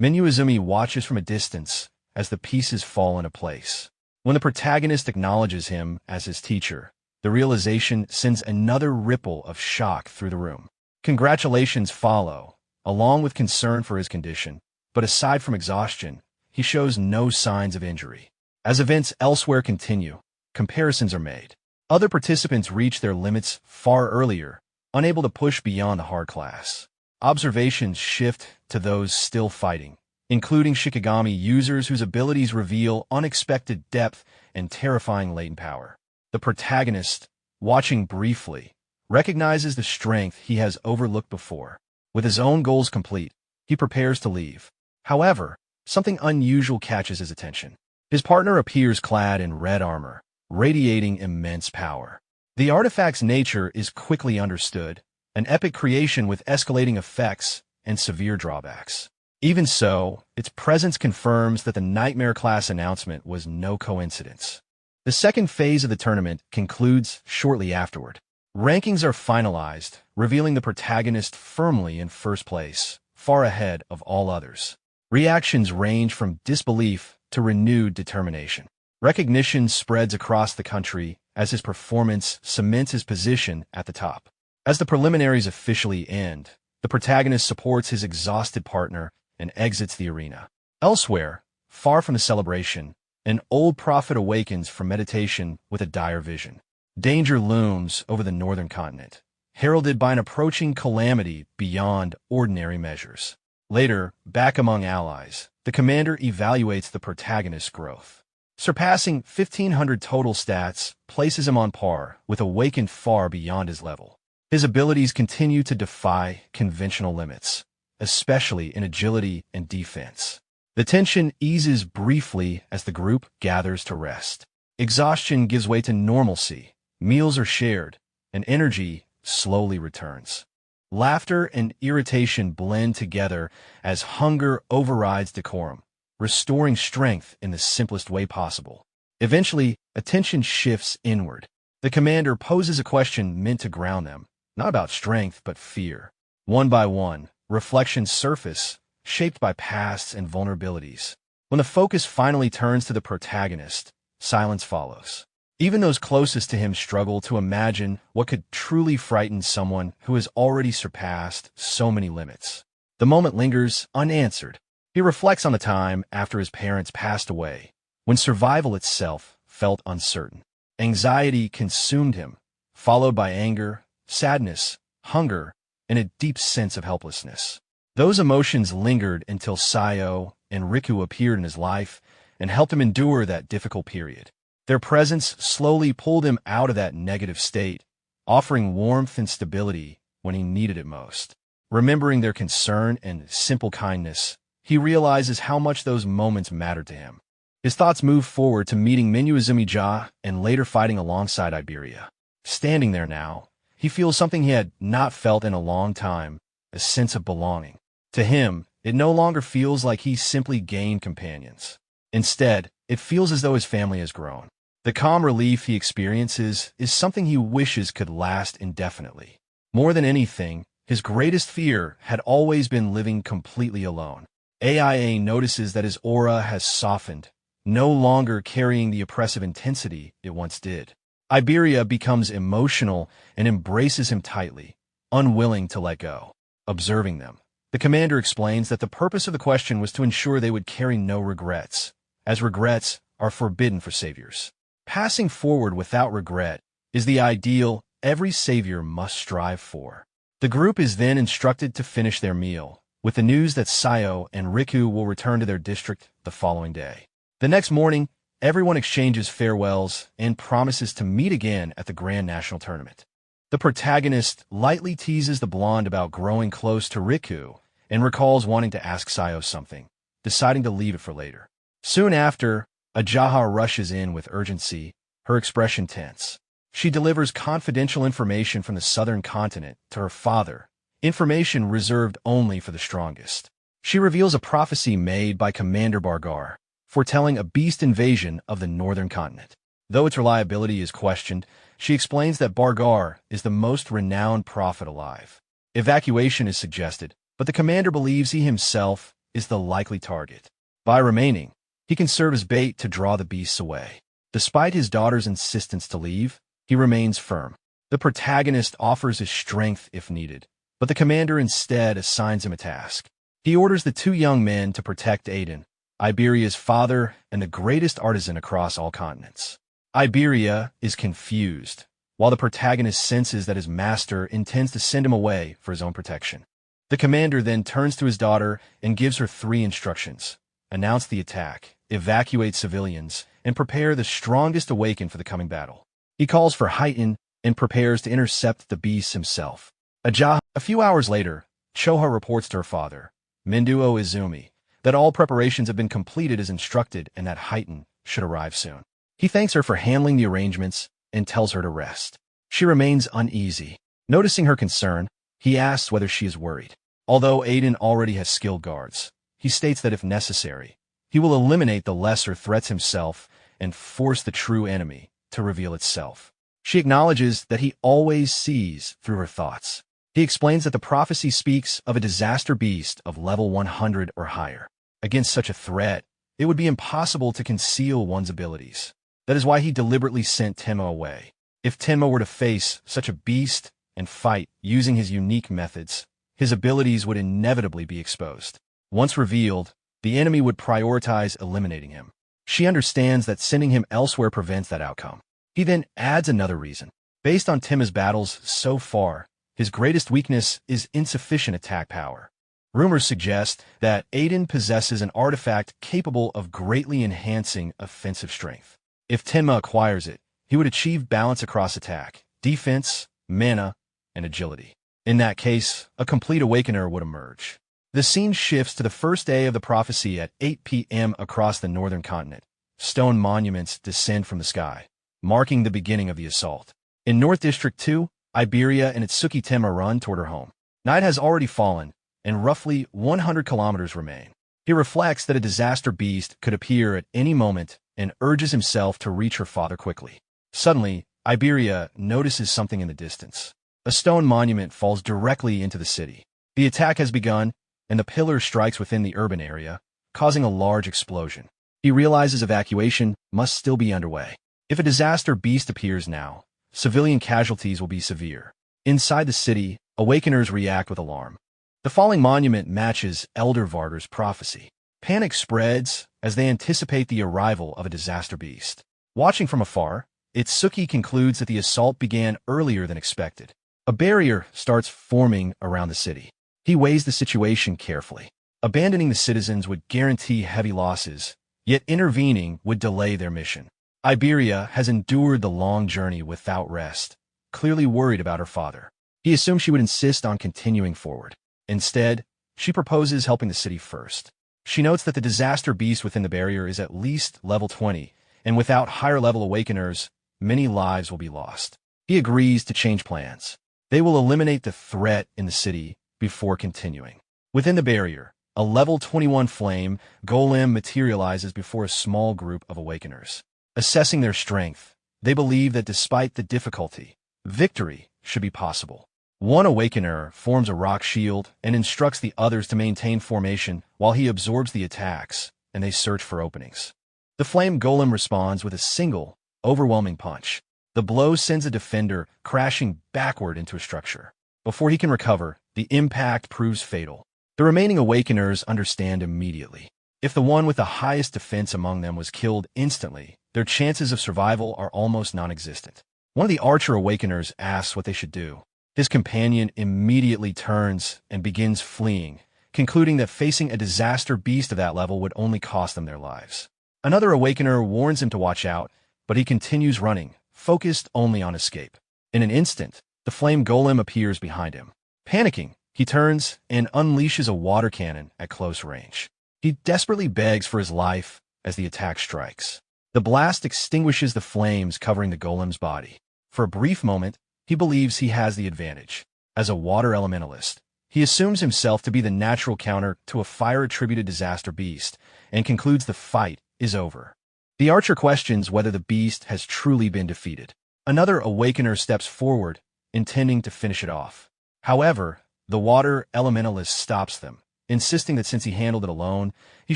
Izumi watches from a distance as the pieces fall into place. When the protagonist acknowledges him as his teacher, the realization sends another ripple of shock through the room. Congratulations follow, along with concern for his condition, but aside from exhaustion, he shows no signs of injury. As events elsewhere continue, comparisons are made. Other participants reach their limits far earlier, unable to push beyond the hard class. Observations shift to those still fighting, including Shikigami users whose abilities reveal unexpected depth and terrifying latent power. The protagonist, watching briefly, recognizes the strength he has overlooked before. With his own goals complete, he prepares to leave. However, something unusual catches his attention. His partner appears clad in red armor, radiating immense power. The artifact's nature is quickly understood, an epic creation with escalating effects and severe drawbacks. Even so, its presence confirms that the Nightmare class announcement was no coincidence. The second phase of the tournament concludes shortly afterward. Rankings are finalized, revealing the protagonist firmly in first place, far ahead of all others. Reactions range from disbelief to renewed determination. Recognition spreads across the country as his performance cements his position at the top. As the preliminaries officially end, the protagonist supports his exhausted partner and exits the arena. Elsewhere, far from the celebration, an old prophet awakens from meditation with a dire vision. Danger looms over the northern continent, heralded by an approaching calamity beyond ordinary measures. Later, back among allies, the commander evaluates the protagonist's growth. Surpassing 1,500 total stats places him on par with Awakened far beyond his level. His abilities continue to defy conventional limits, especially in agility and defense. The tension eases briefly as the group gathers to rest. Exhaustion gives way to normalcy, meals are shared, and energy slowly returns. Laughter and irritation blend together as hunger overrides decorum, restoring strength in the simplest way possible. Eventually, attention shifts inward. The commander poses a question meant to ground them, not about strength but fear. One by one, reflections surface, shaped by pasts and vulnerabilities. When the focus finally turns to the protagonist, silence follows. Even those closest to him struggle to imagine what could truly frighten someone who has already surpassed so many limits. The moment lingers unanswered. He reflects on the time after his parents passed away, when survival itself felt uncertain. Anxiety consumed him, followed by anger, sadness, hunger, and a deep sense of helplessness. Those emotions lingered until Sayo and Riku appeared in his life and helped him endure that difficult period. Their presence slowly pulled him out of that negative state, offering warmth and stability when he needed it most. Remembering their concern and simple kindness, he realizes how much those moments mattered to him. His thoughts move forward to meeting Minyu and later fighting alongside Iberia. Standing there now, he feels something he had not felt in a long time, a sense of belonging. To him, it no longer feels like he simply gained companions. Instead, it feels as though his family has grown. The calm relief he experiences is something he wishes could last indefinitely. More than anything, his greatest fear had always been living completely alone. AIA notices that his aura has softened, no longer carrying the oppressive intensity it once did. Iberia becomes emotional and embraces him tightly, unwilling to let go. Observing them, the commander explains that the purpose of the question was to ensure they would carry no regrets, as regrets are forbidden for saviors. Passing forward without regret is the ideal every savior must strive for. The group is then instructed to finish their meal, with the news that Sayo and Riku will return to their district the following day. The next morning, everyone exchanges farewells and promises to meet again at the Grand National Tournament. The protagonist lightly teases the blonde about growing close to Riku and recalls wanting to ask Sayo something, deciding to leave it for later. Soon after, Ajaha rushes in with urgency, her expression tense. She delivers confidential information from the southern continent to her father, information reserved only for the strongest. She reveals a prophecy made by Commander Bargar, foretelling a beast invasion of the northern continent. Though its reliability is questioned, she explains that Bargar is the most renowned prophet alive. Evacuation is suggested, but the commander believes he himself is the likely target. By remaining, he can serve as bait to draw the beasts away. Despite his daughter's insistence to leave, he remains firm. The protagonist offers his strength if needed, but the commander instead assigns him a task. He orders the two young men to protect Aiden, Iberia's father and the greatest artisan across all continents. Iberia is confused, while the protagonist senses that his master intends to send him away for his own protection. The commander then turns to his daughter and gives her 3 instructions: announce the attack, evacuate civilians, and prepare the strongest awaken for the coming battle. He calls for Heighten and prepares to intercept the beast himself. A few hours later, Choha reports to her father, Minduo Izumi, that all preparations have been completed as instructed and that Heighten should arrive soon. He thanks her for handling the arrangements and tells her to rest. She remains uneasy. Noticing her concern, he asks whether she is worried. Although Aiden already has skilled guards, he states that if necessary, he will eliminate the lesser threats himself and force the true enemy to reveal itself. She acknowledges that he always sees through her thoughts. He explains that the prophecy speaks of a disaster beast of level 100 or higher. Against such a threat, it would be impossible to conceal one's abilities. That is why he deliberately sent Tenma away. If Tenma were to face such a beast and fight using his unique methods, his abilities would inevitably be exposed. Once revealed, the enemy would prioritize eliminating him. She understands that sending him elsewhere prevents that outcome. He then adds another reason. Based on Tenma's battles so far, his greatest weakness is insufficient attack power. Rumors suggest that Aiden possesses an artifact capable of greatly enhancing offensive strength. If Tenma acquires it, he would achieve balance across attack, defense, mana, and agility. In that case, a complete awakener would emerge. The scene shifts to the first day of the prophecy at 8 p.m. across the northern continent. Stone monuments descend from the sky, marking the beginning of the assault. In North District 2, Iberia and Itsuki Tenma run toward her home. Night has already fallen, and roughly 100 kilometers remain. He reflects that a disaster beast could appear at any moment and urges himself to reach her father quickly. Suddenly, Iberia notices something in the distance. A stone monument falls directly into the city. The attack has begun, and the pillar strikes within the urban area, causing a large explosion. He realizes evacuation must still be underway. If a disaster beast appears now, civilian casualties will be severe. Inside the city, awakeners react with alarm. The falling monument matches Elder Varder's prophecy. Panic spreads as they anticipate the arrival of a disaster beast. Watching from afar, Itsuki concludes that the assault began earlier than expected. A barrier starts forming around the city. He weighs the situation carefully. Abandoning the citizens would guarantee heavy losses, yet intervening would delay their mission. Iberia has endured the long journey without rest, clearly worried about her father. He assumed she would insist on continuing forward. Instead, she proposes helping the city first. She notes that the disaster beast within the barrier is at least level 20, and without higher-level awakeners, many lives will be lost. He agrees to change plans. They will eliminate the threat in the city before continuing. Within the barrier, a level 21 flame golem materializes before a small group of awakeners. Assessing their strength, they believe that despite the difficulty, victory should be possible. One awakener forms a rock shield and instructs the others to maintain formation while he absorbs the attacks, and they search for openings. The flame golem responds with a single, overwhelming punch. The blow sends a defender crashing backward into a structure. Before he can recover, the impact proves fatal. The remaining awakeners understand immediately. If the one with the highest defense among them was killed instantly, their chances of survival are almost non-existent. One of the archer awakeners asks what they should do. His companion immediately turns and begins fleeing, concluding that facing a disaster beast of that level would only cost them their lives. Another awakener warns him to watch out, but he continues running, focused only on escape. In an instant, the flame golem appears behind him. Panicking, he turns and unleashes a water cannon at close range. He desperately begs for his life as the attack strikes. The blast extinguishes the flames covering the golem's body. For a brief moment, he believes he has the advantage. As a water elementalist, he assumes himself to be the natural counter to a fire-attributed disaster beast and concludes the fight is over. The archer questions whether the beast has truly been defeated. Another awakener steps forward, intending to finish it off. However, the water elementalist stops them, insisting that since he handled it alone, he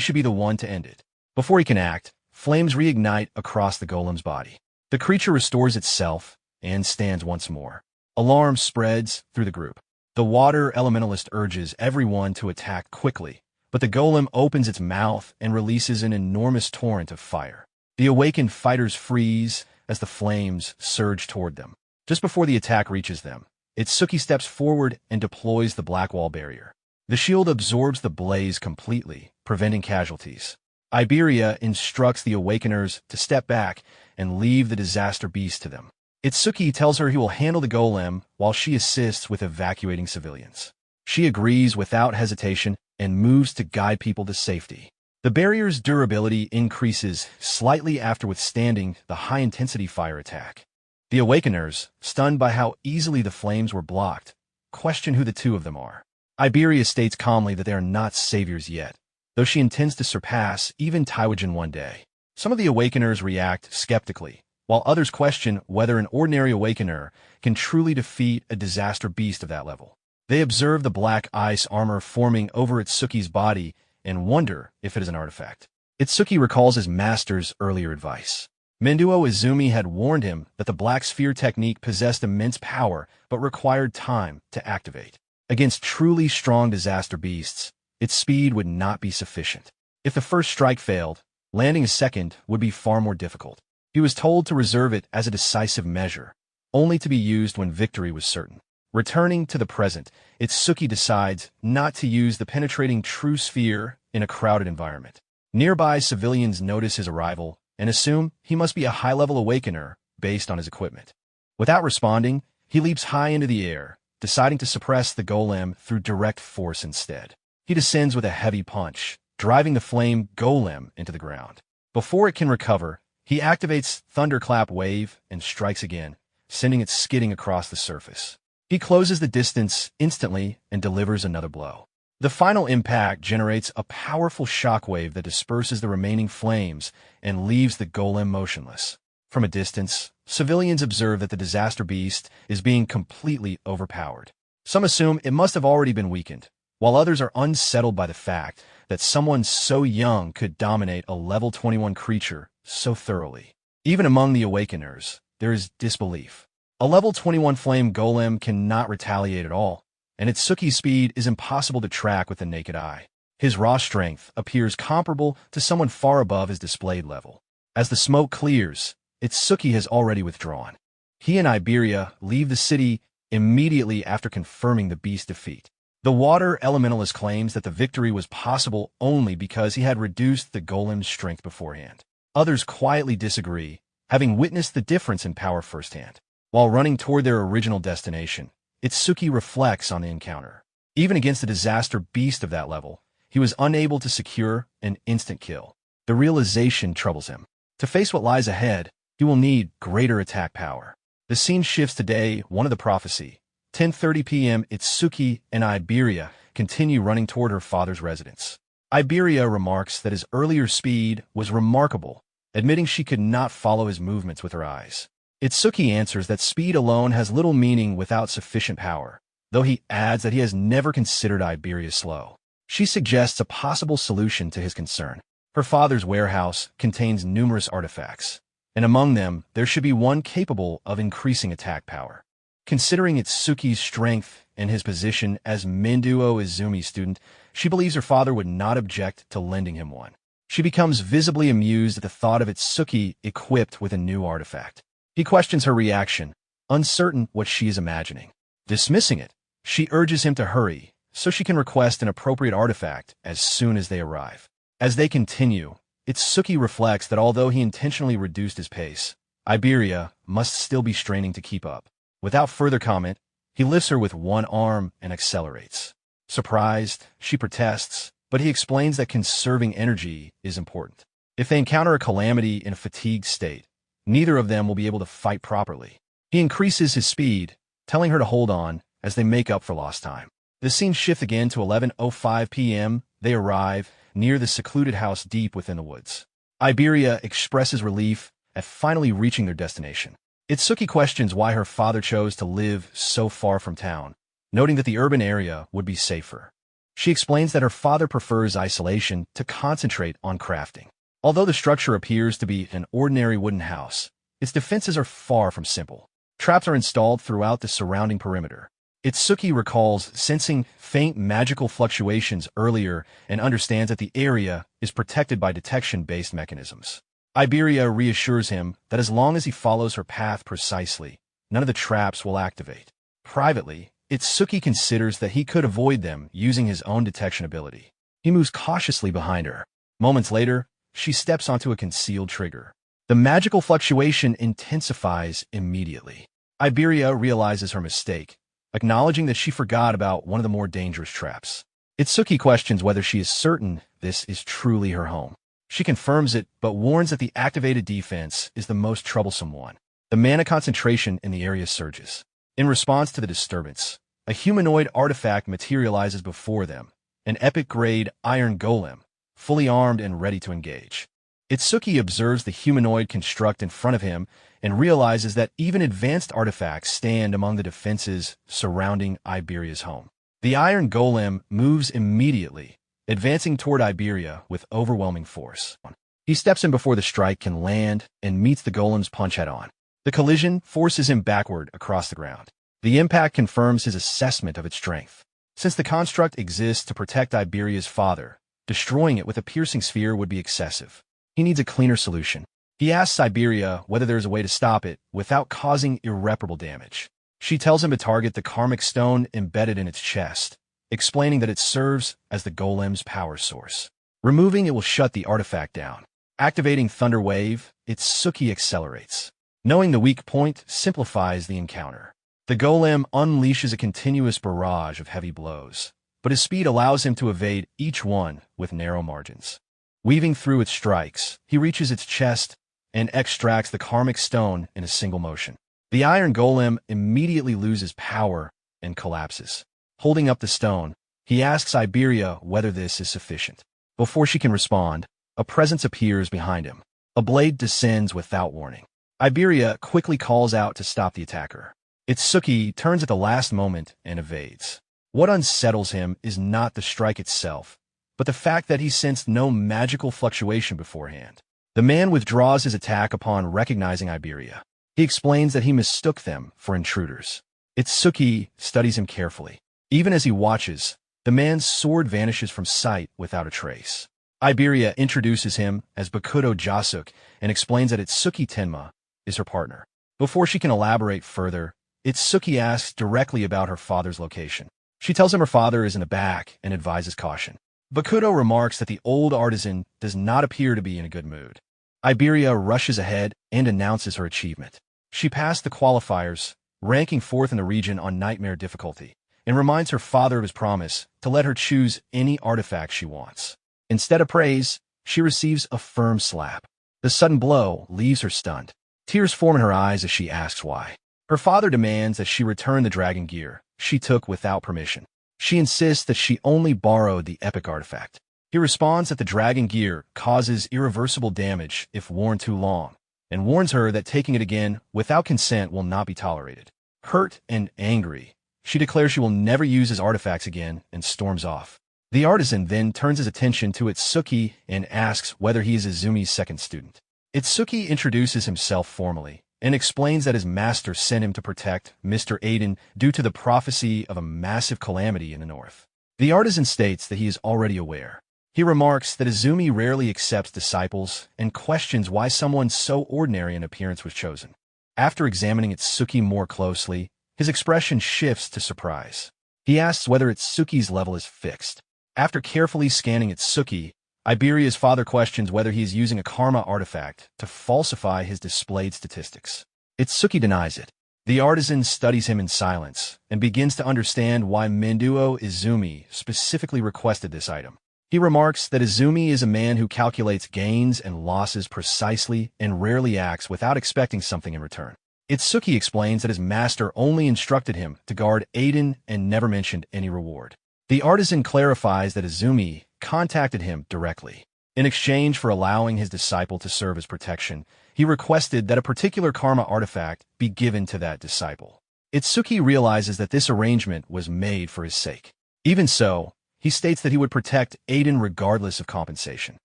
should be the one to end it. Before he can act, flames reignite across the golem's body. The creature restores itself and stands once more. Alarm spreads through the group. The water elementalist urges everyone to attack quickly, but the golem opens its mouth and releases an enormous torrent of fire. The awakened fighters freeze as the flames surge toward them. Just before the attack reaches them, Itsuki steps forward and deploys the black wall barrier. The shield absorbs the blaze completely, preventing casualties. Iberia instructs the awakeners to step back and leave the disaster beast to them. Itsuki tells her he will handle the golem while she assists with evacuating civilians. She agrees without hesitation and moves to guide people to safety. The barrier's durability increases slightly after withstanding the high-intensity fire attack. The awakeners, stunned by how easily the flames were blocked, question who the two of them are. Iberia states calmly that they are not saviors yet, though she intends to surpass even Taiwagen one day. Some of the awakeners react skeptically, while others question whether an ordinary awakener can truly defeat a disaster beast of that level. They observe the black ice armor forming over Itsuki's body and wonder if it is an artifact. Itsuki recalls his master's earlier advice. Menduo Izumi had warned him that the black sphere technique possessed immense power but required time to activate. Against truly strong disaster beasts, its speed would not be sufficient. If the first strike failed, landing a second would be far more difficult. He was told to reserve it as a decisive measure, only to be used when victory was certain. Returning to the present, Itsuki decides not to use the penetrating true sphere in a crowded environment. Nearby civilians notice his arrival and assume he must be a high-level awakener based on his equipment. Without responding, he leaps high into the air, deciding to suppress the golem through direct force instead. He descends with a heavy punch, driving the flame golem into the ground. Before it can recover, he activates Thunderclap Wave and strikes again, sending it skidding across the surface. He closes the distance instantly and delivers another blow. The final impact generates a powerful shockwave that disperses the remaining flames and leaves the golem motionless. From a distance, civilians observe that the disaster beast is being completely overpowered. Some assume it must have already been weakened, while others are unsettled by the fact that someone so young could dominate a level 21 creature so thoroughly. Even among the awakeners, there is disbelief. A level 21 flame golem cannot retaliate at all, and Itsuki's speed is impossible to track with the naked eye. His raw strength appears comparable to someone far above his displayed level. As the smoke clears, Itsuki has already withdrawn. He and Iberia leave the city immediately after confirming the beast's defeat. The water elementalist claims that the victory was possible only because he had reduced the golem's strength beforehand. Others quietly disagree, having witnessed the difference in power firsthand. While running toward their original destination, Itsuki reflects on the encounter. Even against a disaster beast of that level, he was unable to secure an instant kill. The realization troubles him. To face what lies ahead, he will need greater attack power. The scene shifts to day 1 of the prophecy. 10:30 p.m. Itsuki and Iberia continue running toward her father's residence. Iberia remarks that his earlier speed was remarkable, admitting she could not follow his movements with her eyes. Itsuki answers that speed alone has little meaning without sufficient power, though he adds that he has never considered Iberia slow. She suggests a possible solution to his concern. Her father's warehouse contains numerous artifacts, and among them there should be one capable of increasing attack power. Considering Itsuki's strength and his position as Minduo Izumi's student, she believes her father would not object to lending him one. She becomes visibly amused at the thought of Itsuki equipped with a new artifact. He questions her reaction, uncertain what she is imagining. Dismissing it, she urges him to hurry so she can request an appropriate artifact as soon as they arrive. As they continue, Itsuki reflects that although he intentionally reduced his pace, Iberia must still be straining to keep up. Without further comment, he lifts her with one arm and accelerates. Surprised, she protests, but he explains that conserving energy is important. If they encounter a calamity in a fatigued state, neither of them will be able to fight properly. He increases his speed, telling her to hold on as they make up for lost time. The scene shifts again to 11:05 p.m. They arrive near the secluded house deep within the woods. Iberia expresses relief at finally reaching their destination. Itsuki questions why her father chose to live so far from town, noting that the urban area would be safer. She explains that her father prefers isolation to concentrate on crafting. Although the structure appears to be an ordinary wooden house, its defenses are far from simple. Traps are installed throughout the surrounding perimeter. Itsuki recalls sensing faint magical fluctuations earlier and understands that the area is protected by detection-based mechanisms. Iberia reassures him that as long as he follows her path precisely, none of the traps will activate. Privately, Itsuki considers that he could avoid them using his own detection ability. He moves cautiously behind her. Moments later, she steps onto a concealed trigger. The magical fluctuation intensifies immediately. Iberia realizes her mistake, acknowledging that she forgot about one of the more dangerous traps. Itsuki questions whether she is certain this is truly her home. She confirms it, but warns that the activated defense is the most troublesome one. The mana concentration in the area surges. In response to the disturbance, a humanoid artifact materializes before them, an epic-grade iron golem, fully armed and ready to engage. Itsuki observes the humanoid construct in front of him and realizes that even advanced artifacts stand among the defenses surrounding Iberia's home. The iron golem moves immediately, advancing toward Iberia with overwhelming force. He steps in before the strike can land and meets the golem's punch head-on. The collision forces him backward across the ground. The impact confirms his assessment of its strength. Since the construct exists to protect Iberia's father, destroying it with a piercing sphere would be excessive. He needs a cleaner solution. He asks Siberia whether there is a way to stop it without causing irreparable damage. She tells him to target the karmic stone embedded in its chest, explaining that it serves as the golem's power source. Removing it will shut the artifact down. Activating Thunder Wave, Itsuki accelerates. Knowing the weak point simplifies the encounter. The golem unleashes a continuous barrage of heavy blows, but his speed allows him to evade each one with narrow margins. Weaving through its strikes, he reaches its chest and extracts the karmic stone in a single motion. The iron golem immediately loses power and collapses. Holding up the stone, he asks Iberia whether this is sufficient. Before she can respond, a presence appears behind him. A blade descends without warning. Iberia quickly calls out to stop the attacker. Itsuki turns at the last moment and evades. What unsettles him is not the strike itself, but the fact that he sensed no magical fluctuation beforehand. The man withdraws his attack upon recognizing Iberia. He explains that he mistook them for intruders. Itsuki studies him carefully. Even as he watches, the man's sword vanishes from sight without a trace. Iberia introduces him as Bakudo Jasuk and explains that Itsuki Tenma is her partner. Before she can elaborate further, Itsuki asks directly about her father's location. She tells him her father is in the back and advises caution. Bakudo remarks that the old artisan does not appear to be in a good mood. Iberia rushes ahead and announces her achievement. She passed the qualifiers, ranking 4th in the region on Nightmare difficulty, and reminds her father of his promise to let her choose any artifact she wants. Instead of praise, she receives a firm slap. The sudden blow leaves her stunned. Tears form in her eyes as she asks why. Her father demands that she return the dragon gear she took without permission. She insists that she only borrowed the epic artifact. He responds that the dragon gear causes irreversible damage if worn too long, and warns her that taking it again without consent will not be tolerated. Hurt and angry, she declares she will never use his artifacts again and storms off. The artisan then turns his attention to Itsuki and asks whether he is Izumi's second student. Itsuki introduces himself formally and explains that his master sent him to protect Mr. Aiden due to the prophecy of a massive calamity in the north. The artisan states that he is already aware. He remarks that Izumi rarely accepts disciples and questions why someone so ordinary in appearance was chosen. After examining Itsuki more closely, his expression shifts to surprise. He asks whether Itsuki's level is fixed. After carefully scanning Itsuki, Iberia's father questions whether he is using a karma artifact to falsify his displayed statistics. Itsuki denies it. The artisan studies him in silence and begins to understand why Menduo Izumi specifically requested this item. He remarks that Izumi is a man who calculates gains and losses precisely and rarely acts without expecting something in return. Itsuki explains that his master only instructed him to guard Aiden and never mentioned any reward. The artisan clarifies that Izumi contacted him directly. In exchange for allowing his disciple to serve as protection, he requested that a particular karma artifact be given to that disciple. Itsuki realizes that this arrangement was made for his sake. Even so, he states that he would protect Aiden regardless of compensation.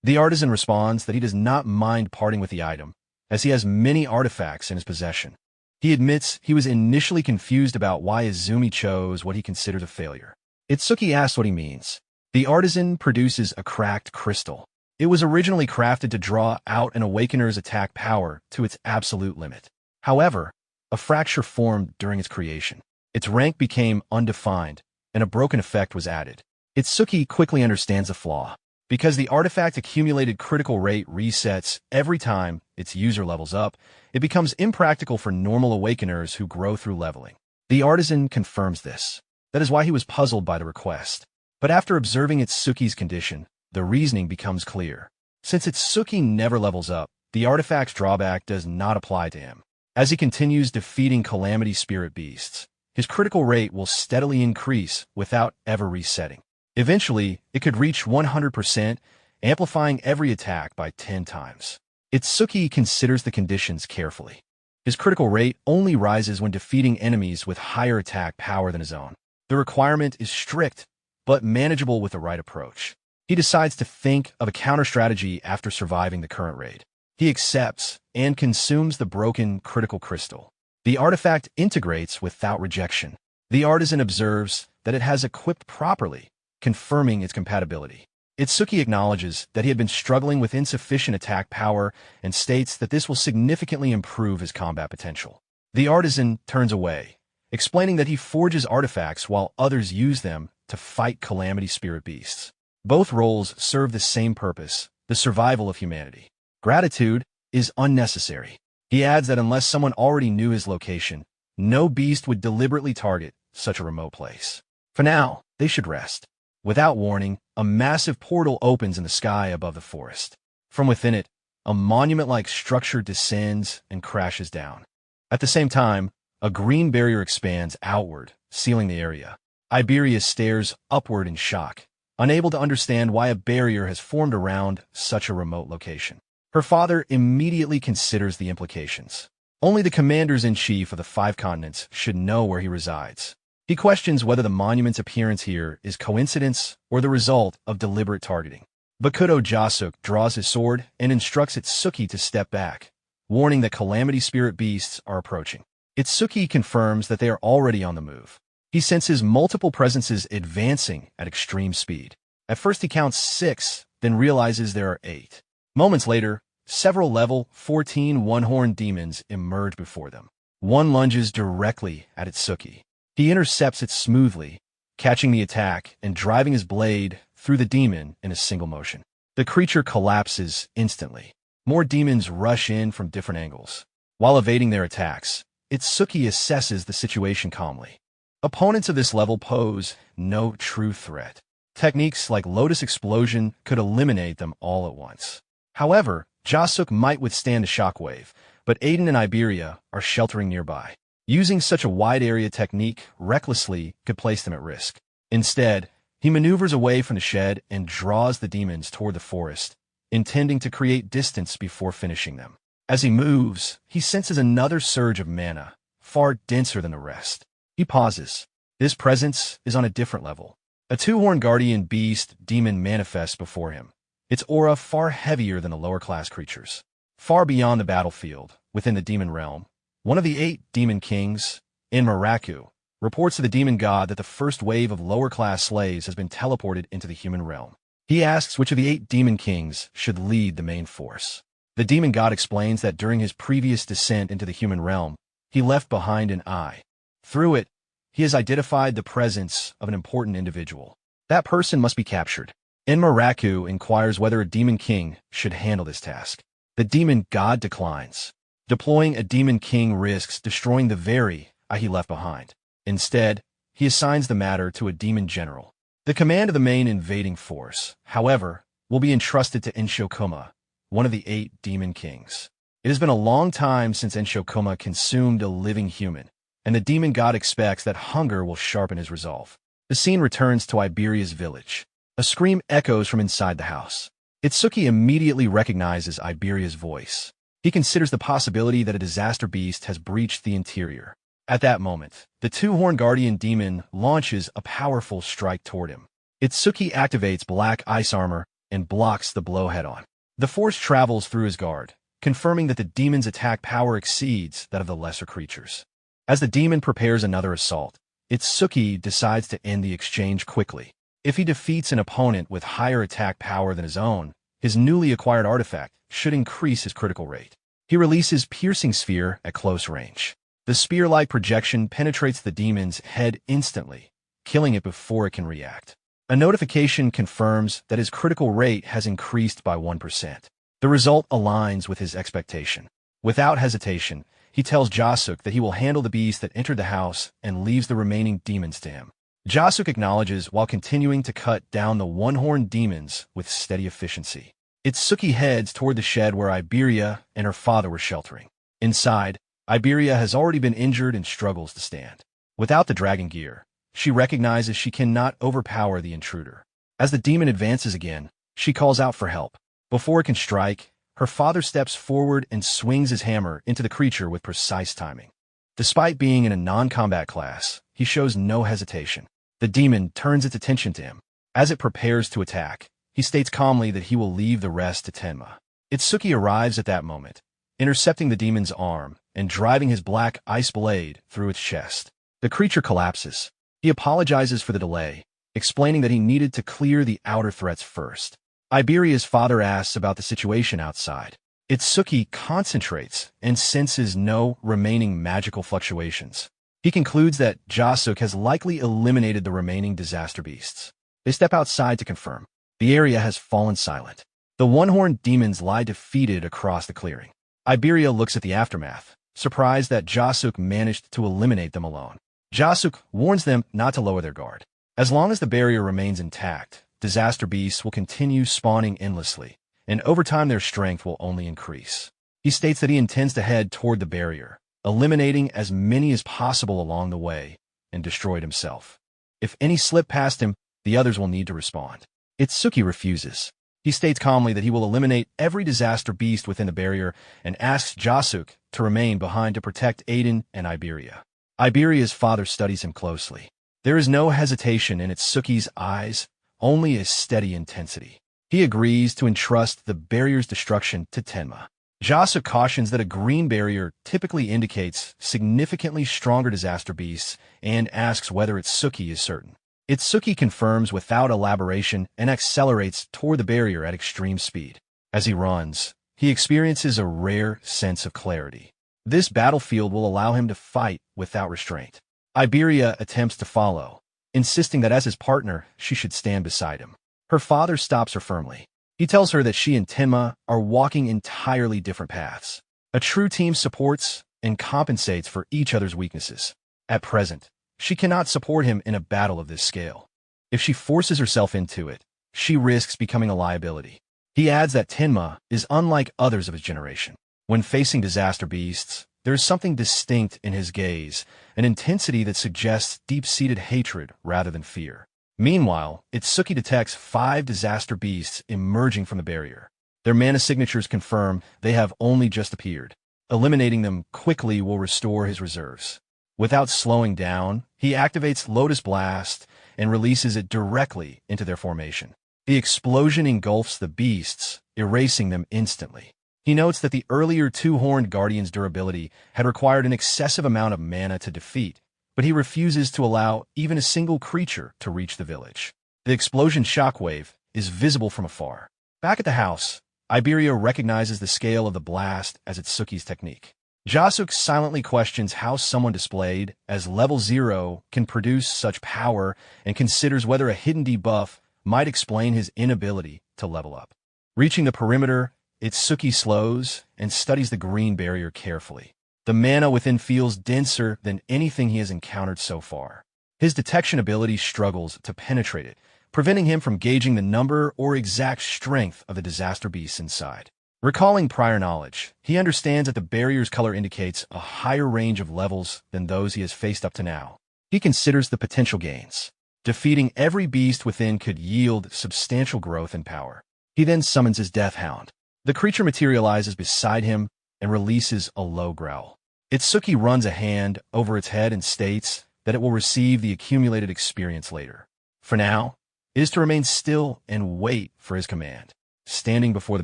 The artisan responds that he does not mind parting with the item, as he has many artifacts in his possession. He admits he was initially confused about why Izumi chose what he considered a failure. Itsuki asks what he means. The artisan produces a cracked crystal. It was originally crafted to draw out an awakener's attack power to its absolute limit. However, a fracture formed during its creation. Its rank became undefined, and a broken effect was added. Itsuki quickly understands the flaw. Because the artifact accumulated critical rate resets every time its user levels up, it becomes impractical for normal awakeners who grow through leveling. The artisan confirms this. That is why he was puzzled by the request. But after observing Itsuki's condition, the reasoning becomes clear. Since Itsuki never levels up, the artifact's drawback does not apply to him. As he continues defeating Calamity Spirit beasts, his critical rate will steadily increase without ever resetting. Eventually, it could reach 100%, amplifying every attack by 10 times. Itsuki considers the conditions carefully. His critical rate only rises when defeating enemies with higher attack power than his own. The requirement is strict, but manageable with the right approach. He decides to think of a counter-strategy after surviving the current raid. He accepts and consumes the broken critical crystal. The artifact integrates without rejection. The artisan observes that it has equipped properly, confirming its compatibility. Itsuki acknowledges that he had been struggling with insufficient attack power and states that this will significantly improve his combat potential. The artisan turns away, explaining that he forges artifacts while others use them to fight calamity spirit beasts. Both roles serve the same purpose, the survival of humanity. Gratitude is unnecessary. He adds that unless someone already knew his location, no beast would deliberately target such a remote place. For now, they should rest. Without warning, a massive portal opens in the sky above the forest. From within it, a monument-like structure descends and crashes down. At the same time, a green barrier expands outward, sealing the area. Iberia stares upward in shock, unable to understand why a barrier has formed around such a remote location. Her father immediately considers the implications. Only the commanders-in-chief of the 5 continents should know where he resides. He questions whether the monument's appearance here is coincidence or the result of deliberate targeting. Bakudo Jasuk draws his sword and instructs Itsuki to step back, warning that calamity spirit beasts are approaching. Itsuki confirms that they are already on the move. He senses multiple presences advancing at extreme speed. At first he counts 6, then realizes there are 8. Moments later, several level 14 one-horned demons emerge before them. One lunges directly at Itsuki. He intercepts it smoothly, catching the attack and driving his blade through the demon in a single motion. The creature collapses instantly. More demons rush in from different angles. While evading their attacks, Itsuki assesses the situation calmly. Opponents of this level pose no true threat. Techniques like Lotus Explosion could eliminate them all at once. However, Jasuk might withstand a shockwave, but Aiden and Iberia are sheltering nearby. Using such a wide-area technique recklessly could place them at risk. Instead, he maneuvers away from the shed and draws the demons toward the forest, intending to create distance before finishing them. As he moves, he senses another surge of mana, far denser than the rest. He pauses. This presence is on a different level. A 2-horned guardian beast demon manifests before him, its aura far heavier than the lower-class creatures. Far beyond the battlefield, within the demon realm, one of the 8 demon kings, Enmaraku, reports to the demon god that the first wave of lower-class slaves has been teleported into the human realm. He asks which of the 8 demon kings should lead the main force. The demon god explains that during his previous descent into the human realm, he left behind an eye. Through it, he has identified the presence of an important individual. That person must be captured. Enmaraku inquires whether a demon king should handle this task. The demon god declines. Deploying a demon king risks destroying the very eye he left behind. Instead, he assigns the matter to a demon general. The command of the main invading force, however, will be entrusted to Enshokuma, one of the 8 demon kings. It has been a long time since Enshokuma consumed a living human, and the demon god expects that hunger will sharpen his resolve. The scene returns to Iberia's village. A scream echoes from inside the house. Itsuki immediately recognizes Iberia's voice. He considers the possibility that a disaster beast has breached the interior. At that moment, the 2-horned guardian demon launches a powerful strike toward him. Itsuki activates black ice armor and blocks the blow head-on. The force travels through his guard, confirming that the demon's attack power exceeds that of the lesser creatures. As the demon prepares another assault, Itsuki decides to end the exchange quickly. If he defeats an opponent with higher attack power than his own, his newly acquired artifact should increase his critical rate. He releases Piercing Sphere at close range. The spear-like projection penetrates the demon's head instantly, killing it before it can react. A notification confirms that his critical rate has increased by 1%. The result aligns with his expectation. Without hesitation, he tells Jasuk that he will handle the beast that entered the house and leaves the remaining demons to him. Jasuk acknowledges while continuing to cut down the one-horned demons with steady efficiency. Itsuki heads toward the shed where Iberia and her father were sheltering. Inside, Iberia has already been injured and struggles to stand. Without the dragon gear, she recognizes she cannot overpower the intruder. As the demon advances again, she calls out for help. Before it can strike, her father steps forward and swings his hammer into the creature with precise timing. Despite being in a non-combat class, he shows no hesitation. The demon turns its attention to him. As it prepares to attack, he states calmly that he will leave the rest to Tenma. Itsuki arrives at that moment, intercepting the demon's arm and driving his black ice blade through its chest. The creature collapses. He apologizes for the delay, explaining that he needed to clear the outer threats first. Iberia's father asks about the situation outside. Itsuki concentrates and senses no remaining magical fluctuations. He concludes that Jasuk has likely eliminated the remaining disaster beasts. They step outside to confirm. The area has fallen silent. The one-horned demons lie defeated across the clearing. Iberia looks at the aftermath, surprised that Jasuk managed to eliminate them alone. Jasuk warns them not to lower their guard. As long as the barrier remains intact, disaster beasts will continue spawning endlessly, and over time their strength will only increase. He states that he intends to head toward the barrier, eliminating as many as possible along the way, and destroy it himself. If any slip past him, the others will need to respond. Itsuki refuses. He states calmly that he will eliminate every disaster beast within the barrier and asks Jasuk to remain behind to protect Aiden and Iberia. Iberia's father studies him closely. There is no hesitation in Itsuki's eyes, only a steady intensity. He agrees to entrust the barrier's destruction to Tenma. Jasuk cautions that a green barrier typically indicates significantly stronger disaster beasts and asks whether Itsuki is certain. Itsuki confirms without elaboration and accelerates toward the barrier at extreme speed. As he runs, he experiences a rare sense of clarity. This battlefield will allow him to fight without restraint. Iberia attempts to follow, insisting that as his partner, she should stand beside him. Her father stops her firmly. He tells her that she and Tenma are walking entirely different paths. A true team supports and compensates for each other's weaknesses. At present, she cannot support him in a battle of this scale. If she forces herself into it, she risks becoming a liability. He adds that Tenma is unlike others of his generation. When facing disaster beasts, there is something distinct in his gaze, an intensity that suggests deep-seated hatred rather than fear. Meanwhile, Itsuki detects 5 disaster beasts emerging from the barrier. Their mana signatures confirm they have only just appeared. Eliminating them quickly will restore his reserves. Without slowing down, he activates Lotus Blast and releases it directly into their formation. The explosion engulfs the beasts, erasing them instantly. He notes that the earlier two-horned guardian's durability had required an excessive amount of mana to defeat, but he refuses to allow even a single creature to reach the village. The explosion shockwave is visible from afar. Back at the house, Iberia recognizes the scale of the blast as Itsuki's technique. Jasuk silently questions how someone displayed as level 0 can produce such power and considers whether a hidden debuff might explain his inability to level up. Reaching the perimeter, Itsuki slows and studies the green barrier carefully. The mana within feels denser than anything he has encountered so far. His detection ability struggles to penetrate it, preventing him from gauging the number or exact strength of the disaster beasts inside. Recalling prior knowledge, he understands that the barrier's color indicates a higher range of levels than those he has faced up to now. He considers the potential gains. Defeating every beast within could yield substantial growth in power. He then summons his Death Hound. The creature materializes beside him and releases a low growl. Itsuki runs a hand over its head and states that it will receive the accumulated experience later. For now, it is to remain still and wait for his command. Standing before the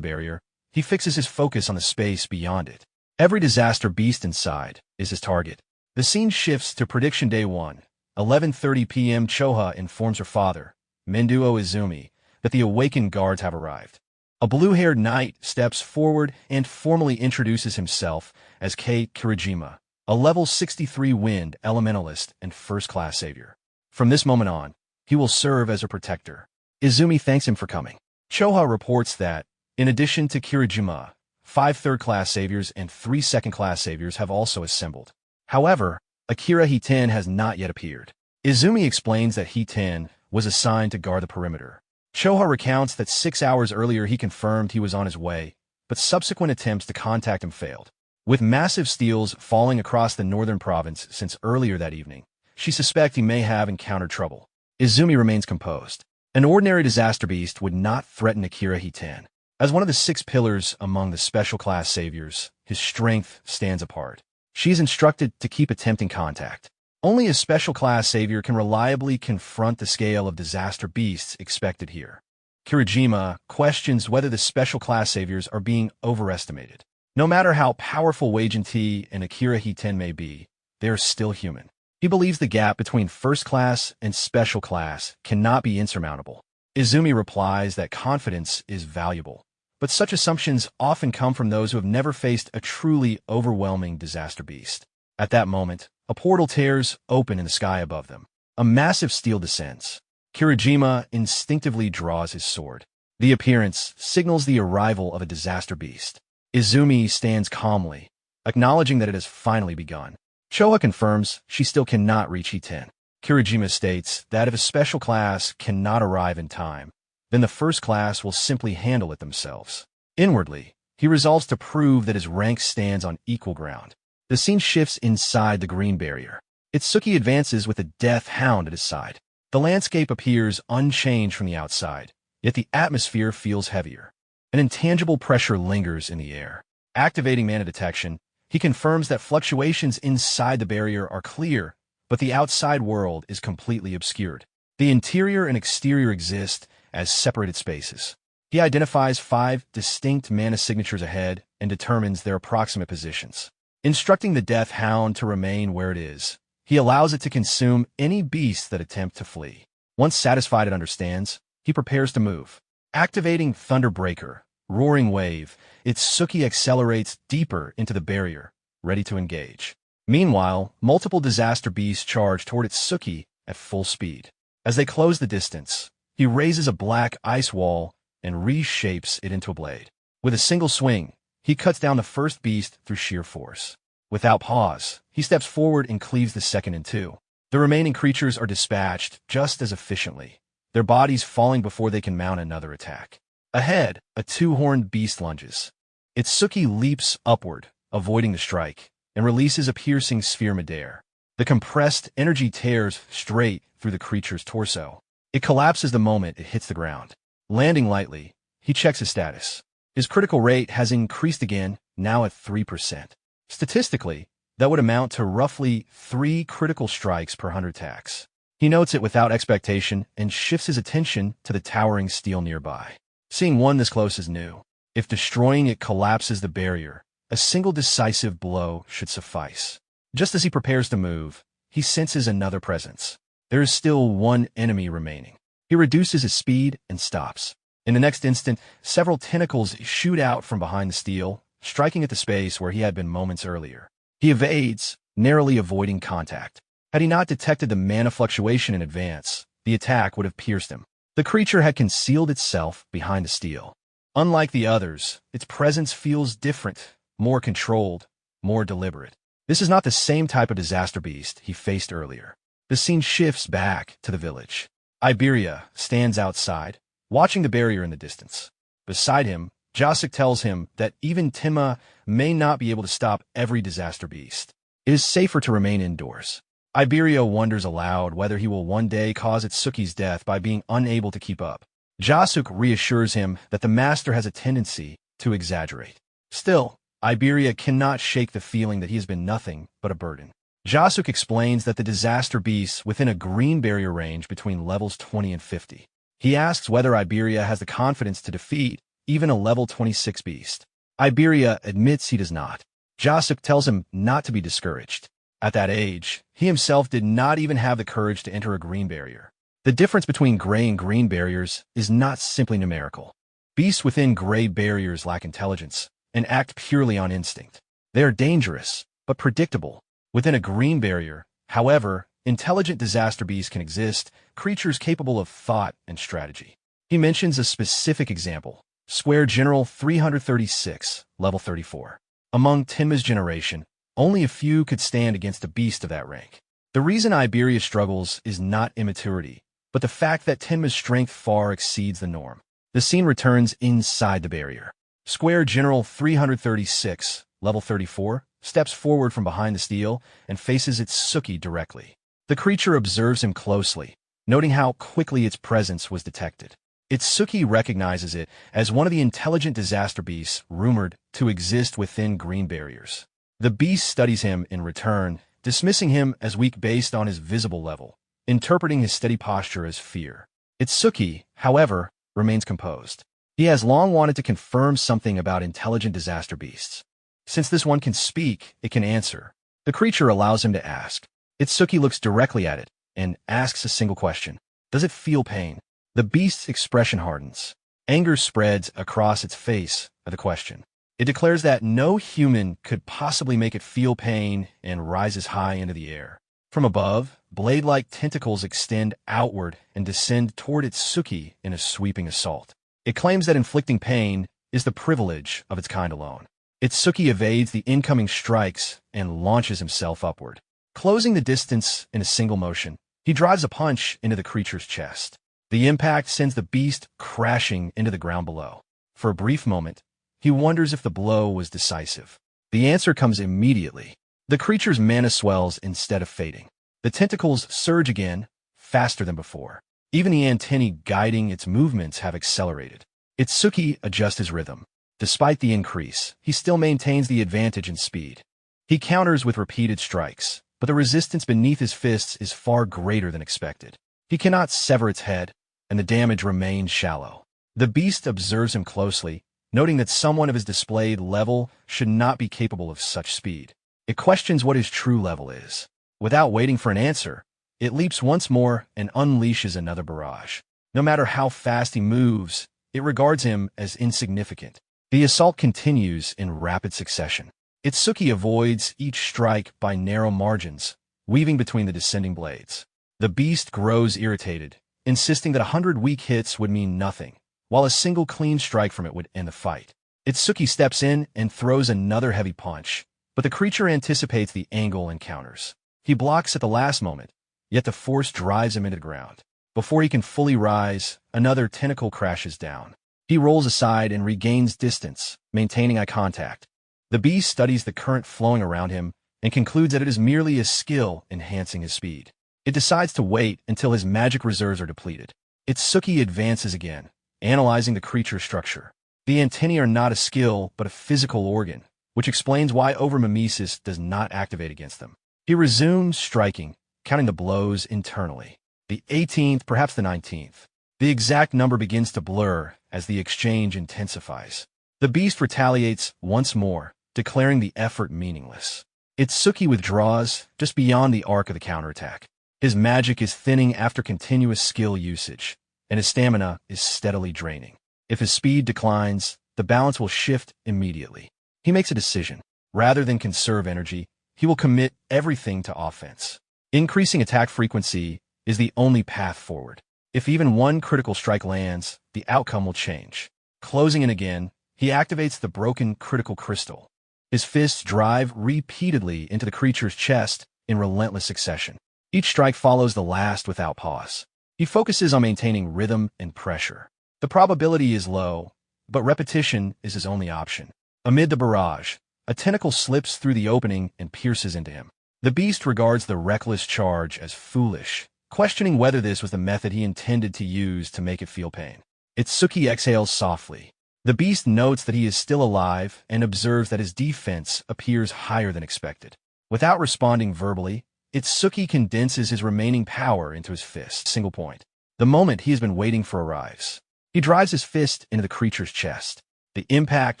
barrier, he fixes his focus on the space beyond it. Every disaster beast inside is his target. The scene shifts to prediction day 1. 11:30 p.m. Choha informs her father, Menduo Izumi, that the awakened guards have arrived. A blue-haired knight steps forward and formally introduces himself as Kei Kirijima, a level 63 wind elementalist and first-class savior. From this moment on, he will serve as a protector. Izumi thanks him for coming. Choha reports that, in addition to Kirijima, 5 third-class saviors and 3 second-class saviors have also assembled. However, Akira Hiten has not yet appeared. Izumi explains that Hiten was assigned to guard the perimeter. Choha recounts that 6 hours earlier he confirmed he was on his way, but subsequent attempts to contact him failed. With massive steals falling across the northern province since earlier that evening, she suspects he may have encountered trouble. Izumi remains composed. An ordinary disaster beast would not threaten Akira Hiten. As one of the 6 pillars among the special class saviors, his strength stands apart. She is instructed to keep attempting contact. Only a special class savior can reliably confront the scale of disaster beasts expected here. Kirijima questions whether the special class saviors are being overestimated. No matter how powerful Wei Jinti and Akira Hiten may be, they are still human. He believes the gap between first class and special class cannot be insurmountable. Izumi replies that confidence is valuable, but such assumptions often come from those who have never faced a truly overwhelming disaster beast. At that moment, a portal tears open in the sky above them. A massive steel descends. Kirijima instinctively draws his sword. The appearance signals the arrival of a disaster beast. Izumi stands calmly, acknowledging that it has finally begun. Choa confirms she still cannot reach E10. Kirijima states that if a special class cannot arrive in time, then the first class will simply handle it themselves. Inwardly, he resolves to prove that his rank stands on equal ground. The scene shifts inside the green barrier. Itsuki advances with a death hound at his side. The landscape appears unchanged from the outside, yet the atmosphere feels heavier. An intangible pressure lingers in the air. Activating mana detection, he confirms that fluctuations inside the barrier are clear, but the outside world is completely obscured. The interior and exterior exist as separated spaces. He identifies 5 distinct mana signatures ahead and determines their approximate positions. Instructing the Death Hound to remain where it is, he allows it to consume any beasts that attempt to flee. Once satisfied it understands, he prepares to move. Activating Thunderbreaker, Roaring Wave, Itsuki accelerates deeper into the barrier, ready to engage. Meanwhile, multiple disaster beasts charge toward Itsuki at full speed. As they close the distance, he raises a black ice wall and reshapes it into a blade. With a single swing, he cuts down the first beast through sheer force. Without pause, he steps forward and cleaves the second in two. The remaining creatures are dispatched just as efficiently, their bodies falling before they can mount another attack. Ahead, a 2-horned beast lunges. Itsuki leaps upward, avoiding the strike, and releases a piercing sphere midair. The compressed energy tears straight through the creature's torso. It collapses the moment it hits the ground. Landing lightly, he checks his status. His critical rate has increased again, now at 3%. Statistically, that would amount to roughly 3 critical strikes per 100 attacks. He notes it without expectation and shifts his attention to the towering steel nearby. Seeing one this close is new. If destroying it collapses the barrier, a single decisive blow should suffice. Just as he prepares to move, he senses another presence. There is still one enemy remaining. He reduces his speed and stops. In the next instant, several tentacles shoot out from behind the steel, striking at the space where he had been moments earlier. He evades, narrowly avoiding contact. Had he not detected the mana fluctuation in advance, the attack would have pierced him. The creature had concealed itself behind the steel. Unlike the others, its presence feels different, more controlled, more deliberate. This is not the same type of disaster beast he faced earlier. The scene shifts back to the village. Iberia stands outside, watching the barrier in the distance. Beside him, Jacek tells him that even Tenma may not be able to stop every disaster beast. It is safer to remain indoors. Iberia wonders aloud whether he will one day cause Itsuki's death by being unable to keep up. Jacek reassures him that the master has a tendency to exaggerate. Still, Iberia cannot shake the feeling that he has been nothing but a burden. Jacek explains that the disaster beasts within a green barrier range between levels 20 and 50. He asks whether Iberia has the confidence to defeat even a level 26 beast. Iberia admits he does not. Jacek tells him not to be discouraged. At that age, he himself did not even have the courage to enter a green barrier. The difference between gray and green barriers is not simply numerical. Beasts within gray barriers lack intelligence and act purely on instinct. They are dangerous, but predictable. Within a green barrier, however, intelligent disaster beasts can exist, creatures capable of thought and strategy. He mentions a specific example, Square General 336, level 34. Among Tenma's generation, only a few could stand against a beast of that rank. The reason Iberia struggles is not immaturity, but the fact that Tenma's strength far exceeds the norm. The scene returns inside the barrier. Square General 336, level 34, steps forward from behind the steel and faces Itsuki directly. The creature observes him closely, noting how quickly its presence was detected. Itsuki recognizes it as one of the intelligent disaster beasts rumored to exist within green barriers. The beast studies him in return, dismissing him as weak based on his visible level, interpreting his steady posture as fear. Itsuki, however, remains composed. He has long wanted to confirm something about intelligent disaster beasts. Since this one can speak, it can answer. The creature allows him to ask. Itsuki looks directly at it and asks a single question. Does it feel pain? The beast's expression hardens. Anger spreads across its face at the question. It declares that no human could possibly make it feel pain and rises high into the air. From above, blade-like tentacles extend outward and descend toward Itsuki in a sweeping assault. It claims that inflicting pain is the privilege of its kind alone. Itsuki evades the incoming strikes and launches himself upward. Closing the distance in a single motion, he drives a punch into the creature's chest. The impact sends the beast crashing into the ground below. For a brief moment, he wonders if the blow was decisive. The answer comes immediately. The creature's mana swells instead of fading. The tentacles surge again, faster than before. Even the antennae guiding its movements have accelerated. Itsuki adjusts his rhythm. Despite the increase, he still maintains the advantage in speed. He counters with repeated strikes, but the resistance beneath his fists is far greater than expected. He cannot sever its head, and the damage remains shallow. The beast observes him closely, noting that someone of his displayed level should not be capable of such speed. It questions what his true level is. Without waiting for an answer, it leaps once more and unleashes another barrage. No matter how fast he moves, it regards him as insignificant. The assault continues in rapid succession. Itsuki avoids each strike by narrow margins, weaving between the descending blades. The beast grows irritated, insisting that 100 weak hits would mean nothing, while a single clean strike from it would end the fight. Itsuki steps in and throws another heavy punch, but the creature anticipates the angle and counters. He blocks at the last moment, yet the force drives him into the ground. Before he can fully rise, another tentacle crashes down. He rolls aside and regains distance, maintaining eye contact. The beast studies the current flowing around him and concludes that it is merely a skill enhancing his speed. It decides to wait until his magic reserves are depleted. Itsuki advances again, analyzing the creature's structure. The antennae are not a skill, but a physical organ, which explains why overmimesis does not activate against them. He resumes striking, counting the blows internally. The 18th, perhaps the 19th. The exact number begins to blur as the exchange intensifies. The beast retaliates once more, declaring the effort meaningless. Itsuki withdraws just beyond the arc of the counterattack. His magic is thinning after continuous skill usage, and his stamina is steadily draining. If his speed declines, the balance will shift immediately. He makes a decision. Rather than conserve energy, he will commit everything to offense. Increasing attack frequency is the only path forward. If even one critical strike lands, the outcome will change. Closing in again, he activates the broken critical crystal. His fists drive repeatedly into the creature's chest in relentless succession. Each strike follows the last without pause. He focuses on maintaining rhythm and pressure. The probability is low, but repetition is his only option. Amid the barrage, a tentacle slips through the opening and pierces into him. The beast regards the reckless charge as foolish, questioning whether this was the method he intended to use to make it feel pain. Itsuki exhales softly. The beast notes that he is still alive and observes that his defense appears higher than expected. Without responding verbally, Itsuki condenses his remaining power into his fist. Single point. The moment he has been waiting for arrives. He drives his fist into the creature's chest. The impact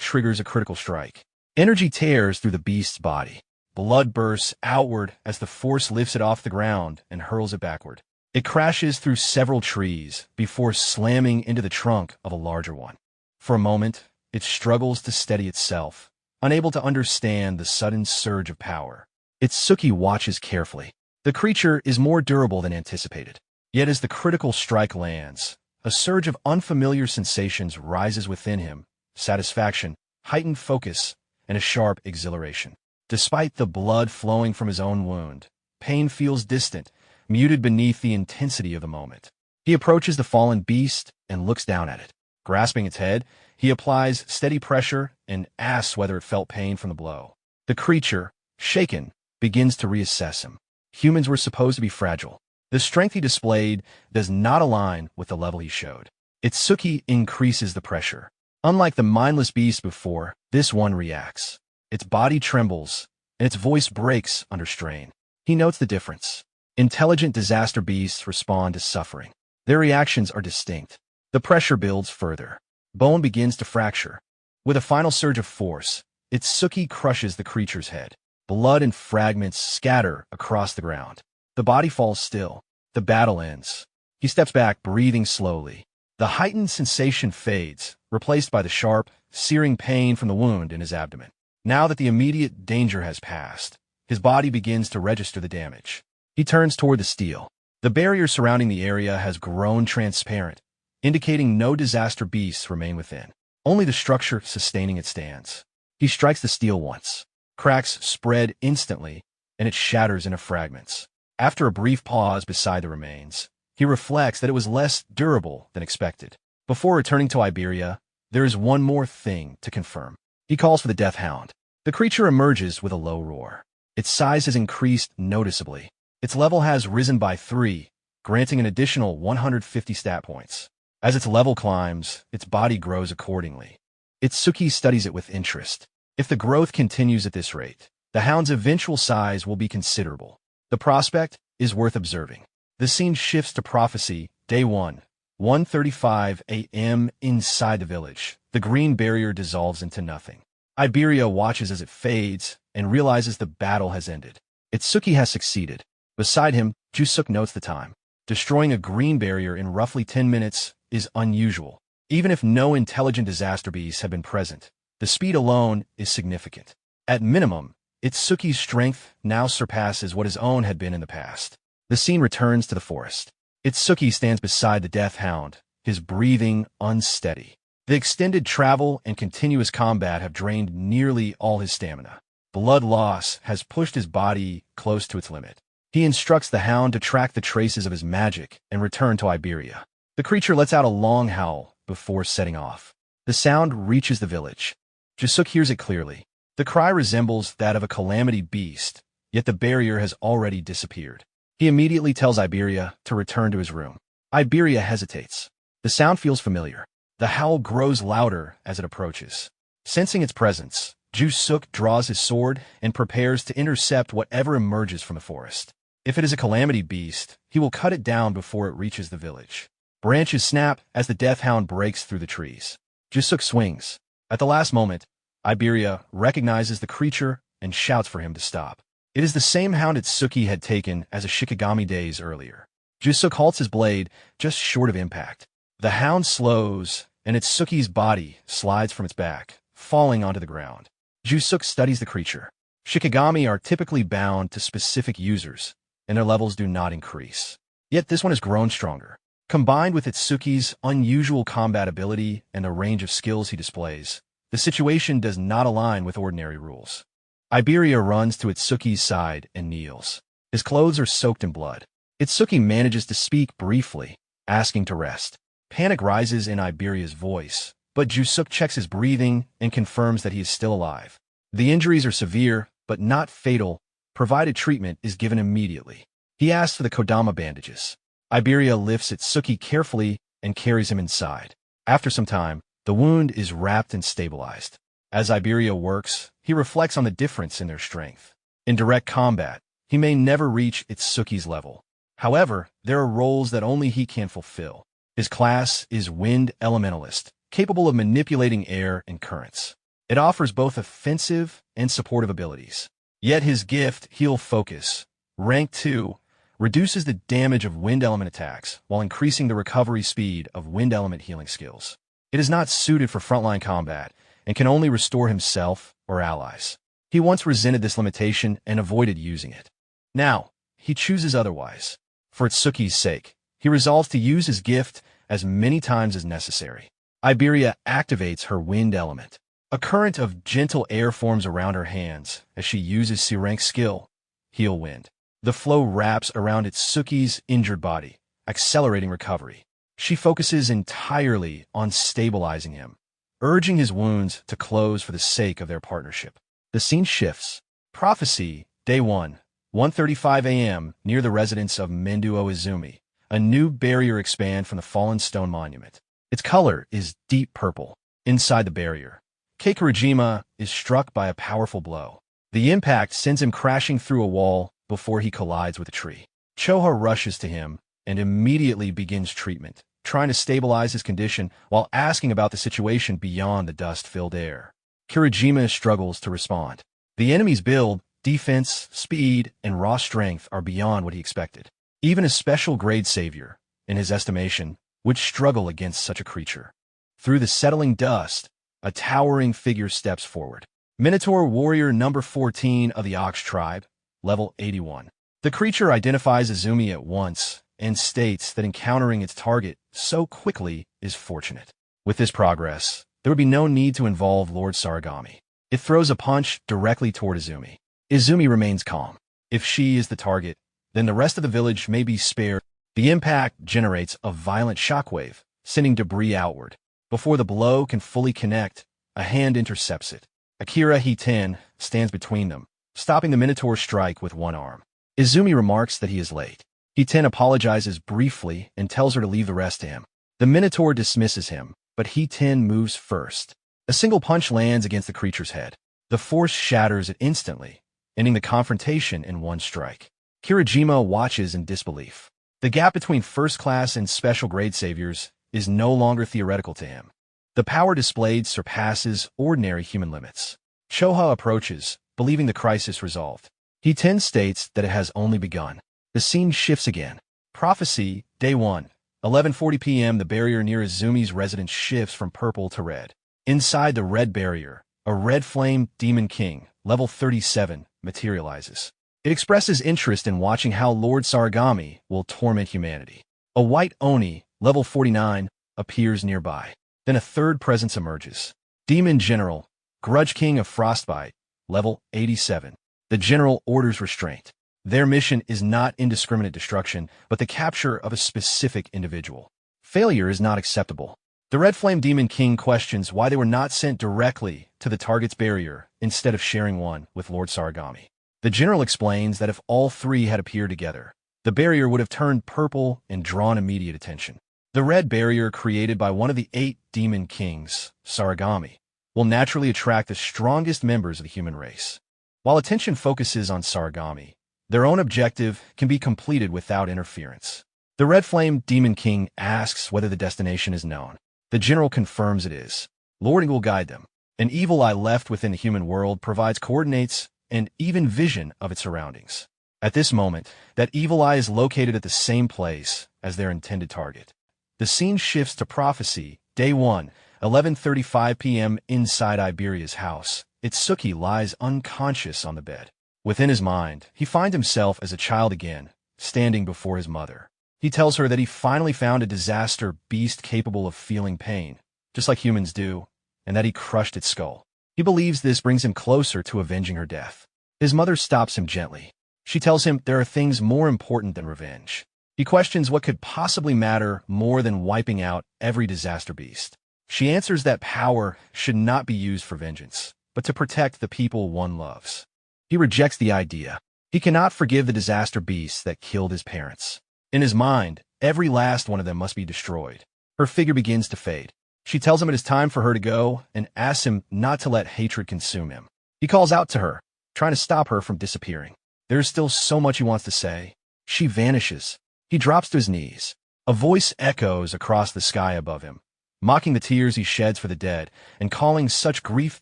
triggers a critical strike. Energy tears through the beast's body. Blood bursts outward as the force lifts it off the ground and hurls it backward. It crashes through several trees before slamming into the trunk of a larger one. For a moment, it struggles to steady itself, unable to understand the sudden surge of power. Itsuki watches carefully. The creature is more durable than anticipated. Yet as the critical strike lands, a surge of unfamiliar sensations rises within him: satisfaction, heightened focus, and a sharp exhilaration. Despite the blood flowing from his own wound, pain feels distant, muted beneath the intensity of the moment. He approaches the fallen beast and looks down at it. Grasping its head, he applies steady pressure and asks whether it felt pain from the blow. The creature, shaken, begins to reassess him. Humans were supposed to be fragile. The strength he displayed does not align with the level he showed. Itsuki increases the pressure. Unlike the mindless beast before, this one reacts. Its body trembles, and its voice breaks under strain. He notes the difference. Intelligent disaster beasts respond to suffering. Their reactions are distinct. The pressure builds further. Bone begins to fracture. With a final surge of force, Itsuki crushes the creature's head. Blood and fragments scatter across the ground. The body falls still. The battle ends. He steps back, breathing slowly. The heightened sensation fades, replaced by the sharp, searing pain from the wound in his abdomen. Now that the immediate danger has passed, his body begins to register the damage. He turns toward the steel. The barrier surrounding the area has grown transparent, indicating no disaster beasts remain within. Only the structure sustaining it stands. He strikes the steel once. Cracks spread instantly, and it shatters into fragments. After a brief pause beside the remains, he reflects that it was less durable than expected. Before returning to Iberia, there is one more thing to confirm. He calls for the Death Hound. The creature emerges with a low roar. Its size has increased noticeably. Its level has risen by 3, granting an additional 150 stat points. As its level climbs, its body grows accordingly. Itsuki studies it with interest. If the growth continues at this rate, the hound's eventual size will be considerable. The prospect is worth observing. The scene shifts to Prophecy, Day 1, 1:35 a.m. inside the village. The green barrier dissolves into nothing. Iberia watches as it fades and realizes the battle has ended. Itsuki has succeeded. Beside him, Jusuk notes the time. Destroying a green barrier in roughly 10 minutes is unusual. Even if no intelligent disaster beasts have been present, the speed alone is significant. At minimum, Itsuki's strength now surpasses what his own had been in the past. The scene returns to the forest. Itsuki stands beside the Death Hound, his breathing unsteady. The extended travel and continuous combat have drained nearly all his stamina. Blood loss has pushed his body close to its limit. He instructs the hound to track the traces of his magic and return to Iberia. The creature lets out a long howl before setting off. The sound reaches the village. Jusuk hears it clearly. The cry resembles that of a calamity beast, yet the barrier has already disappeared. He immediately tells Iberia to return to his room. Iberia hesitates. The sound feels familiar. The howl grows louder as it approaches. Sensing its presence, Jusuk draws his sword and prepares to intercept whatever emerges from the forest. If it is a calamity beast, he will cut it down before it reaches the village. Branches snap as the Death Hound breaks through the trees. Jusuk swings. At the last moment, Iberia recognizes the creature and shouts for him to stop. It is the same hound Itsuki had taken as a Shikigami days earlier. Jusuk halts his blade just short of impact. The hound slows, and Itsuki's body slides from its back, falling onto the ground. Jusuk studies the creature. Shikigami are typically bound to specific users, and their levels do not increase. Yet this one has grown stronger. Combined with Itsuki's unusual combat ability and the range of skills he displays, the situation does not align with ordinary rules. Iberia runs to Itsuki's side and kneels. His clothes are soaked in blood. Itsuki manages to speak briefly, asking to rest. Panic rises in Iberia's voice, but Jusuk checks his breathing and confirms that he is still alive. The injuries are severe, but not fatal, provided treatment is given immediately. He asks for the Kodama bandages. Iberia lifts Itsuki carefully and carries him inside. After some time, the wound is wrapped and stabilized. As Iberia works, he reflects on the difference in their strength. In direct combat, he may never reach Itsuki's level. However, there are roles that only he can fulfill. His class is Wind Elementalist, capable of manipulating air and currents. It offers both offensive and supportive abilities. Yet his gift, Heal Focus, rank 2, reduces the damage of wind element attacks while increasing the recovery speed of wind element healing skills. It is not suited for frontline combat and can only restore himself or allies. He once resented this limitation and avoided using it. Now, he chooses otherwise. For Itsuki's sake, he resolves to use his gift as many times as necessary. Iberia activates her wind element. A current of gentle air forms around her hands as she uses C-rank skill, Heal Wind. The flow wraps around Itsuki's injured body, accelerating recovery. She focuses entirely on stabilizing him, urging his wounds to close for the sake of their partnership. The scene shifts. Prophecy, Day 1, 1:35 a.m. near the residence of Menduo Izumi. A new barrier expands from the fallen stone monument. Its color is deep purple. Inside the barrier, Keikurajima is struck by a powerful blow. The impact sends him crashing through a wall before he collides with a tree. Choha rushes to him and immediately begins treatment, trying to stabilize his condition while asking about the situation beyond the dust-filled air. Kurajima struggles to respond. The enemy's build defense, speed, and raw strength are beyond what he expected. Even a special grade savior, in his estimation, would struggle against such a creature. Through the settling dust, a towering figure steps forward. Minotaur warrior number 14 of the Ox tribe, level 81. The creature identifies Izumi at once and states that encountering its target so quickly is fortunate. With this progress, there would be no need to involve Lord Sarigami. It throws a punch directly toward Izumi. Izumi remains calm. If she is the target, then the rest of the village may be spared. The impact generates a violent shockwave, sending debris outward. Before the blow can fully connect, a hand intercepts it. Akira Hiten stands between them, stopping the Minotaur strike with one arm. Izumi remarks that he is late. Hiten apologizes briefly and tells her to leave the rest to him. The Minotaur dismisses him, but Hiten moves first. A single punch lands against the creature's head. The force shatters it instantly, ending the confrontation in one strike. Kirajima watches in disbelief. The gap between first-class and special-grade saviors is no longer theoretical to him. The power displayed surpasses ordinary human limits. Choha approaches, believing the crisis resolved. Hiten states that it has only begun. The scene shifts again. Prophecy, Day 1. 11:40 p.m. The barrier near Izumi's residence shifts from purple to red. Inside the red barrier, a red flame demon king, level 37, materializes. It expresses interest in watching how Lord Sarigami will torment humanity. A white Oni, level 49, appears nearby. Then a third presence emerges. Demon General, Grudge King of Frostbite, level 87. The general orders restraint. Their mission is not indiscriminate destruction, but the capture of a specific individual. Failure is not acceptable. The Red Flame Demon King questions why they were not sent directly to the target's barrier instead of sharing one with Lord Sarigami. The general explains that if all three had appeared together, the barrier would have turned purple and drawn immediate attention. The red barrier created by one of the 8 demon kings, Sarigami, will naturally attract the strongest members of the human race. While attention focuses on Sarigami, their own objective can be completed without interference. The Red Flame Demon King asks whether the destination is known. The general confirms it is. Lording will guide them. An evil eye left within the human world provides coordinates and even vision of its surroundings. At this moment, that evil eye is located at the same place as their intended target. The scene shifts to Prophecy, Day 1, 11:35 p.m. inside Iberia's house. Itsuki lies unconscious on the bed. Within his mind, he finds himself as a child again, standing before his mother. He tells her that he finally found a disaster beast capable of feeling pain, just like humans do, and that he crushed its skull. He believes this brings him closer to avenging her death. His mother stops him gently. She tells him there are things more important than revenge. He questions what could possibly matter more than wiping out every disaster beast. She answers that power should not be used for vengeance, but to protect the people one loves. He rejects the idea. He cannot forgive the disaster beasts that killed his parents. In his mind, every last one of them must be destroyed. Her figure begins to fade. She tells him it is time for her to go and asks him not to let hatred consume him. He calls out to her, trying to stop her from disappearing. There is still so much he wants to say. She vanishes. He drops to his knees. A voice echoes across the sky above him, mocking the tears he sheds for the dead and calling such grief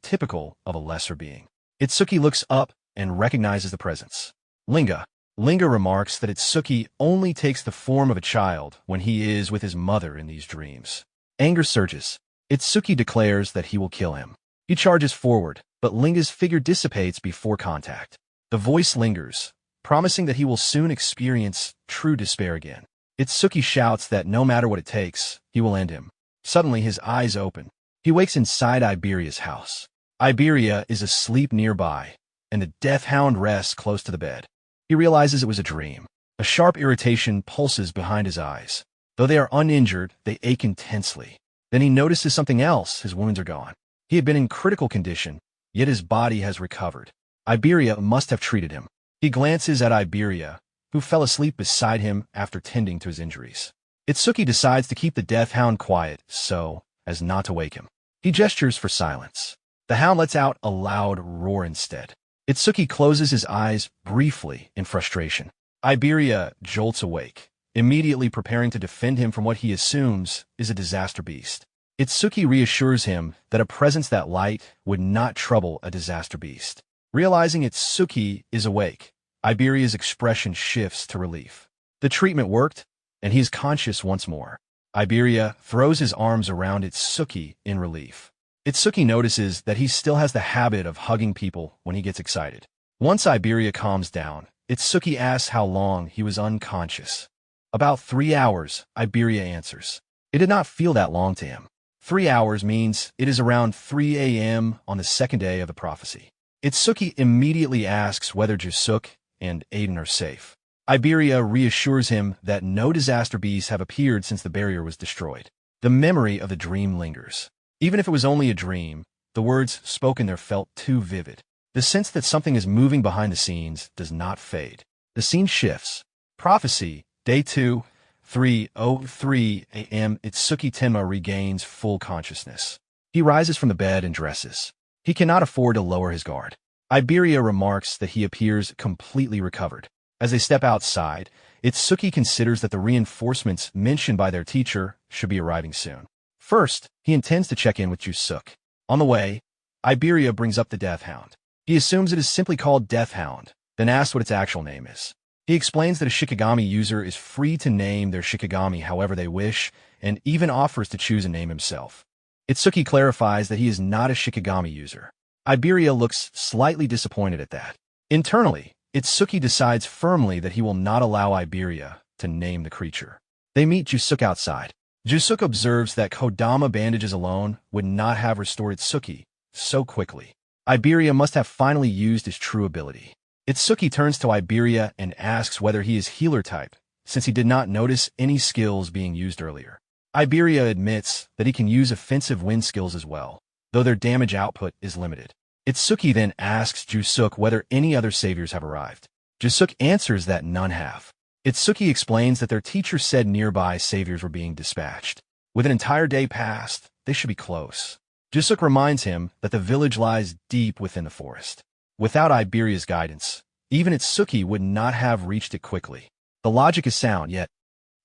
typical of a lesser being. Itsuki looks up and recognizes the presence. Linga. Linga remarks that Itsuki only takes the form of a child when he is with his mother in these dreams. Anger surges. Itsuki declares that he will kill him. He charges forward, but Linga's figure dissipates before contact. The voice lingers, promising that he will soon experience true despair again. Itsuki shouts that no matter what it takes, he will end him. Suddenly his eyes open. He wakes inside Iberia's house. Iberia is asleep nearby, and the death hound rests close to the bed. He realizes it was a dream. A sharp irritation pulses behind his eyes. Though they are uninjured, they ache intensely. Then he notices something else. His wounds are gone. He had been in critical condition, yet his body has recovered. Iberia must have treated him. He glances at Iberia, who fell asleep beside him after tending to his injuries. Itsuki decides to keep the death hound quiet so as not to wake him. He gestures for silence. The hound lets out a loud roar instead. Itsuki closes his eyes briefly in frustration. Iberia jolts awake, immediately preparing to defend him from what he assumes is a disaster beast. Itsuki reassures him that a presence that light would not trouble a disaster beast. Realizing Itsuki is awake, Iberia's expression shifts to relief. The treatment worked, and he is conscious once more. Iberia throws his arms around Itsuki in relief. Itsuki notices that he still has the habit of hugging people when he gets excited. Once Iberia calms down, Itsuki asks how long he was unconscious. About 3 hours, Iberia answers. It did not feel that long to him. 3 hours means it is around 3 a.m. on the second day of the prophecy. Itsuki immediately asks whether Jusuk and Aiden are safe. Iberia reassures him that no disaster bees have appeared since the barrier was destroyed. The memory of the dream lingers. Even if it was only a dream, the words spoken there felt too vivid. The sense that something is moving behind the scenes does not fade. The scene shifts. Prophecy, Day 2, 3:03 a.m. Itsuki Tenma regains full consciousness. He rises from the bed and dresses. He cannot afford to lower his guard. Iberia remarks that he appears completely recovered. As they step outside, Itsuki considers that the reinforcements mentioned by their teacher should be arriving soon. First, he intends to check in with Jusuk. On the way, Iberia brings up the Death Hound. He assumes it is simply called Death Hound, then asks what its actual name is. He explains that a Shikigami user is free to name their Shikigami however they wish, and even offers to choose a name himself. Itsuki clarifies that he is not a Shikigami user. Iberia looks slightly disappointed at that. Internally, Itsuki decides firmly that he will not allow Iberia to name the creature. They meet Jusuk outside. Jusuk observes that Kodama bandages alone would not have restored Itsuki so quickly. Iberia must have finally used his true ability. Itsuki turns to Iberia and asks whether he is healer type, since he did not notice any skills being used earlier. Iberia admits that he can use offensive wind skills as well, though their damage output is limited. Itsuki then asks Jusuk whether any other saviors have arrived. Jusuk answers that none have. Itsuki explains that their teacher said nearby saviors were being dispatched. With an entire day past, they should be close. Jusuk reminds him that the village lies deep within the forest. Without Iberia's guidance, even Itsuki would not have reached it quickly. The logic is sound, yet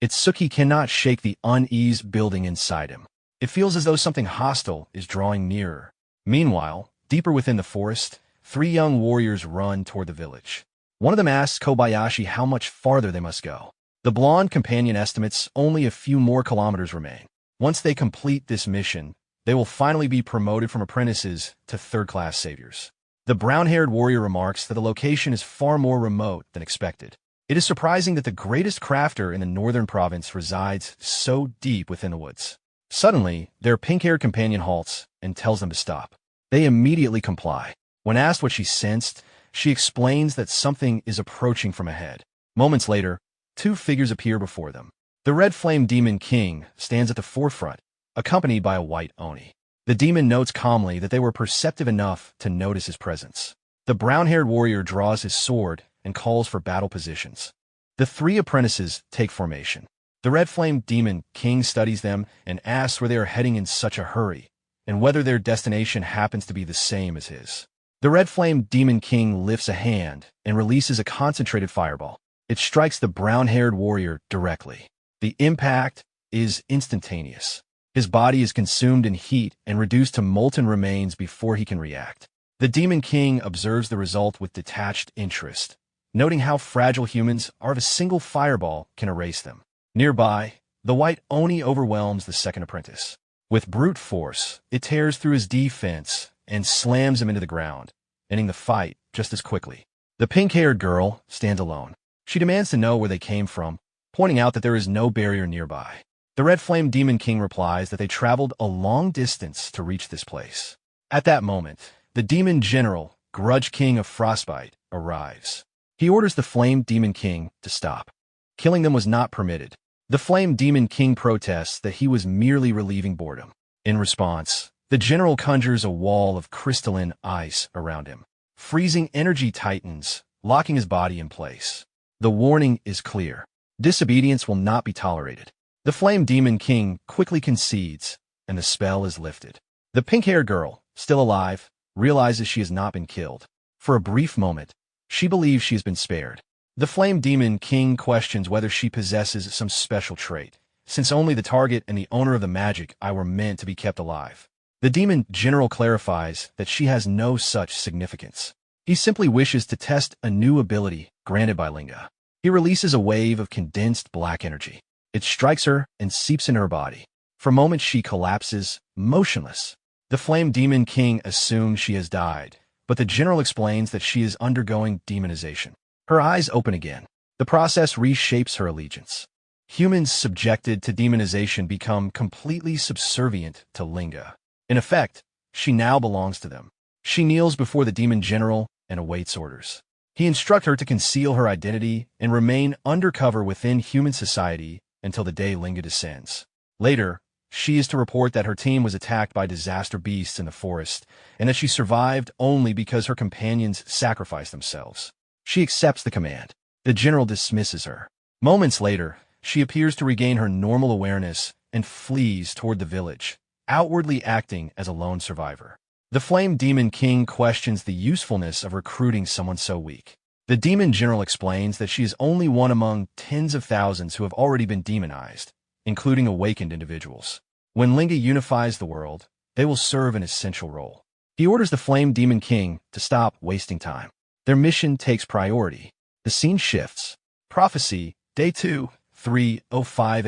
Itsuki cannot shake the unease building inside him. It feels as though something hostile is drawing nearer. Meanwhile, deeper within the forest, 3 young warriors run toward the village. One of them asks Kobayashi how much farther they must go. The blonde companion estimates only a few more kilometers remain. Once they complete this mission, they will finally be promoted from apprentices to third-class saviors. The brown-haired warrior remarks that the location is far more remote than expected. It is surprising that the greatest crafter in the northern province resides so deep within the woods. Suddenly, their pink-haired companion halts and tells them to stop. They immediately comply. When asked what she sensed, she explains that something is approaching from ahead. Moments later, 2 figures appear before them. The Red Flame Demon King stands at the forefront, accompanied by a white Oni. The demon notes calmly that they were perceptive enough to notice his presence. The brown-haired warrior draws his sword and calls for battle positions. The 3 apprentices take formation. The Red Flame Demon King studies them and asks where they are heading in such a hurry, and whether their destination happens to be the same as his. The Red Flame Demon King lifts a hand and releases a concentrated fireball. It strikes the brown-haired warrior directly. The impact is instantaneous. His body is consumed in heat and reduced to molten remains before he can react. The Demon King observes the result with detached interest, noting how fragile humans are if a single fireball can erase them. Nearby, the white Oni overwhelms the second apprentice. With brute force, it tears through his defense and slams him into the ground, ending the fight just as quickly. The pink-haired girl stands alone. She demands to know where they came from, pointing out that there is no barrier nearby. The Red Flame Demon King replies that they traveled a long distance to reach this place. At that moment, the Demon General, Grudge King of Frostbite, arrives. He orders the Flame Demon King to stop. Killing them was not permitted. The Flame Demon King protests that he was merely relieving boredom. In response, the general conjures a wall of crystalline ice around him. Freezing energy tightens, locking his body in place. The warning is clear. Disobedience will not be tolerated. The Flame Demon King quickly concedes, and the spell is lifted. The pink-haired girl, still alive, realizes she has not been killed. For a brief moment, she believes she has been spared. The Flame Demon King questions whether she possesses some special trait, since only the target and the owner of the magic eye were meant to be kept alive. The Demon General clarifies that she has no such significance. He simply wishes to test a new ability granted by Linga. He releases a wave of condensed black energy. It strikes her and seeps into her body. For a moment, she collapses, motionless. The Flame Demon King assumes she has died, but the general explains that she is undergoing demonization. Her eyes open again. The process reshapes her allegiance. Humans subjected to demonization become completely subservient to Linga. In effect, she now belongs to them. She kneels before the demon general and awaits orders. He instructs her to conceal her identity and remain undercover within human society until the day Linga descends. Later, she is to report that her team was attacked by disaster beasts in the forest and that she survived only because her companions sacrificed themselves. She accepts the command. The general dismisses her. Moments later, she appears to regain her normal awareness and flees toward the village, outwardly acting as a lone survivor. The Flame Demon King questions the usefulness of recruiting someone so weak. The demon general explains that she is only one among tens of thousands who have already been demonized, including awakened individuals. When Linga unifies the world, they will serve an essential role. He orders the Flame Demon King to stop wasting time. Their mission takes priority. The scene shifts. Prophecy, Day 2, 3:05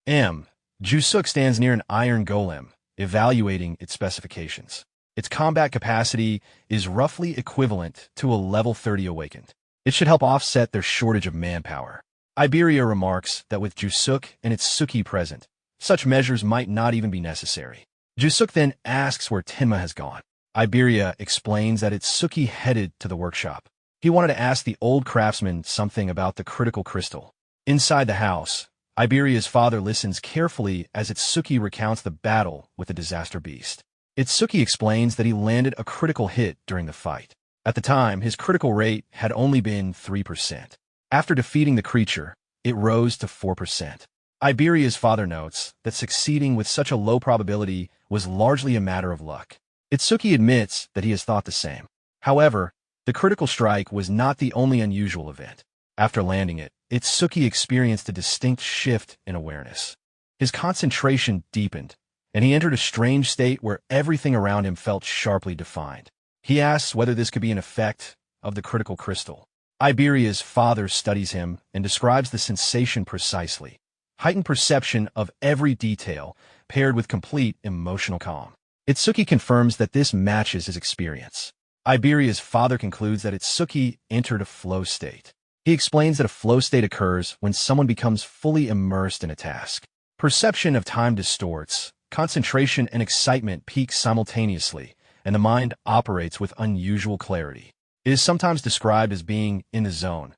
a.m. Jusuk stands near an iron golem, evaluating its specifications. Its combat capacity is roughly equivalent to a level 30 awakened. It should help offset their shortage of manpower. Iberia remarks that with Jusuk and Itsuki present, such measures might not even be necessary. Jusuk then asks where Tenma has gone. Iberia explains that Itsuki headed to the workshop. He wanted to ask the old craftsman something about the critical crystal. Inside the house, Iberia's father listens carefully as Itsuki recounts the battle with the disaster beast. Itsuki explains that he landed a critical hit during the fight. At the time, his critical rate had only been 3%. After defeating the creature, it rose to 4%. Iberia's father notes that succeeding with such a low probability was largely a matter of luck. Itsuki admits that he has thought the same. However, the critical strike was not the only unusual event. After landing it, Itsuki experienced a distinct shift in awareness. His concentration deepened, and he entered a strange state where everything around him felt sharply defined. He asks whether this could be an effect of the critical crystal. Iberia's father studies him and describes the sensation precisely. Heightened perception of every detail, paired with complete emotional calm. Itsuki confirms that this matches his experience. Iberia's father concludes that Itsuki entered a flow state. He explains that a flow state occurs when someone becomes fully immersed in a task. Perception of time distorts, concentration and excitement peak simultaneously, and the mind operates with unusual clarity. It is sometimes described as being in the zone.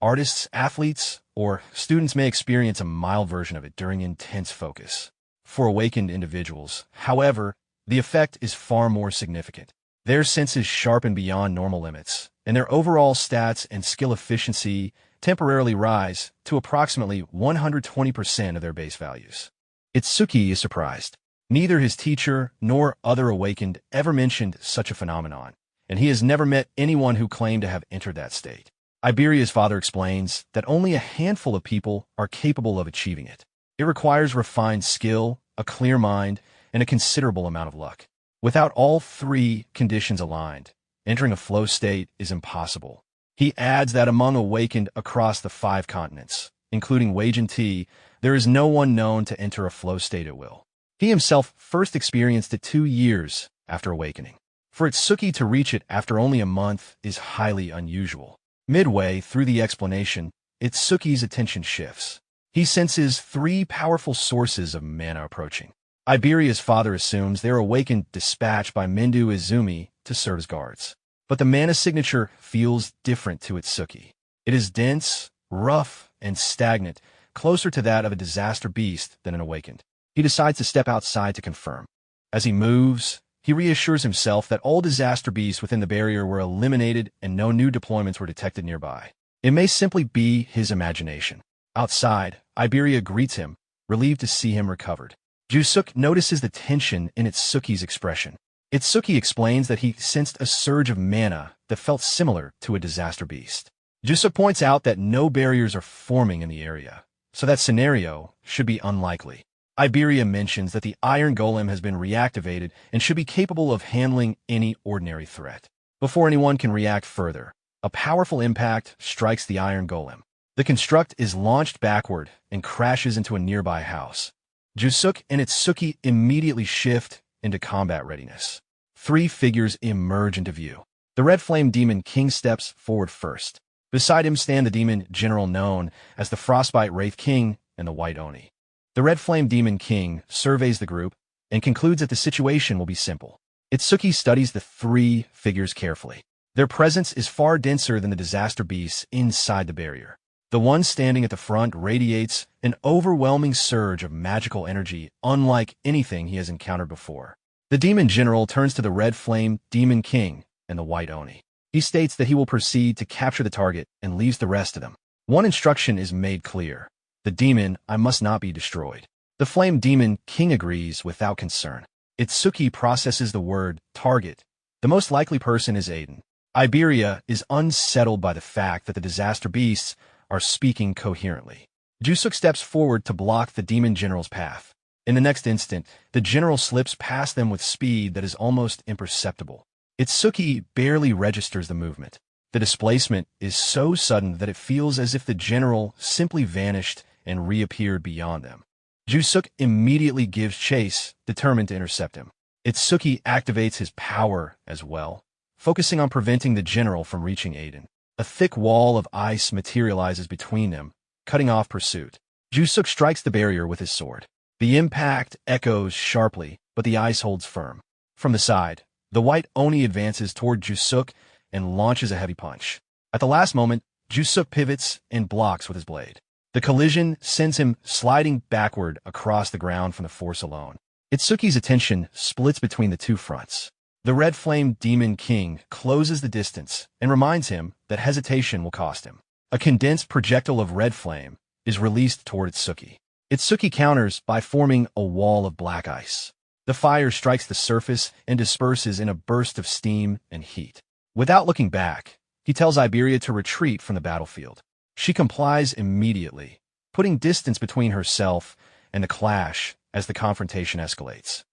Artists, athletes, or students may experience a mild version of it during intense focus. For awakened individuals, however, the effect is far more significant. Their senses sharpen beyond normal limits, and their overall stats and skill efficiency temporarily rise to approximately 120% of their base values. Itsuki is surprised. Neither his teacher nor other awakened ever mentioned such a phenomenon, and he has never met anyone who claimed to have entered that state. Iberia's father explains that only a handful of people are capable of achieving it. It requires refined skill, a clear mind, and a considerable amount of luck. Without all three conditions aligned, entering a flow state is impossible. He adds that among awakened across the 5 continents, including Weijin T, there is no one known to enter a flow state at will. He himself first experienced it 2 years after awakening. For Itsuki to reach it after only a month is highly unusual. Midway through the explanation, Itsuki's attention shifts. He senses 3 powerful sources of mana approaching. Iberia's father assumes they are awakened dispatched by Mendu Izumi to serve as guards. But the mana signature feels different to Itsuki. It is dense, rough, and stagnant, closer to that of a disaster beast than an awakened. He decides to step outside to confirm. As he moves, he reassures himself that all disaster beasts within the barrier were eliminated and no new deployments were detected nearby. It may simply be his imagination. Outside, Iberia greets him, relieved to see him recovered. Jusuk notices the tension in Itsuki's expression. Itsuki explains that he sensed a surge of mana that felt similar to a disaster beast. Jusuk points out that no barriers are forming in the area, so that scenario should be unlikely. Iberia mentions that the Iron Golem has been reactivated and should be capable of handling any ordinary threat. Before anyone can react further, a powerful impact strikes the iron golem. The construct is launched backward and crashes into a nearby house. Jusuk and Itsuki immediately shift into combat readiness. 3 figures emerge into view. The Red Flame Demon King steps forward first. Beside him stand the demon general known as the Frostbite Wraith King and the White Oni. The Red Flame Demon King surveys the group and concludes that the situation will be simple. Itsuki studies the 3 figures carefully. Their presence is far denser than the disaster beasts inside the barrier. The one standing at the front radiates an overwhelming surge of magical energy unlike anything he has encountered before. The demon general turns to the Red Flame Demon King and the White Oni. He states that he will proceed to capture the target and leaves the rest to them. One instruction is made clear. The demon, I must not be destroyed. The Flame Demon King agrees without concern. Itsuki processes the word target. The most likely person is Aiden. Iberia is unsettled by the fact that the disaster beasts are speaking coherently. Jusuk steps forward to block the demon general's path. In the next instant, the general slips past them with speed that is almost imperceptible. Itsuki barely registers the movement. The displacement is so sudden that it feels as if the general simply vanished and reappeared beyond them. Jusuk immediately gives chase, determined to intercept him. Itsuki activates his power as well, focusing on preventing the general from reaching Aiden. A thick wall of ice materializes between them, cutting off pursuit. Jusuk strikes the barrier with his sword. The impact echoes sharply, but the ice holds firm. From the side, the White Oni advances toward Jusuk and launches a heavy punch. At the last moment, Jusuk pivots and blocks with his blade. The collision sends him sliding backward across the ground from the force alone. Itsuki's attention splits between the 2 fronts. The Red Flame Demon King closes the distance and reminds him that hesitation will cost him. A condensed projectile of red flame is released toward Itsuki. Itsuki counters by forming a wall of black ice. The fire strikes the surface and disperses in a burst of steam and heat. Without looking back, he tells Iberia to retreat from the battlefield. She complies immediately, putting distance between herself and the clash as the confrontation escalates.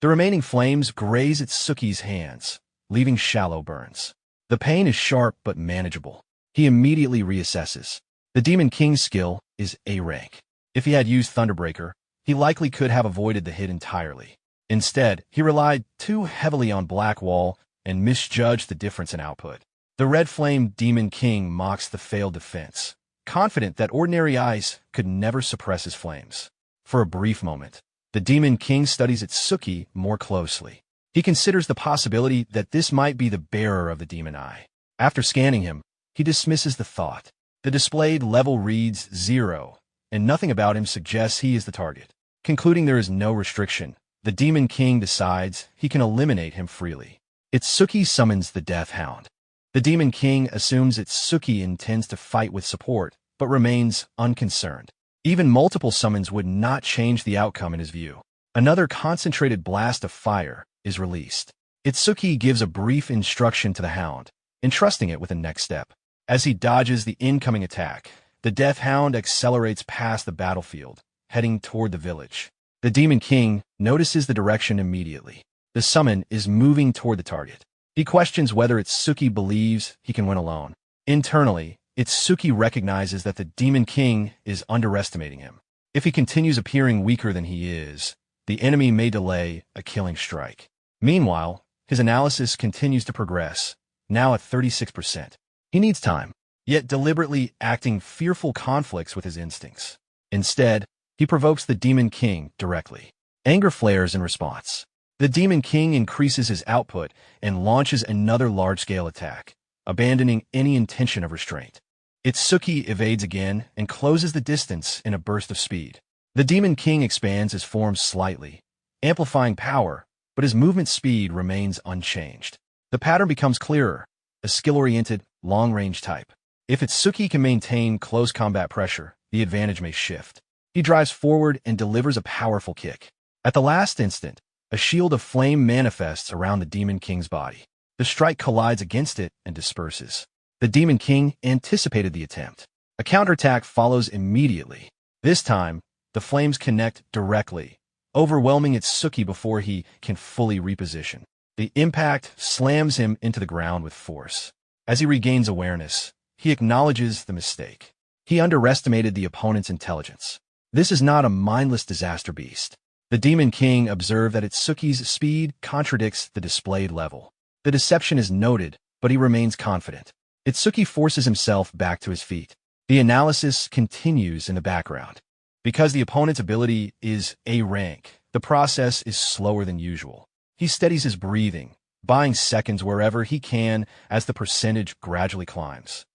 The remaining flames graze Itsuki's hands, leaving shallow burns. The pain is sharp but manageable. He immediately reassesses. The Demon King's skill is A rank. If he had used Thunderbreaker, he likely could have avoided the hit entirely. Instead, he relied too heavily on Black Wall and misjudged the difference in output. The Red Flame Demon King mocks the failed defense, confident that ordinary ice could never suppress his flames. For a brief moment, the Demon King studies Itsuki more closely. He considers the possibility that this might be the bearer of the Demon Eye. After scanning him, he dismisses the thought. The displayed level reads 0, and nothing about him suggests he is the target. Concluding there is no restriction, the Demon King decides he can eliminate him freely. Itsuki summons the Death Hound. The Demon King assumes Itsuki intends to fight with support, but remains unconcerned. Even multiple summons would not change the outcome in his view. Another concentrated blast of fire is released. Itsuki gives a brief instruction to the Hound, entrusting it with the next step. As he dodges the incoming attack, the Death Hound accelerates past the battlefield, heading toward the village. The Demon King notices the direction immediately. The summon is moving toward the target. He questions whether Itsuki believes he can win alone. Internally, Itsuki recognizes that the Demon King is underestimating him. If he continues appearing weaker than he is, the enemy may delay a killing strike. Meanwhile, his analysis continues to progress, now at 36%. He needs time, yet deliberately acting fearful conflicts with his instincts. Instead, he provokes the Demon King directly. Anger flares in response. The Demon King increases his output and launches another large-scale attack, abandoning any intention of restraint. Itsuki evades again and closes the distance in a burst of speed. The Demon King expands his form slightly, amplifying power, but his movement speed remains unchanged. The pattern becomes clearer, a skill-oriented, long-range type. If Itsuki can maintain close combat pressure, the advantage may shift. He drives forward and delivers a powerful kick. At the last instant, a shield of flame manifests around the Demon King's body. The strike collides against it and disperses. The Demon King anticipated the attempt. A counterattack follows immediately. This time, the flames connect directly, overwhelming Itsuki before he can fully reposition. The impact slams him into the ground with force. As he regains awareness, he acknowledges the mistake. He underestimated the opponent's intelligence. This is not a mindless disaster beast. The Demon King observed that Itsuki's speed contradicts the displayed level. The deception is noted, but he remains confident. Itsuki forces himself back to his feet. The analysis continues in the background. Because the opponent's ability is A rank, the process is slower than usual. He steadies his breathing, buying seconds wherever he can as the percentage gradually climbs.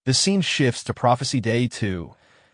The scene shifts to Prophecy Day 2,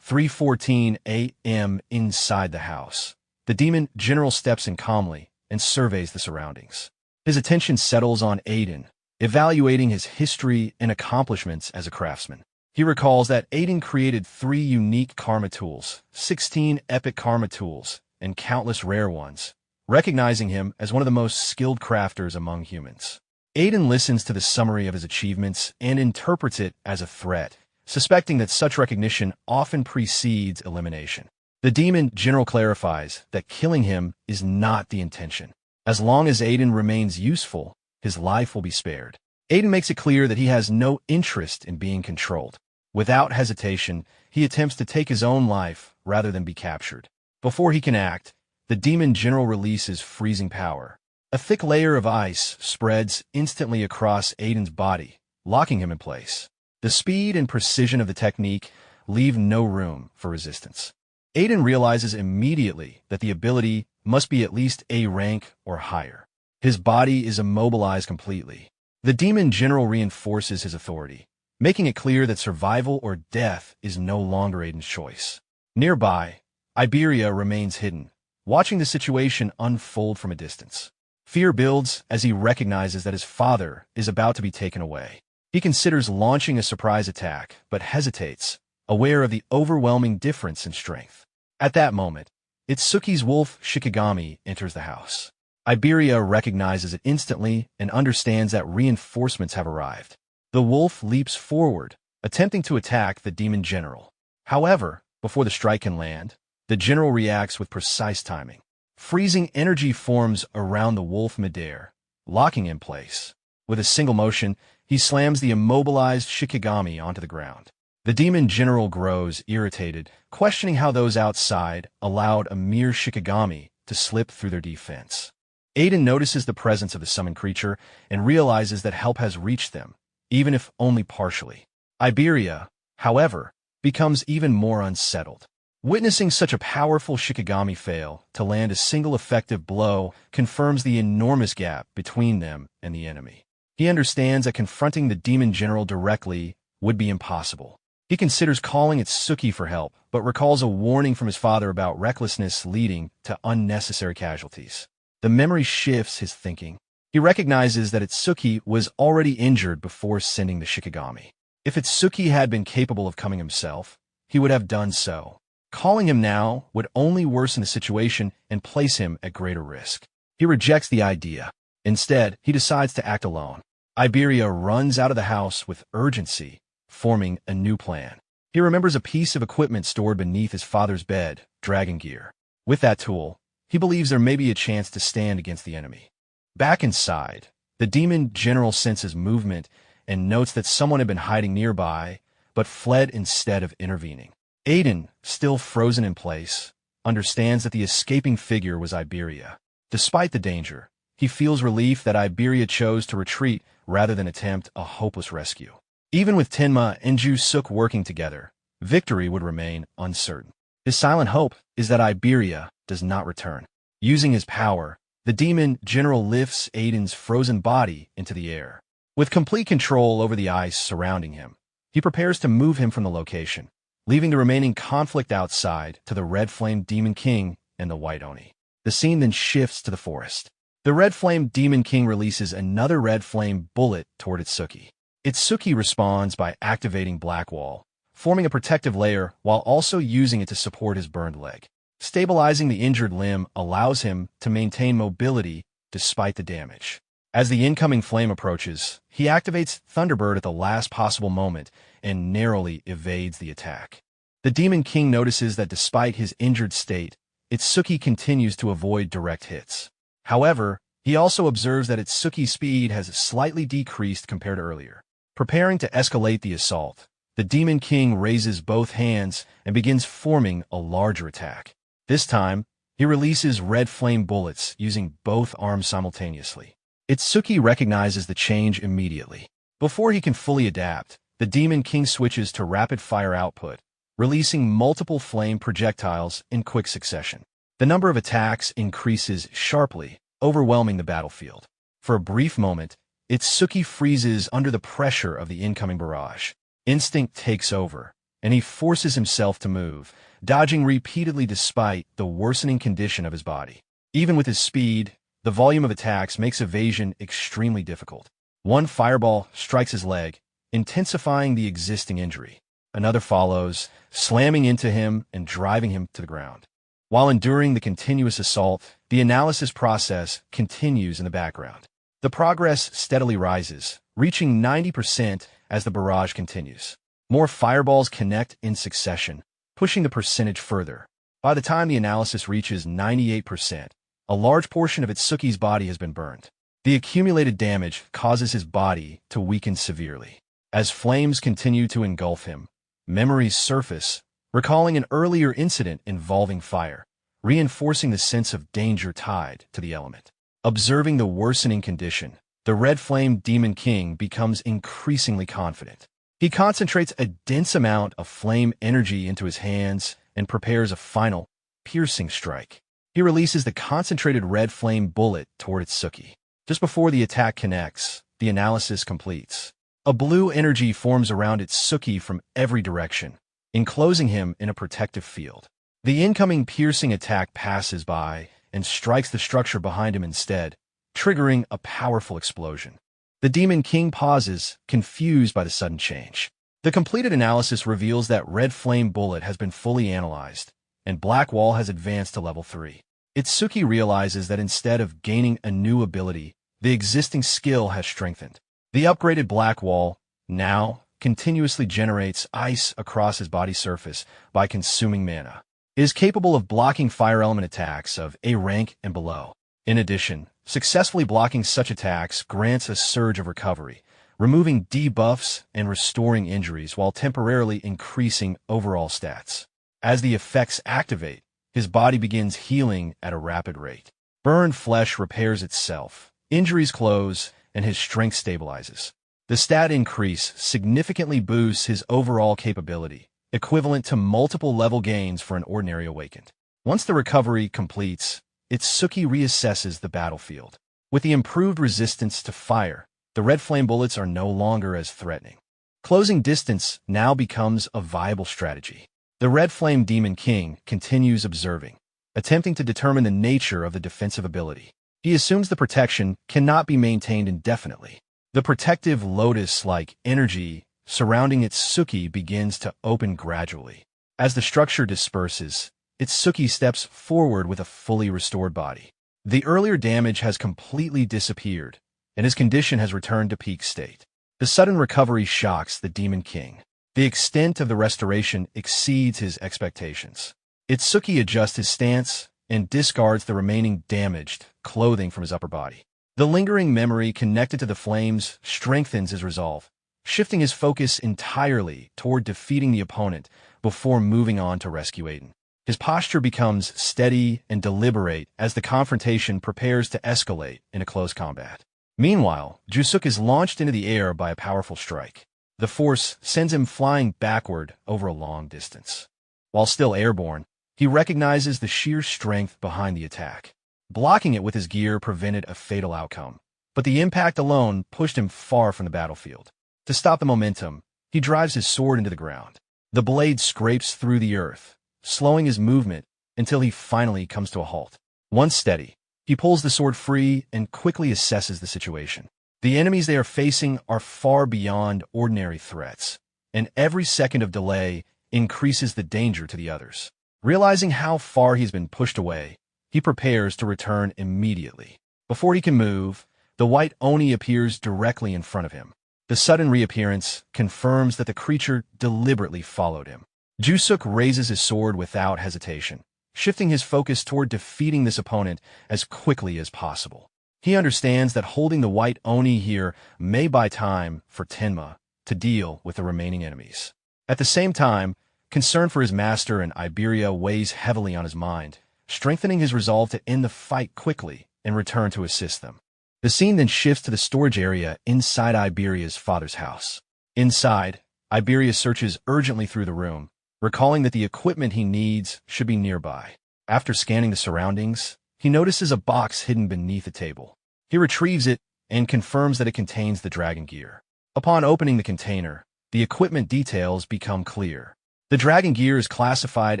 3:14 a.m. inside the house. The demon general steps in calmly and surveys the surroundings. His attention settles on Aiden, evaluating his history and accomplishments as a craftsman. He recalls that Aiden created 3 unique karma tools, 16 epic karma tools, and countless rare ones, recognizing him as one of the most skilled crafters among humans. Aiden listens to the summary of his achievements and interprets it as a threat, suspecting that such recognition often precedes elimination. The demon general clarifies that killing him is not the intention. As long as Aiden remains useful, his life will be spared. Aiden makes it clear that he has no interest in being controlled. Without hesitation, he attempts to take his own life rather than be captured. Before he can act, the demon general releases freezing power. A thick layer of ice spreads instantly across Aiden's body, locking him in place. The speed and precision of the technique leave no room for resistance. Aiden realizes immediately that the ability must be at least A rank or higher. His body is immobilized completely. The demon general reinforces his authority, making it clear that survival or death is no longer Aiden's choice. Nearby, Iberia remains hidden, watching the situation unfold from a distance. Fear builds as he recognizes that his father is about to be taken away. He considers launching a surprise attack, but hesitates, aware of the overwhelming difference in strength. At that moment, Itsuki's wolf Shikigami enters the house. Iberia recognizes it instantly and understands that reinforcements have arrived. The wolf leaps forward, attempting to attack the demon general. However, before the strike can land, the general reacts with precise timing. Freezing energy forms around the wolf midair, locking in place. With a single motion, he slams the immobilized Shikigami onto the ground. The demon general grows irritated, questioning how those outside allowed a mere Shikigami to slip through their defense. Aiden notices the presence of the summoned creature and realizes that help has reached them, even if only partially. Iberia, however, becomes even more unsettled. Witnessing such a powerful Shikigami fail to land a single effective blow confirms the enormous gap between them and the enemy. He understands that confronting the demon general directly would be impossible. He considers calling Itsuki for help, but recalls a warning from his father about recklessness leading to unnecessary casualties. The memory shifts his thinking. He recognizes that Itsuki was already injured before sending the Shikigami. If Itsuki had been capable of coming himself, he would have done so. Calling him now would only worsen the situation and place him at greater risk. He rejects the idea. Instead, he decides to act alone. Iberia runs out of the house with urgency, forming a new plan. He remembers a piece of equipment stored beneath his father's bed, dragon gear. With that tool, he believes there may be a chance to stand against the enemy. Back inside, the demon general senses movement and notes that someone had been hiding nearby, but fled instead of intervening. Aiden, still frozen in place, understands that the escaping figure was Iberia. Despite the danger, he feels relief that Iberia chose to retreat rather than attempt a hopeless rescue. Even with Tenma and Ju-suk working together, victory would remain uncertain. His silent hope is that Iberia does not return. Using his power, the demon general lifts Aiden's frozen body into the air. With complete control over the ice surrounding him, he prepares to move him from the location, leaving the remaining conflict outside to the Red Flame Demon King and the White Oni. The scene then shifts to the forest. The Red Flame Demon King releases another Red Flame bullet toward Itsuki. Itsuki responds by activating Black Wall, forming a protective layer while also using it to support his burned leg. Stabilizing the injured limb allows him to maintain mobility despite the damage. As the incoming flame approaches, he activates Thunderbird at the last possible moment and narrowly evades the attack. The Demon King notices that despite his injured state, Itsuki continues to avoid direct hits. However, He also observes that Itsuki's speed has slightly decreased compared to earlier. Preparing to escalate the assault, the Demon King raises both hands and begins forming a larger attack. This time, he releases red flame bullets using both arms simultaneously. Itsuki recognizes the change immediately. Before he can fully adapt, the Demon King switches to rapid-fire output, releasing multiple flame projectiles in quick succession. The number of attacks increases sharply, overwhelming the battlefield. For a brief moment, Itsuki freezes under the pressure of the incoming barrage. Instinct takes over, and he forces himself to move, dodging repeatedly despite the worsening condition of his body. Even with his speed, the volume of attacks makes evasion extremely difficult. One fireball strikes his leg, intensifying the existing injury. Another follows, slamming into him and driving him to the ground. While enduring the continuous assault, the analysis process continues in the background. The progress steadily rises, reaching 90% as the barrage continues. More fireballs connect in succession, pushing the percentage further. By the time the analysis reaches 98%, a large portion of Itsuki's body has been burned. The accumulated damage causes his body to weaken severely. As flames continue to engulf him, memories surface, recalling an earlier incident involving fire, reinforcing the sense of danger tied to the element. Observing the worsening condition, the Red Flame Demon King becomes increasingly confident. He concentrates a dense amount of flame energy into his hands and prepares a final, piercing strike. He releases the concentrated red flame bullet toward Itsuki. Just before the attack connects, the analysis completes. A blue energy forms around Itsuki from every direction, enclosing him in a protective field. The incoming piercing attack passes by and strikes the structure behind him instead, triggering a powerful explosion. The Demon King pauses, confused by the sudden change. The completed analysis reveals that Red Flame Bullet has been fully analyzed, and Black Wall has advanced to level 3. Itsuki realizes that instead of gaining a new ability, the existing skill has strengthened. The upgraded Black Wall, now, continuously generates ice across his body surface by consuming mana. It is capable of blocking fire element attacks of A rank and below. In addition, successfully blocking such attacks grants a surge of recovery, removing debuffs and restoring injuries while temporarily increasing overall stats. As the effects activate, his body begins healing at a rapid rate. Burned flesh repairs itself, injuries close, and his strength stabilizes. The stat increase significantly boosts his overall capability, equivalent to multiple level gains for an ordinary awakened. Once the recovery completes, Itsuki reassesses the battlefield. With the improved resistance to fire, the red flame bullets are no longer as threatening. Closing distance now becomes a viable strategy. The Red Flame Demon King continues observing, attempting to determine the nature of the defensive ability. He assumes the protection cannot be maintained indefinitely. The protective lotus-like energy surrounding Itsuki begins to open gradually. As the structure disperses, Itsuki steps forward with a fully restored body. The earlier damage has completely disappeared, and his condition has returned to peak state. The sudden recovery shocks the Demon King. The extent of the restoration exceeds his expectations. Itsuki adjusts his stance and discards the remaining damaged clothing from his upper body. The lingering memory connected to the flames strengthens his resolve, shifting his focus entirely toward defeating the opponent before moving on to rescue Aiden. His posture becomes steady and deliberate as the confrontation prepares to escalate in a close combat. Meanwhile, Jusuk is launched into the air by a powerful strike. The force sends him flying backward over a long distance. While still airborne, he recognizes the sheer strength behind the attack. Blocking it with his gear prevented a fatal outcome, but the impact alone pushed him far from the battlefield. To stop the momentum, he drives his sword into the ground. The blade scrapes through the earth, slowing his movement until he finally comes to a halt. Once steady, he pulls the sword free and quickly assesses the situation. The enemies they are facing are far beyond ordinary threats, and every second of delay increases the danger to the others. Realizing how far he's been pushed away, he prepares to return immediately. Before he can move, the white Oni appears directly in front of him. The sudden reappearance confirms that the creature deliberately followed him. Jusuk raises his sword without hesitation, shifting his focus toward defeating this opponent as quickly as possible. He understands that holding the white Oni here may buy time for Tenma to deal with the remaining enemies. At the same time, concern for his master and Iberia weighs heavily on his mind, strengthening his resolve to end the fight quickly and return to assist them. The scene then shifts to the storage area inside Iberia's father's house. Inside, Iberia searches urgently through the room, recalling that the equipment he needs should be nearby. After scanning the surroundings, he notices a box hidden beneath a table. He retrieves it and confirms that it contains the dragon gear. Upon opening the container, the equipment details become clear. The dragon gear is classified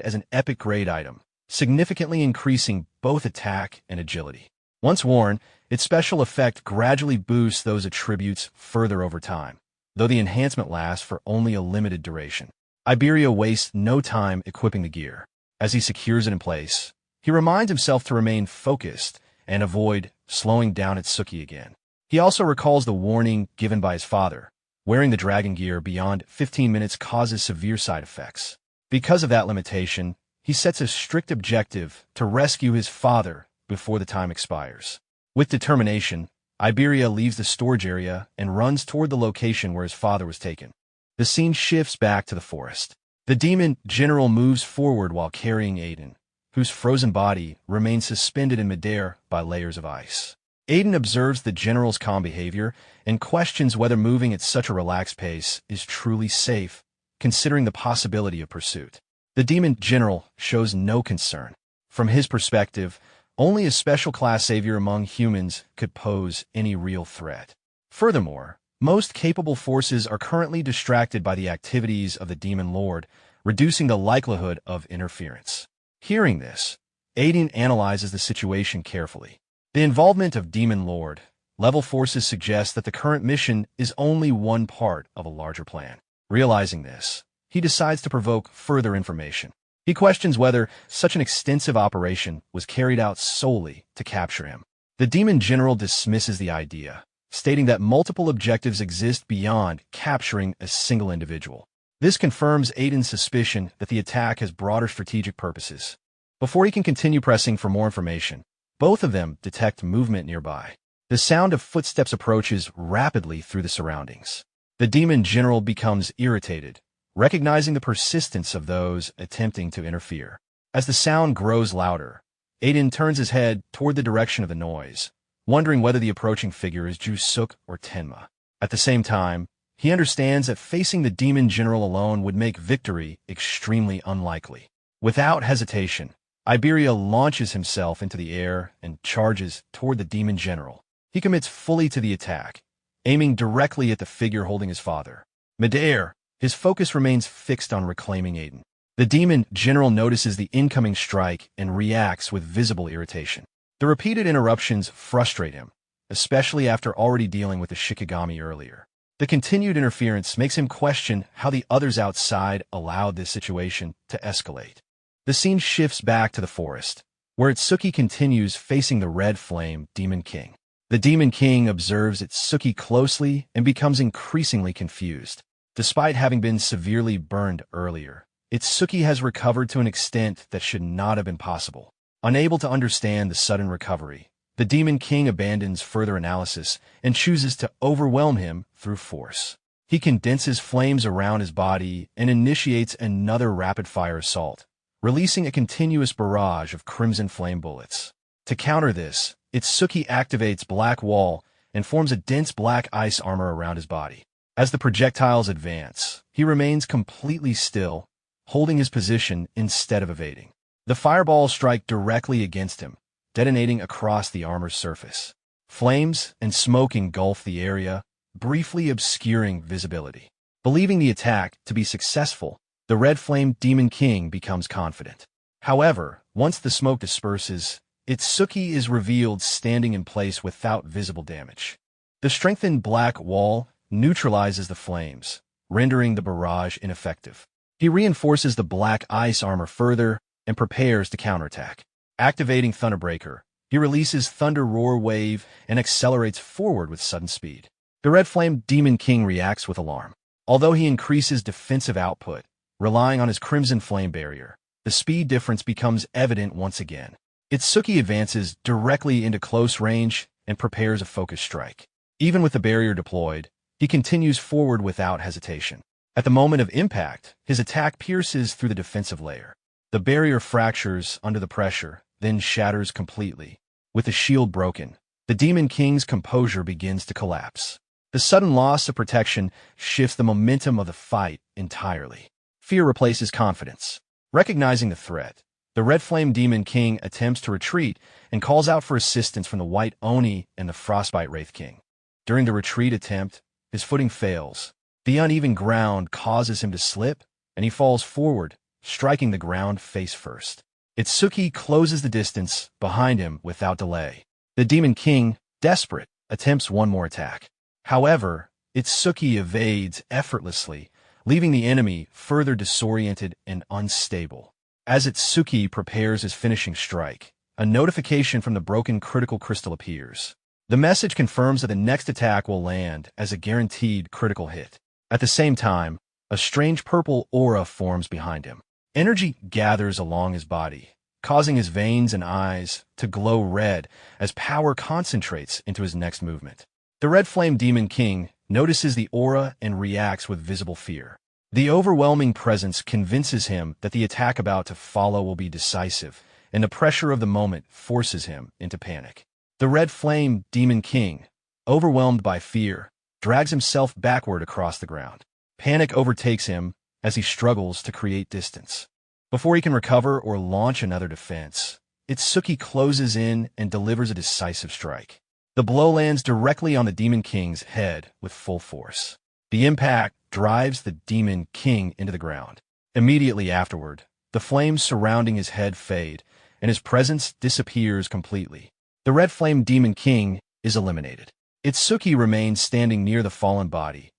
as an epic grade item, significantly increasing both attack and agility. Once worn, its special effect gradually boosts those attributes further over time, though the enhancement lasts for only a limited duration. Iberia wastes no time equipping the gear. As he secures it in place, he reminds himself to remain focused and avoid slowing down Itsuki again. He also recalls the warning given by his father. Wearing the dragon gear beyond 15 minutes causes severe side effects. Because of that limitation, he sets a strict objective to rescue his father before the time expires. With determination, Iberia leaves the storage area and runs toward the location where his father was taken. The scene shifts back to the forest. The demon general moves forward while carrying Aiden, whose frozen body remains suspended in midair by layers of ice. Aiden observes the general's calm behavior and questions whether moving at such a relaxed pace is truly safe, considering the possibility of pursuit. The demon general shows no concern. From his perspective, only a special class savior among humans could pose any real threat. Furthermore, most capable forces are currently distracted by the activities of the demon lord, reducing the likelihood of interference. Hearing this, Aiden analyzes the situation carefully. The involvement of Demon Lord level forces suggests that the current mission is only one part of a larger plan. Realizing this, he decides to provoke further information. He questions whether such an extensive operation was carried out solely to capture him. The demon general dismisses the idea, stating that multiple objectives exist beyond capturing a single individual. This confirms Aiden's suspicion that the attack has broader strategic purposes. Before he can continue pressing for more information, both of them detect movement nearby. The sound of footsteps approaches rapidly through the surroundings. The demon general becomes irritated, recognizing the persistence of those attempting to interfere. As the sound grows louder, Aiden turns his head toward the direction of the noise, wondering whether the approaching figure is Jusuk or Tenma. At the same time, he understands that facing the demon general alone would make victory extremely unlikely. Without hesitation, Iberia launches himself into the air and charges toward the demon general. He commits fully to the attack, aiming directly at the figure holding his father. Midair, his focus remains fixed on reclaiming Aiden. The demon general notices the incoming strike and reacts with visible irritation. The repeated interruptions frustrate him, especially after already dealing with the Shikigami earlier. The continued interference makes him question how the others outside allowed this situation to escalate. The scene shifts back to the forest, where Itsuki continues facing the red flame Demon King. The Demon King observes Itsuki closely and becomes increasingly confused. Despite having been severely burned earlier, Itsuki has recovered to an extent that should not have been possible. Unable to understand the sudden recovery, the Demon King abandons further analysis and chooses to overwhelm him through force. He condenses flames around his body and initiates another rapid-fire assault, releasing a continuous barrage of crimson flame bullets. To counter this, Itsuki activates Black Wall and forms a dense black ice armor around his body. As the projectiles advance, he remains completely still, holding his position instead of evading. The fireballs strike directly against him, detonating across the armor's surface. Flames and smoke engulf the area, briefly obscuring visibility. Believing the attack to be successful, the Red Flame Demon King becomes confident. However, once the smoke disperses, Itsuki is revealed standing in place without visible damage. The strengthened black wall neutralizes the flames, rendering the barrage ineffective. He reinforces the black ice armor further and prepares to counterattack. Activating Thunderbreaker, he releases Thunder Roar Wave and accelerates forward with sudden speed. The Red Flame Demon King reacts with alarm. Although he increases defensive output, relying on his Crimson Flame barrier, the speed difference becomes evident once again. Itsuki advances directly into close range and prepares a focused strike. Even with the barrier deployed, he continues forward without hesitation. At the moment of impact, his attack pierces through the defensive layer. The barrier fractures under the pressure, then shatters completely. With the shield broken, the Demon King's composure begins to collapse. The sudden loss of protection shifts the momentum of the fight entirely. Fear replaces confidence. Recognizing the threat, the Red Flame Demon King attempts to retreat and calls out for assistance from the White Oni and the Frostbite Wraith King. During the retreat attempt, his footing fails. The uneven ground causes him to slip, and he falls forward, striking the ground face first. Itsuki closes the distance behind him without delay. The Demon King, desperate, attempts one more attack. However, Itsuki evades effortlessly, leaving the enemy further disoriented and unstable. As Itsuki prepares his finishing strike, a notification from the broken critical crystal appears. The message confirms that the next attack will land as a guaranteed critical hit. At the same time, a strange purple aura forms behind him. Energy gathers along his body, causing his veins and eyes to glow red as power concentrates into his next movement. The Red Flame Demon King notices the aura and reacts with visible fear. The overwhelming presence convinces him that the attack about to follow will be decisive, and the pressure of the moment forces him into panic. The Red Flame Demon King, overwhelmed by fear, drags himself backward across the ground. Panic overtakes him as he struggles to create distance. Before he can recover or launch another defense, Itsuki closes in and delivers a decisive strike. The blow lands directly on the Demon King's head with full force. The impact drives the Demon King into the ground. Immediately afterward, the flames surrounding his head fade, and his presence disappears completely. The Red Flame Demon King is eliminated. Itsuki remains standing near the fallen body.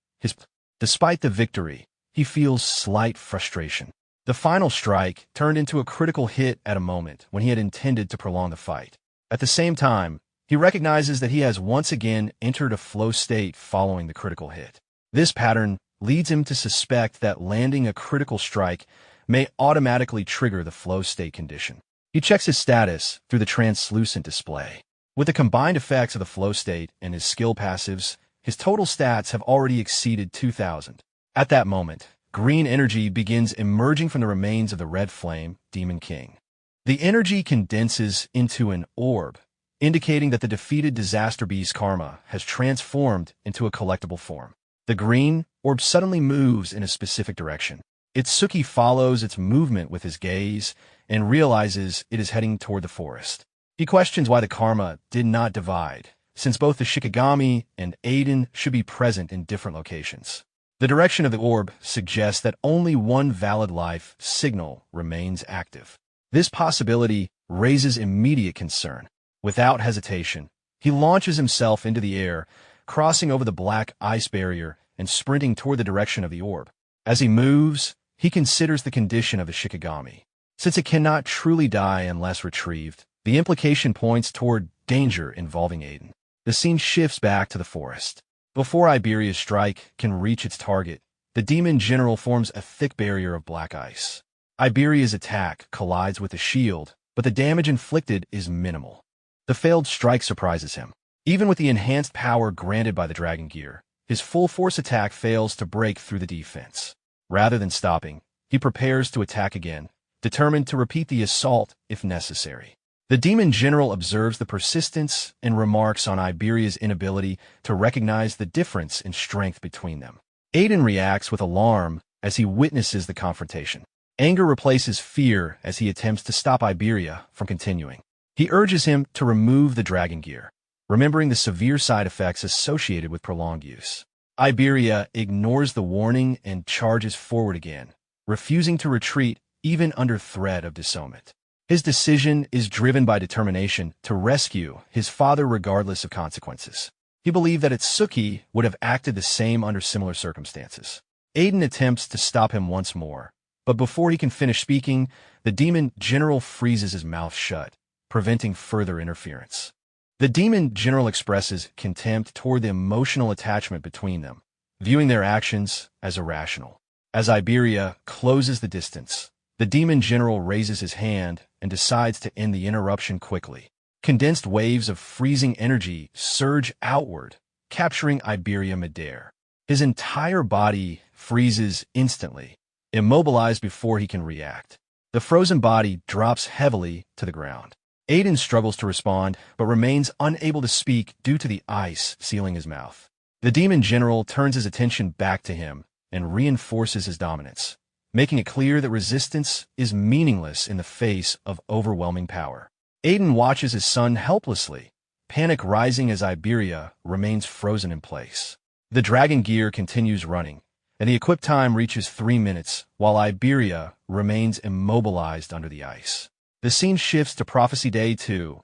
Despite the victory, he feels slight frustration. The final strike turned into a critical hit at a moment when he had intended to prolong the fight. At the same time, he recognizes that he has once again entered a flow state following the critical hit. This pattern leads him to suspect that landing a critical strike may automatically trigger the flow state condition. He checks his status through the translucent display. With the combined effects of the flow state and his skill passives, his total stats have already exceeded 2,000. At that moment, green energy begins emerging from the remains of the Red Flame Demon King. The energy condenses into an orb, indicating that the defeated Disaster Beast Karma has transformed into a collectible form. The green orb suddenly moves in a specific direction. Itsuki follows its movement with his gaze and realizes it is heading toward the forest. He questions why the karma did not divide, since both the Shikigami and Aiden should be present in different locations. The direction of the orb suggests that only one valid life signal remains active. This possibility raises immediate concern. Without hesitation, he launches himself into the air, crossing over the black ice barrier and sprinting toward the direction of the orb. As he moves, he considers the condition of the Shikigami. Since it cannot truly die unless retrieved, the implication points toward danger involving Aiden. The scene shifts back to the forest. Before Iberia's strike can reach its target, the demon general forms a thick barrier of black ice. Iberia's attack collides with the shield, but the damage inflicted is minimal. The failed strike surprises him. Even with the enhanced power granted by the Dragon Gear, his full-force attack fails to break through the defense. Rather than stopping, he prepares to attack again, determined to repeat the assault if necessary. The demon general observes the persistence and remarks on Iberia's inability to recognize the difference in strength between them. Aiden reacts with alarm as he witnesses the confrontation. Anger replaces fear as he attempts to stop Iberia from continuing. He urges him to remove the Dragon Gear, remembering the severe side effects associated with prolonged use. Iberia ignores the warning and charges forward again, refusing to retreat even under threat of disownment. His decision is driven by determination to rescue his father regardless of consequences. He believed that Itsuki would have acted the same under similar circumstances. Aiden attempts to stop him once more, but before he can finish speaking, the demon general freezes his mouth shut, preventing further interference. The demon general expresses contempt toward the emotional attachment between them, viewing their actions as irrational. As Iberia closes the distance, the demon general raises his hand and decides to end the interruption quickly. Condensed waves of freezing energy surge outward, capturing Iberia midair. His entire body freezes instantly, immobilized before he can react. The frozen body drops heavily to the ground. Aiden struggles to respond, but remains unable to speak due to the ice sealing his mouth. The demon general turns his attention back to him and reinforces his dominance, making it clear that resistance is meaningless in the face of overwhelming power. Aiden watches his son helplessly, panic rising as Iberia remains frozen in place. The dragon gear continues running, and the equip time reaches 3 minutes, while Iberia remains immobilized under the ice. The scene shifts to Prophecy Day 2,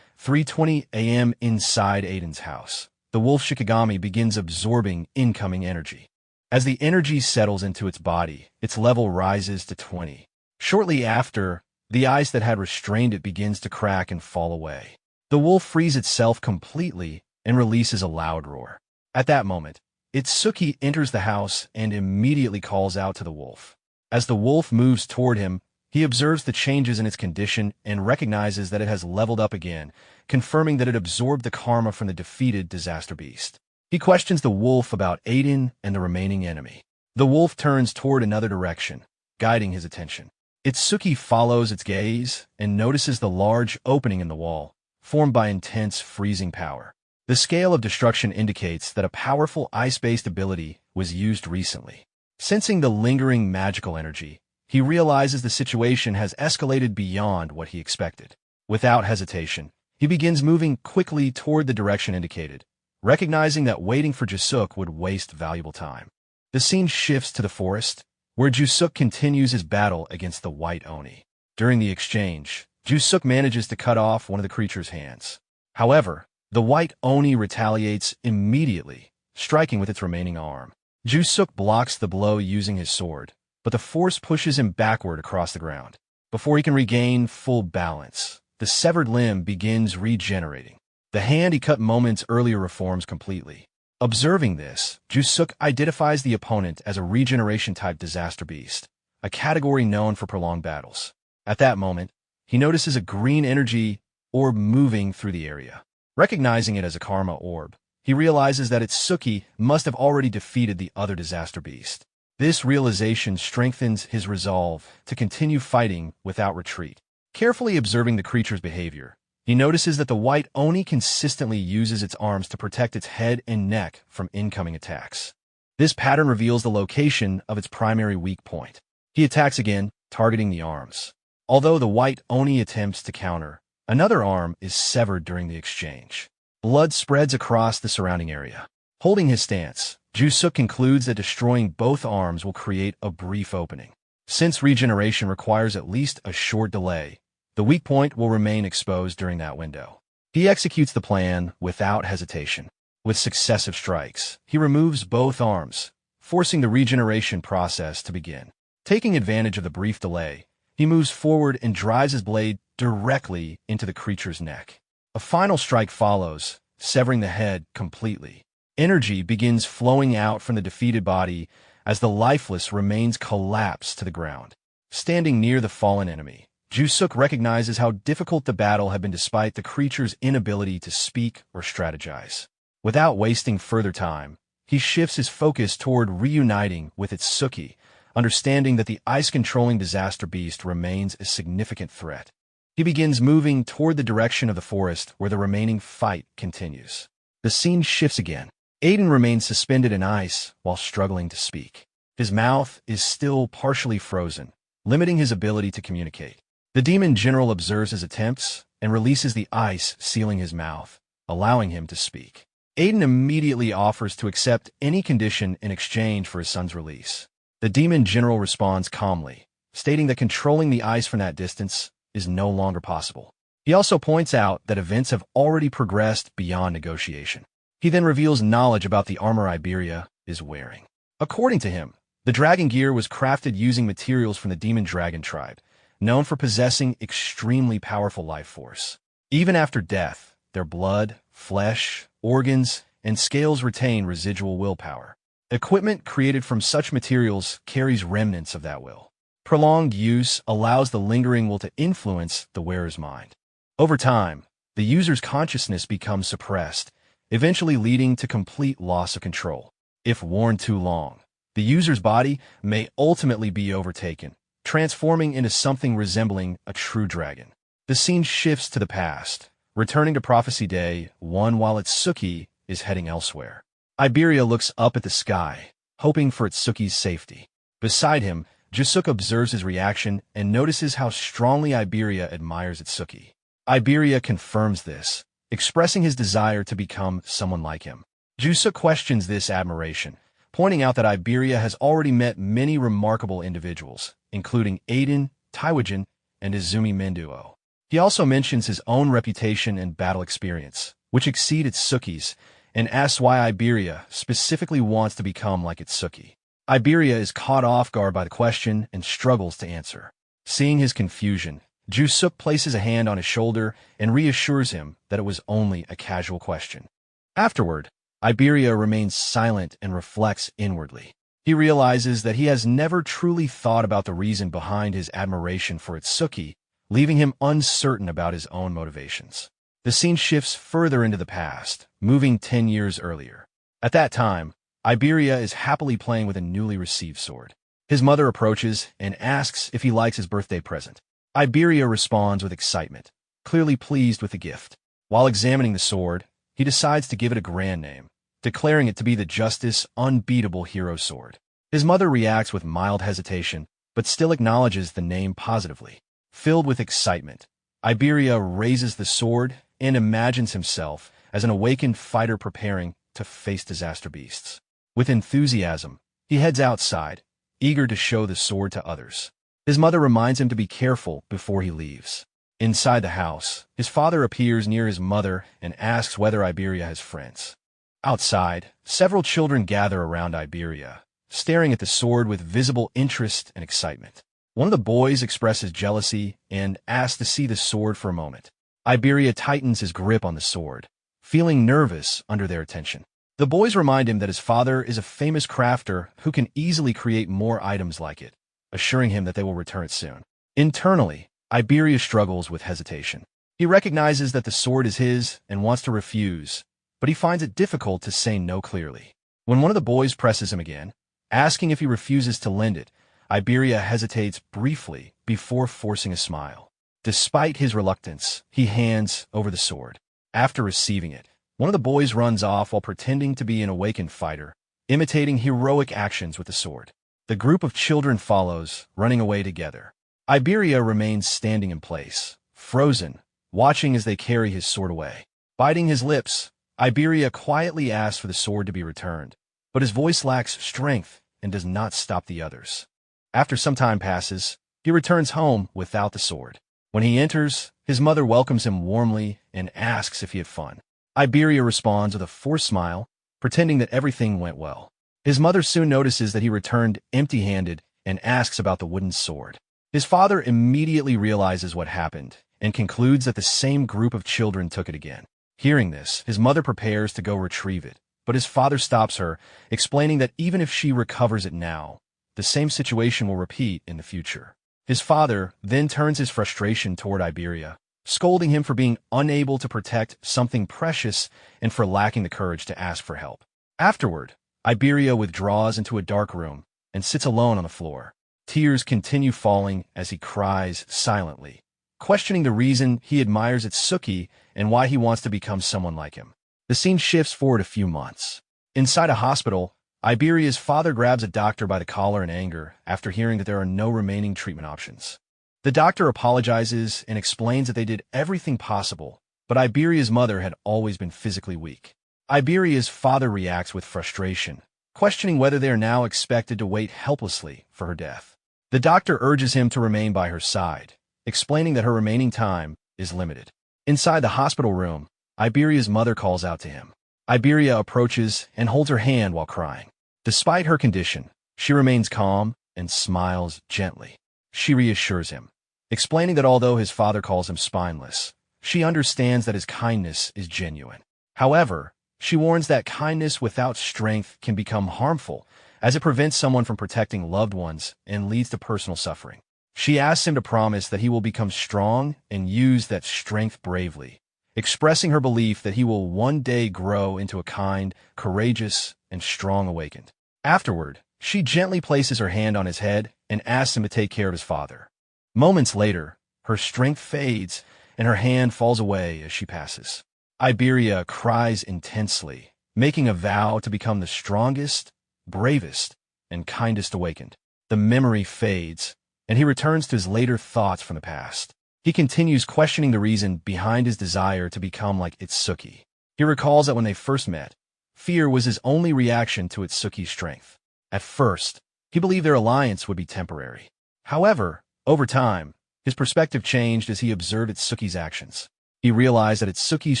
3:20 a.m. inside Aiden's house. The wolf Shikigami begins absorbing incoming energy. As the energy settles into its body, its level rises to 20. Shortly after, the ice that had restrained it begins to crack and fall away. The wolf frees itself completely and releases a loud roar. At that moment, Itsuki enters the house and immediately calls out to the wolf. As the wolf moves toward him, he observes the changes in its condition and recognizes that it has leveled up again, confirming that it absorbed the karma from the defeated disaster beast. He questions the wolf about Aiden and the remaining enemy. The wolf turns toward another direction, guiding his attention. Itsuki follows its gaze and notices the large opening in the wall, formed by intense freezing power. The scale of destruction indicates that a powerful ice-based ability was used recently. Sensing the lingering magical energy, he realizes the situation has escalated beyond what he expected. Without hesitation, he begins moving quickly toward the direction indicated, recognizing that waiting for Jusuk would waste valuable time. The scene shifts to the forest, where Jusuk continues his battle against the White Oni. During the exchange, Jusuk manages to cut off one of the creature's hands. However, the White Oni retaliates immediately, striking with its remaining arm. Jusuk blocks the blow using his sword, but the force pushes him backward across the ground. Before he can regain full balance, the severed limb begins regenerating. The hand he cut moments earlier reforms completely. Observing this, Jusuk identifies the opponent as a regeneration-type disaster beast, a category known for prolonged battles. At that moment, he notices a green energy orb moving through the area. Recognizing it as a karma orb, he realizes that Itsuki must have already defeated the other disaster beast. This realization strengthens his resolve to continue fighting without retreat. Carefully observing the creature's behavior, he notices that the White Oni consistently uses its arms to protect its head and neck from incoming attacks. This pattern reveals the location of its primary weak point. He attacks again, targeting the arms. Although the White Oni attempts to counter, another arm is severed during the exchange. Blood spreads across the surrounding area. Holding his stance, Jusuk concludes that destroying both arms will create a brief opening. Since regeneration requires at least a short delay, the weak point will remain exposed during that window. He executes the plan without hesitation. With successive strikes, he removes both arms, forcing the regeneration process to begin. Taking advantage of the brief delay, he moves forward and drives his blade directly into the creature's neck. A final strike follows, severing the head completely. Energy begins flowing out from the defeated body as the lifeless remains collapsed to the ground. Standing near the fallen enemy, Jusuk recognizes how difficult the battle had been despite the creature's inability to speak or strategize. Without wasting further time, he shifts his focus toward reuniting with Itsuki, understanding that the ice-controlling disaster beast remains a significant threat. He begins moving toward the direction of the forest where the remaining fight continues. The scene shifts again. Aiden remains suspended in ice while struggling to speak. His mouth is still partially frozen, limiting his ability to communicate. The demon general observes his attempts and releases the ice sealing his mouth, allowing him to speak. Aiden immediately offers to accept any condition in exchange for his son's release. The demon general responds calmly, stating that controlling the ice from that distance is no longer possible. He also points out that events have already progressed beyond negotiation. He then reveals knowledge about the armor Iberia is wearing. According to him, the dragon gear was crafted using materials from the demon dragon tribe, known for possessing extremely powerful life force. Even after death, their blood, flesh, organs, and scales retain residual willpower. Equipment created from such materials carries remnants of that will. Prolonged use allows the lingering will to influence the wearer's mind. Over time, the user's consciousness becomes suppressed, eventually leading to complete loss of control. If worn too long, the user's body may ultimately be overtaken, transforming into something resembling a true dragon. The scene shifts to the past, returning to Prophecy Day 1 while Itsuki is heading elsewhere. Iberia looks up at the sky, hoping for Itsuki's safety. Beside him, Jusuke observes his reaction and notices how strongly Iberia admires Itsuki. Iberia confirms this, expressing his desire to become someone like him. Jusuke questions this admiration, pointing out that Iberia has already met many remarkable individuals, including Aiden, Taiwajin, and Izumi Menduo. He also mentions his own reputation and battle experience, which exceed Itsuki's, and asks why Iberia specifically wants to become like Itsuki. Iberia is caught off guard by the question and struggles to answer. Seeing his confusion, Jusuke places a hand on his shoulder and reassures him that it was only a casual question. Afterward, Iberia remains silent and reflects inwardly. He realizes that he has never truly thought about the reason behind his admiration for Itsuki, leaving him uncertain about his own motivations. The scene shifts further into the past, moving 10 years earlier. At that time, Iberia is happily playing with a newly received sword. His mother approaches and asks if he likes his birthday present. Iberia responds with excitement, clearly pleased with the gift. While examining the sword, he decides to give it a grand name, declaring it to be the Justice Unbeatable Hero Sword. His mother reacts with mild hesitation, but still acknowledges the name positively. Filled with excitement, Iberia raises the sword and imagines himself as an awakened fighter preparing to face disaster beasts. With enthusiasm, he heads outside, eager to show the sword to others. His mother reminds him to be careful before he leaves. Inside the house, his father appears near his mother and asks whether Iberia has friends. Outside, several children gather around Iberia, staring at the sword with visible interest and excitement. One of the boys expresses jealousy and asks to see the sword for a moment. Iberia tightens his grip on the sword, feeling nervous under their attention. The boys remind him that his father is a famous crafter who can easily create more items like it, assuring him that they will return it soon. Internally, Iberia struggles with hesitation. He recognizes that the sword is his and wants to refuse, but he finds it difficult to say no clearly. When one of the boys presses him again, asking if he refuses to lend it, Iberia hesitates briefly before forcing a smile. Despite his reluctance, he hands over the sword. After receiving it, one of the boys runs off while pretending to be an awakened fighter, imitating heroic actions with the sword. The group of children follows, running away together. Iberia remains standing in place, frozen, watching as they carry his sword away. Biting his lips, Iberia quietly asks for the sword to be returned, but his voice lacks strength and does not stop the others. After some time passes, he returns home without the sword. When he enters, his mother welcomes him warmly and asks if he had fun. Iberia responds with a forced smile, pretending that everything went well. His mother soon notices that he returned empty-handed and asks about the wooden sword. His father immediately realizes what happened and concludes that the same group of children took it again. Hearing this, his mother prepares to go retrieve it, but his father stops her, explaining that even if she recovers it now, the same situation will repeat in the future. His father then turns his frustration toward Iberia, scolding him for being unable to protect something precious and for lacking the courage to ask for help. Afterward, Iberia withdraws into a dark room and sits alone on the floor. Tears continue falling as he cries silently, questioning the reason he admires Itsuki and why he wants to become someone like him. The scene shifts forward a few months. Inside a hospital, Iberia's father grabs a doctor by the collar in anger after hearing that there are no remaining treatment options. The doctor apologizes and explains that they did everything possible, but Iberia's mother had always been physically weak. Iberia's father reacts with frustration, questioning whether they are now expected to wait helplessly for her death. The doctor urges him to remain by her side, explaining that her remaining time is limited. Inside the hospital room, Iberia's mother calls out to him. Iberia approaches and holds her hand while crying. Despite her condition, she remains calm and smiles gently. She reassures him, explaining that although his father calls him spineless, she understands that his kindness is genuine. However, she warns that kindness without strength can become harmful, as it prevents someone from protecting loved ones and leads to personal suffering. She asks him to promise that he will become strong and use that strength bravely, expressing her belief that he will one day grow into a kind, courageous, and strong awakened. Afterward, she gently places her hand on his head and asks him to take care of his father. Moments later, her strength fades and her hand falls away as she passes. Iberia cries intensely, making a vow to become the strongest, bravest, and kindest awakened. The memory fades, and he returns to his later thoughts from the past. He continues questioning the reason behind his desire to become like Itsuki. He recalls that when they first met, fear was his only reaction to Itsuki's strength. At first, he believed their alliance would be temporary. However, over time, his perspective changed as he observed Itsuki's actions. He realized that Itsuki's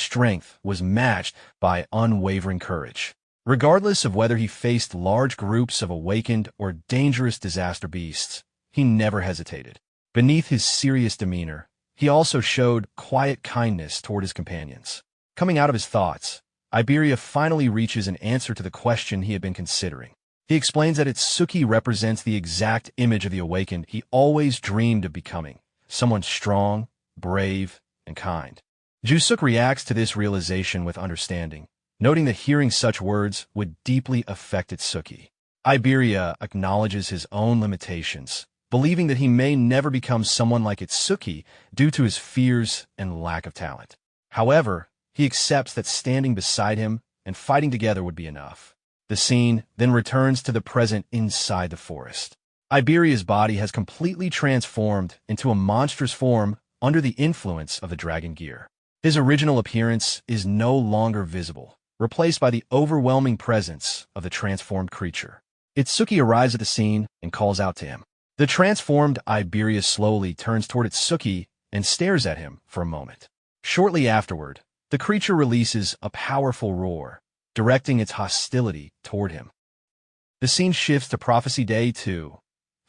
strength was matched by unwavering courage. Regardless of whether he faced large groups of awakened or dangerous disaster beasts, he never hesitated. Beneath his serious demeanor, he also showed quiet kindness toward his companions. Coming out of his thoughts, Iberia finally reaches an answer to the question he had been considering. He explains that Itsuki represents the exact image of the awakened he always dreamed of becoming, someone strong, brave, and kind. Jusuk reacts to this realization with understanding, noting that hearing such words would deeply affect Itsuki. Iberia acknowledges his own limitations, believing that he may never become someone like Itsuki due to his fears and lack of talent. However, he accepts that standing beside him and fighting together would be enough. The scene then returns to the present inside the forest. Iberia's body has completely transformed into a monstrous form under the influence of the dragon gear. His original appearance is no longer visible, replaced by the overwhelming presence of the transformed creature. Itsuki arrives at the scene and calls out to him. The transformed Iberia slowly turns toward Itsuki and stares at him for a moment. Shortly afterward, the creature releases a powerful roar, directing its hostility toward him. The scene shifts to Prophecy Day 2.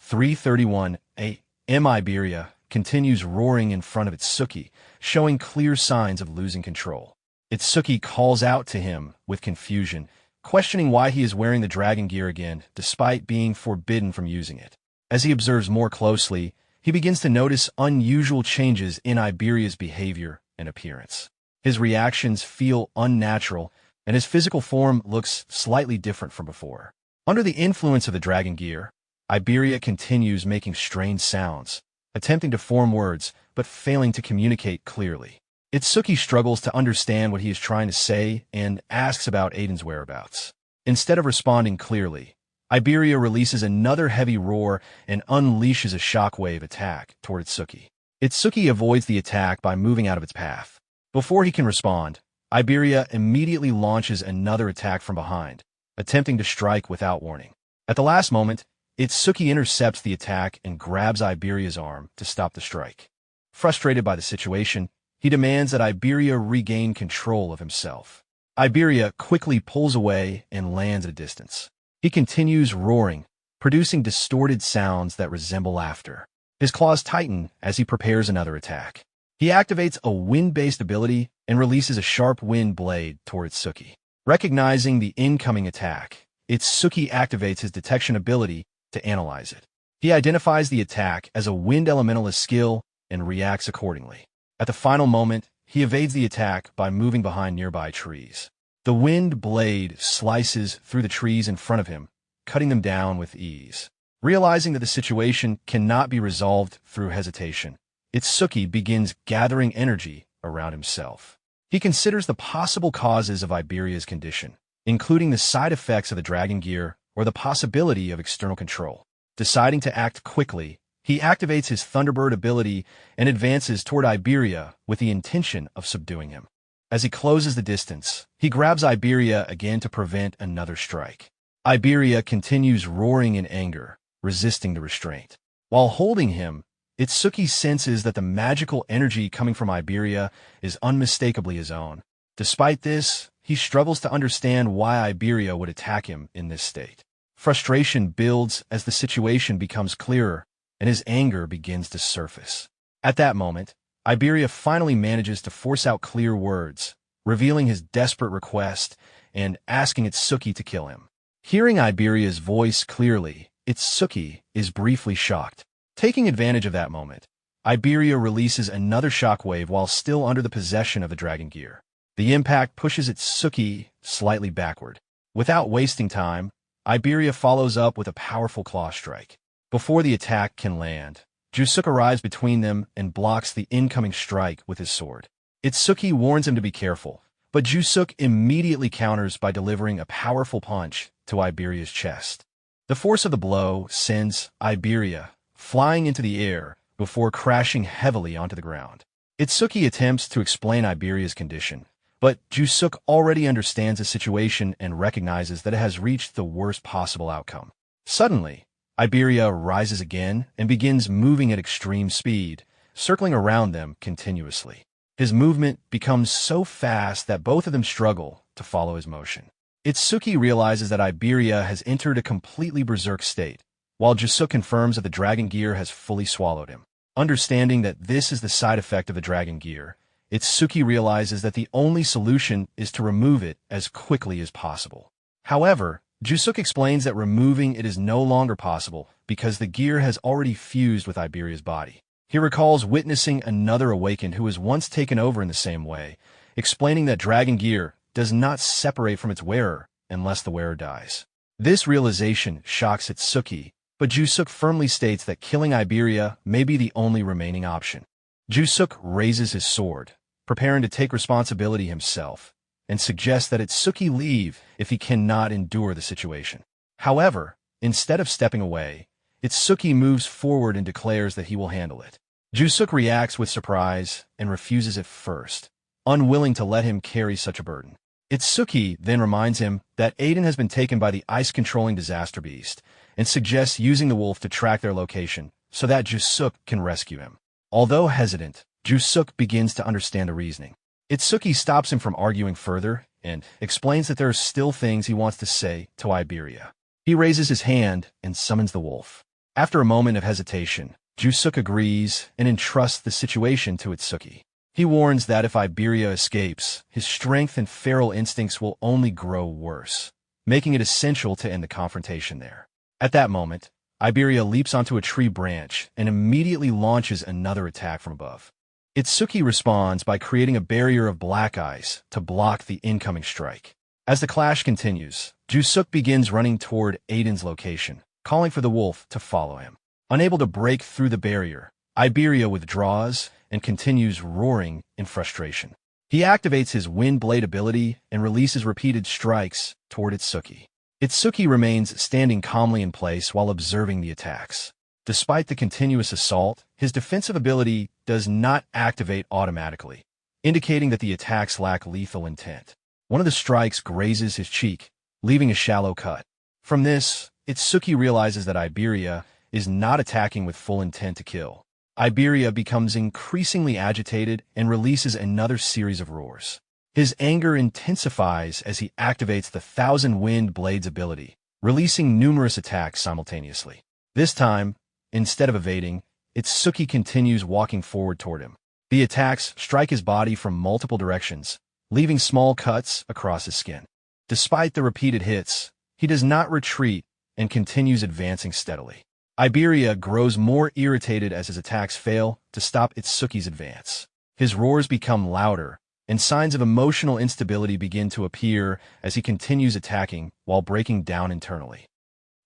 3:31 a.m. Iberia continues roaring in front of Itsuki, showing clear signs of losing control. Itsuki calls out to him with confusion, questioning why he is wearing the dragon gear again despite being forbidden from using it. As he observes more closely, he begins to notice unusual changes in Iberia's behavior and appearance. His reactions feel unnatural, and his physical form looks slightly different from before. Under the influence of the dragon gear, Iberia continues making strange sounds, attempting to form words, but failing to communicate clearly. Itsuki struggles to understand what he is trying to say and asks about Aiden's whereabouts. Instead of responding clearly, Iberia releases another heavy roar and unleashes a shockwave attack toward Itsuki. Itsuki avoids the attack by moving out of its path. Before he can respond, Iberia immediately launches another attack from behind, attempting to strike without warning. At the last moment, Itsuki intercepts the attack and grabs Iberia's arm to stop the strike. Frustrated by the situation, he demands that Iberia regain control of himself. Iberia quickly pulls away and lands at a distance. He continues roaring, producing distorted sounds that resemble laughter. His claws tighten as he prepares another attack. He activates a wind-based ability and releases a sharp wind blade toward Itsuki. Recognizing the incoming attack, Itsuki activates his detection ability to analyze it. He identifies the attack as a wind elementalist skill and reacts accordingly. At the final moment, he evades the attack by moving behind nearby trees. The wind blade slices through the trees in front of him, cutting them down with ease. Realizing that the situation cannot be resolved through hesitation, Itsuki begins gathering energy around himself. He considers the possible causes of Iberia's condition, including the side effects of the dragon gear or the possibility of external control. Deciding to act quickly, he activates his Thunderbird ability and advances toward Iberia with the intention of subduing him. As he closes the distance, he grabs Iberia again to prevent another strike. Iberia continues roaring in anger, resisting the restraint. While holding him, Itsuki senses that the magical energy coming from Iberia is unmistakably his own. Despite this, he struggles to understand why Iberia would attack him in this state. Frustration builds as the situation becomes clearer, and his anger begins to surface. At that moment, Iberia finally manages to force out clear words, revealing his desperate request and asking Itsuki to kill him. Hearing Iberia's voice clearly, Itsuki is briefly shocked. Taking advantage of that moment, Iberia releases another shockwave while still under the possession of the dragon gear. The impact pushes Itsuki slightly backward. Without wasting time, Iberia follows up with a powerful claw strike. Before the attack can land, Jusuk arrives between them and blocks the incoming strike with his sword. Itsuki warns him to be careful, but Jusuk immediately counters by delivering a powerful punch to Iberia's chest. The force of the blow sends Iberia flying into the air before crashing heavily onto the ground. Itsuki attempts to explain Iberia's condition, but Jusuk already understands the situation and recognizes that it has reached the worst possible outcome. Suddenly, Iberia rises again and begins moving at extreme speed, circling around them continuously. His movement becomes so fast that both of them struggle to follow his motion. Itsuki realizes that Iberia has entered a completely berserk state, while Jusuk confirms that the dragon gear has fully swallowed him. Understanding that this is the side effect of the dragon gear, Itsuki realizes that the only solution is to remove it as quickly as possible. However, Jusuk explains that removing it is no longer possible because the gear has already fused with Iberia's body. He recalls witnessing another awakened who was once taken over in the same way, explaining that dragon gear does not separate from its wearer unless the wearer dies. This realization shocks Itsuki, but Jusuk firmly states that killing Iberia may be the only remaining option. Jusuk raises his sword, preparing to take responsibility himself, and suggests that Itsuki leave if he cannot endure the situation. However, instead of stepping away, Itsuki moves forward and declares that he will handle it. Jusuk reacts with surprise and refuses at first, unwilling to let him carry such a burden. Itsuki then reminds him that Aiden has been taken by the ice-controlling disaster beast and suggests using the wolf to track their location so that Jusuk can rescue him. Although hesitant, Jusuk begins to understand the reasoning. Itsuki stops him from arguing further and explains that there are still things he wants to say to Iberia. He raises his hand and summons the wolf. After a moment of hesitation, Jusuk agrees and entrusts the situation to Itsuki. He warns that if Iberia escapes, his strength and feral instincts will only grow worse, making it essential to end the confrontation there. At that moment, Iberia leaps onto a tree branch and immediately launches another attack from above. Itsuki responds by creating a barrier of black ice to block the incoming strike. As the clash continues, Jusuk begins running toward Aiden's location, calling for the wolf to follow him. Unable to break through the barrier, Iberia withdraws and continues roaring in frustration. He activates his wind blade ability and releases repeated strikes toward Itsuki. Itsuki remains standing calmly in place while observing the attacks. Despite the continuous assault, his defensive ability does not activate automatically, indicating that the attacks lack lethal intent. One of the strikes grazes his cheek, leaving a shallow cut. From this, Itsuki realizes that Iberia is not attacking with full intent to kill. Iberia becomes increasingly agitated and releases another series of roars. His anger intensifies as he activates the Thousand Wind Blades ability, releasing numerous attacks simultaneously. This time, instead of evading, Itsuki continues walking forward toward him. The attacks strike his body from multiple directions, leaving small cuts across his skin. Despite the repeated hits, he does not retreat and continues advancing steadily. Iberia grows more irritated as his attacks fail to stop Itsuki's advance. His roars become louder, and signs of emotional instability begin to appear as he continues attacking while breaking down internally.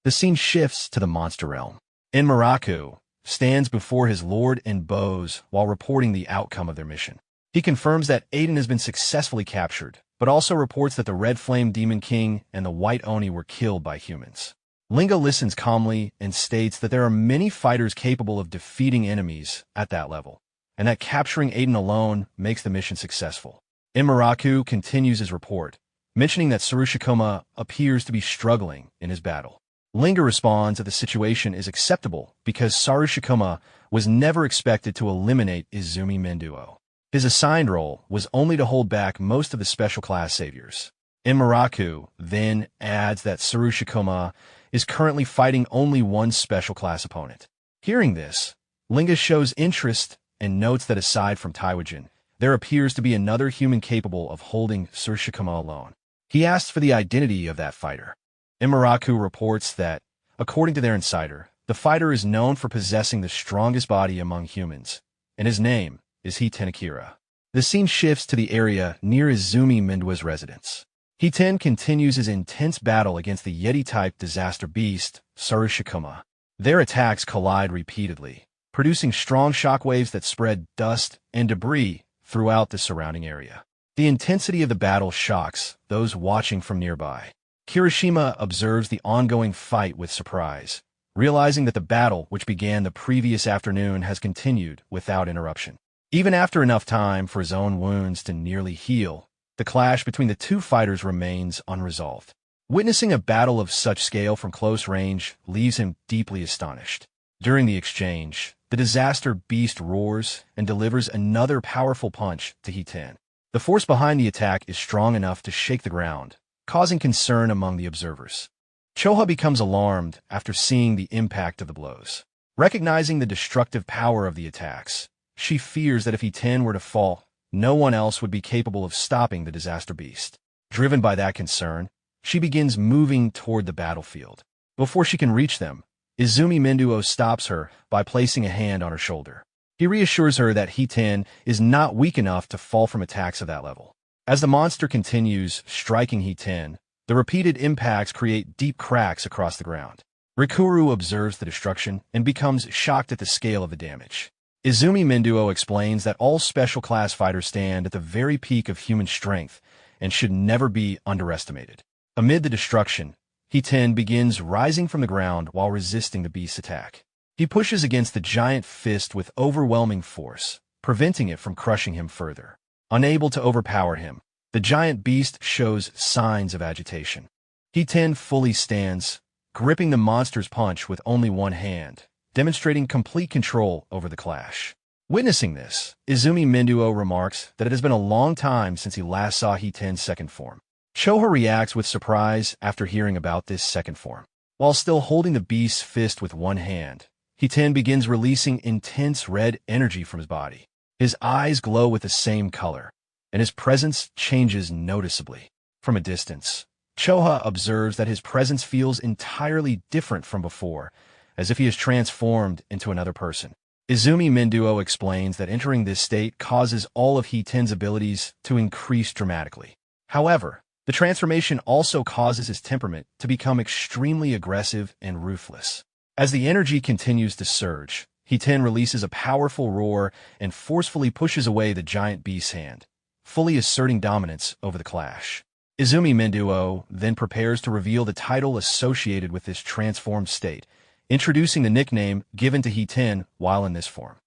The scene shifts to the monster realm. Enmaraku stands before his lord and bows while reporting the outcome of their mission. He confirms that Aiden has been successfully captured, but also reports that the Red Flame Demon King and the White Oni were killed by humans. Linga listens calmly and states that there are many fighters capable of defeating enemies at that level, and that capturing Aiden alone makes the mission successful. Enmaraku continues his report, mentioning that Tsurushikoma appears to be struggling in his battle. Linga responds that the situation is acceptable because Tsurushikoma was never expected to eliminate Izumi Menduo. His assigned role was only to hold back most of the special class saviors. Enmaraku then adds that Tsurushikoma is currently fighting only one special class opponent. Hearing this, Linga shows interest and notes that aside from Taiwajin, there appears to be another human capable of holding Tsurushikoma alone. He asks for the identity of that fighter. Enmaraku reports that, according to their insider, the fighter is known for possessing the strongest body among humans, and his name is Hiten. The scene shifts to the area near Izumi Mindua's residence. Hiten continues his intense battle against the Yeti-type disaster beast, Sarushikuma. Their attacks collide repeatedly, producing strong shockwaves that spread dust and debris throughout the surrounding area. The intensity of the battle shocks those watching from nearby. Kirishima observes the ongoing fight with surprise, realizing that the battle, which began the previous afternoon, has continued without interruption. Even after enough time for his own wounds to nearly heal, the clash between the two fighters remains unresolved. Witnessing a battle of such scale from close range leaves him deeply astonished. During the exchange, the disaster beast roars and delivers another powerful punch to Hiten. The force behind the attack is strong enough to shake the ground, causing concern among the observers. Choha becomes alarmed after seeing the impact of the blows. Recognizing the destructive power of the attacks, she fears that if Hiten were to fall, no one else would be capable of stopping the disaster beast. Driven by that concern, she begins moving toward the battlefield. Before she can reach them, Izumi Minduo stops her by placing a hand on her shoulder. He reassures her that Hiten is not weak enough to fall from attacks of that level. As the monster continues striking Hiten, the repeated impacts create deep cracks across the ground. Rikuru observes the destruction and becomes shocked at the scale of the damage. Izumi Minduo explains that all special class fighters stand at the very peak of human strength and should never be underestimated. Amid the destruction, Hiten begins rising from the ground while resisting the beast's attack. He pushes against the giant fist with overwhelming force, preventing it from crushing him further. Unable to overpower him, the giant beast shows signs of agitation. Hiten fully stands, gripping the monster's punch with only one hand, demonstrating complete control over the clash. Witnessing this, Izumi Minduo remarks that it has been a long time since he last saw Hiten's second form. Choha reacts with surprise after hearing about this second form. While still holding the beast's fist with one hand, Hiten begins releasing intense red energy from his body. His eyes glow with the same color, and his presence changes noticeably. From a distance, Choha observes that his presence feels entirely different from before, as if he is transformed into another person. Izumi Minduo explains that entering this state causes all of Hiten's abilities to increase dramatically. However, the transformation also causes his temperament to become extremely aggressive and ruthless. As the energy continues to surge, Hiten releases a powerful roar and forcefully pushes away the giant beast's hand, fully asserting dominance over the clash. Izumi Minduo then prepares to reveal the title associated with this transformed state, introducing the nickname given to Hiten while in this form.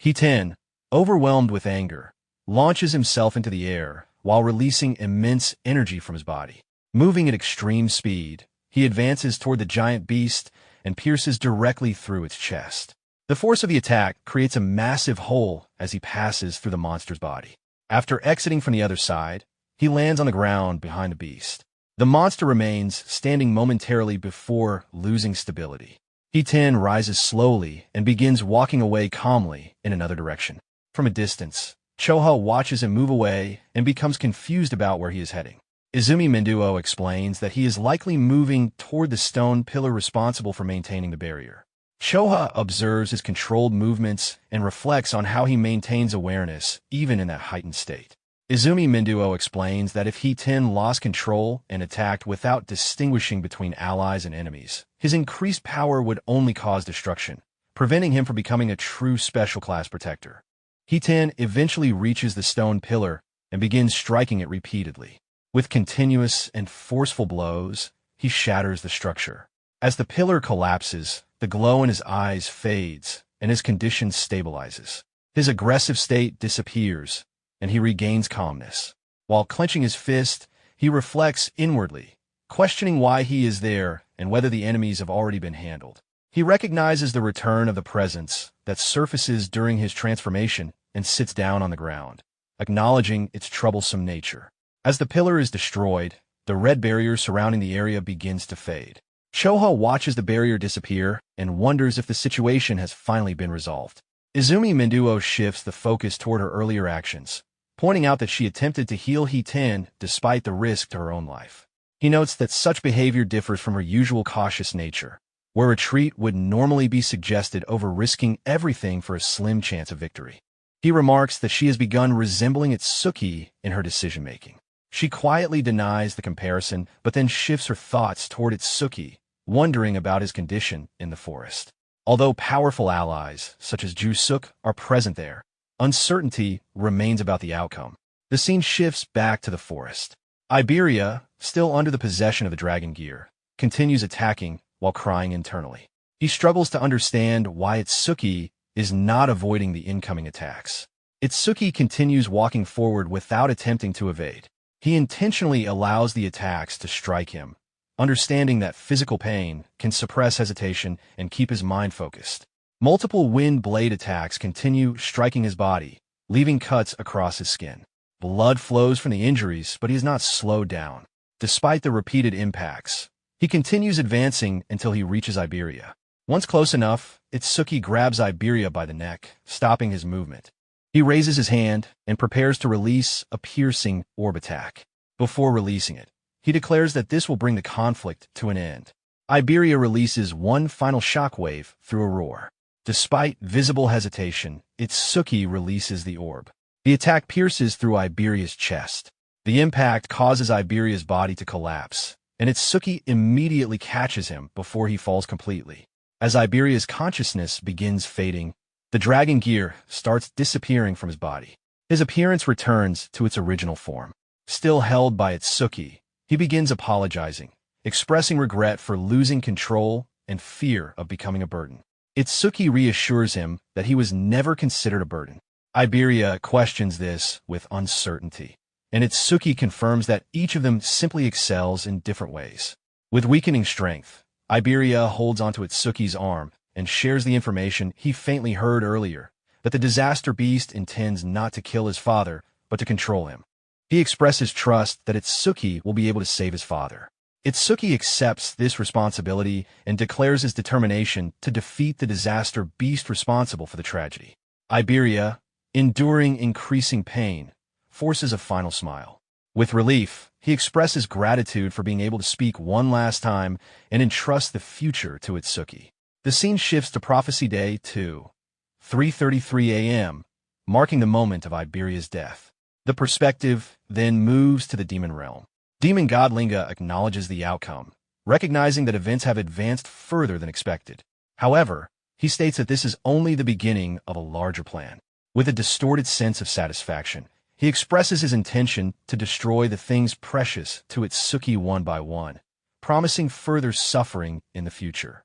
Hiten, overwhelmed with anger, launches himself into the air while releasing immense energy from his body. Moving at extreme speed, he advances toward the giant beast and pierces directly through its chest. The force of the attack creates a massive hole as he passes through the monster's body. After exiting from the other side, he lands on the ground behind the beast. The monster remains standing momentarily before losing stability. Hiten rises slowly and begins walking away calmly in another direction. From a distance, Choha watches him move away and becomes confused about where he is heading. Izumi Minduo explains that he is likely moving toward the stone pillar responsible for maintaining the barrier. Choha observes his controlled movements and reflects on how he maintains awareness even in that heightened state. Izumi Minduo explains that if Hiten lost control and attacked without distinguishing between allies and enemies, his increased power would only cause destruction, preventing him from becoming a true special class protector. Hiten eventually reaches the stone pillar and begins striking it repeatedly. With continuous and forceful blows, he shatters the structure. As the pillar collapses, the glow in his eyes fades and his condition stabilizes. His aggressive state disappears, and he regains calmness. While clenching his fist, he reflects inwardly, questioning why he is there and whether the enemies have already been handled. He recognizes the return of the presence that surfaces during his transformation and sits down on the ground, acknowledging its troublesome nature. As the pillar is destroyed, the red barrier surrounding the area begins to fade. Choha watches the barrier disappear and wonders if the situation has finally been resolved. Izumi Minduo shifts the focus toward her earlier actions, pointing out that she attempted to heal Hiten despite the risk to her own life. He notes that such behavior differs from her usual cautious nature, where retreat would normally be suggested over risking everything for a slim chance of victory. He remarks that she has begun resembling Itsuki in her decision-making. She quietly denies the comparison, but then shifts her thoughts toward Itsuki, wondering about his condition in the forest. Although powerful allies, such as Jusuk, are present there, uncertainty remains about the outcome. The scene shifts back to the forest. Iberia, still under the possession of the dragon gear, continues attacking while crying internally. He struggles to understand why Itsuki is not avoiding the incoming attacks. Itsuki continues walking forward without attempting to evade. He intentionally allows the attacks to strike him, understanding that physical pain can suppress hesitation and keep his mind focused. Multiple wind blade attacks continue striking his body, leaving cuts across his skin. Blood flows from the injuries, but he is not slowed down. Despite the repeated impacts, he continues advancing until he reaches Iberia. Once close enough, Itsuki grabs Iberia by the neck, stopping his movement. He raises his hand and prepares to release a piercing orb attack. Before releasing it, he declares that this will bring the conflict to an end. Iberia releases one final shockwave through a roar. Despite visible hesitation, Itsuki releases the orb. The attack pierces through Iberia's chest. The impact causes Iberia's body to collapse, and Itsuki immediately catches him before he falls completely. As Iberia's consciousness begins fading, the dragon gear starts disappearing from his body. His appearance returns to its original form. Still held by Itsuki, he begins apologizing, expressing regret for losing control and fear of becoming a burden. Itsuki reassures him that he was never considered a burden. Iberia questions this with uncertainty, and Itsuki confirms that each of them simply excels in different ways. With weakening strength, Iberia holds onto Itsuki's arm and shares the information he faintly heard earlier, that the disaster beast intends not to kill his father, but to control him. He expresses trust that Itsuki will be able to save his father. Itsuki accepts this responsibility and declares his determination to defeat the disaster beast responsible for the tragedy. Iberia, enduring increasing pain, forces a final smile. With relief, he expresses gratitude for being able to speak one last time and entrusts the future to Itsuki. The scene shifts to Prophecy Day 2, 3:33 a.m., marking the moment of Iberia's death. The perspective then moves to the demon realm. Demon god Linga acknowledges the outcome, recognizing that events have advanced further than expected. However, he states that this is only the beginning of a larger plan. With a distorted sense of satisfaction, he expresses his intention to destroy the things precious to Itsuki one by one, promising further suffering in the future.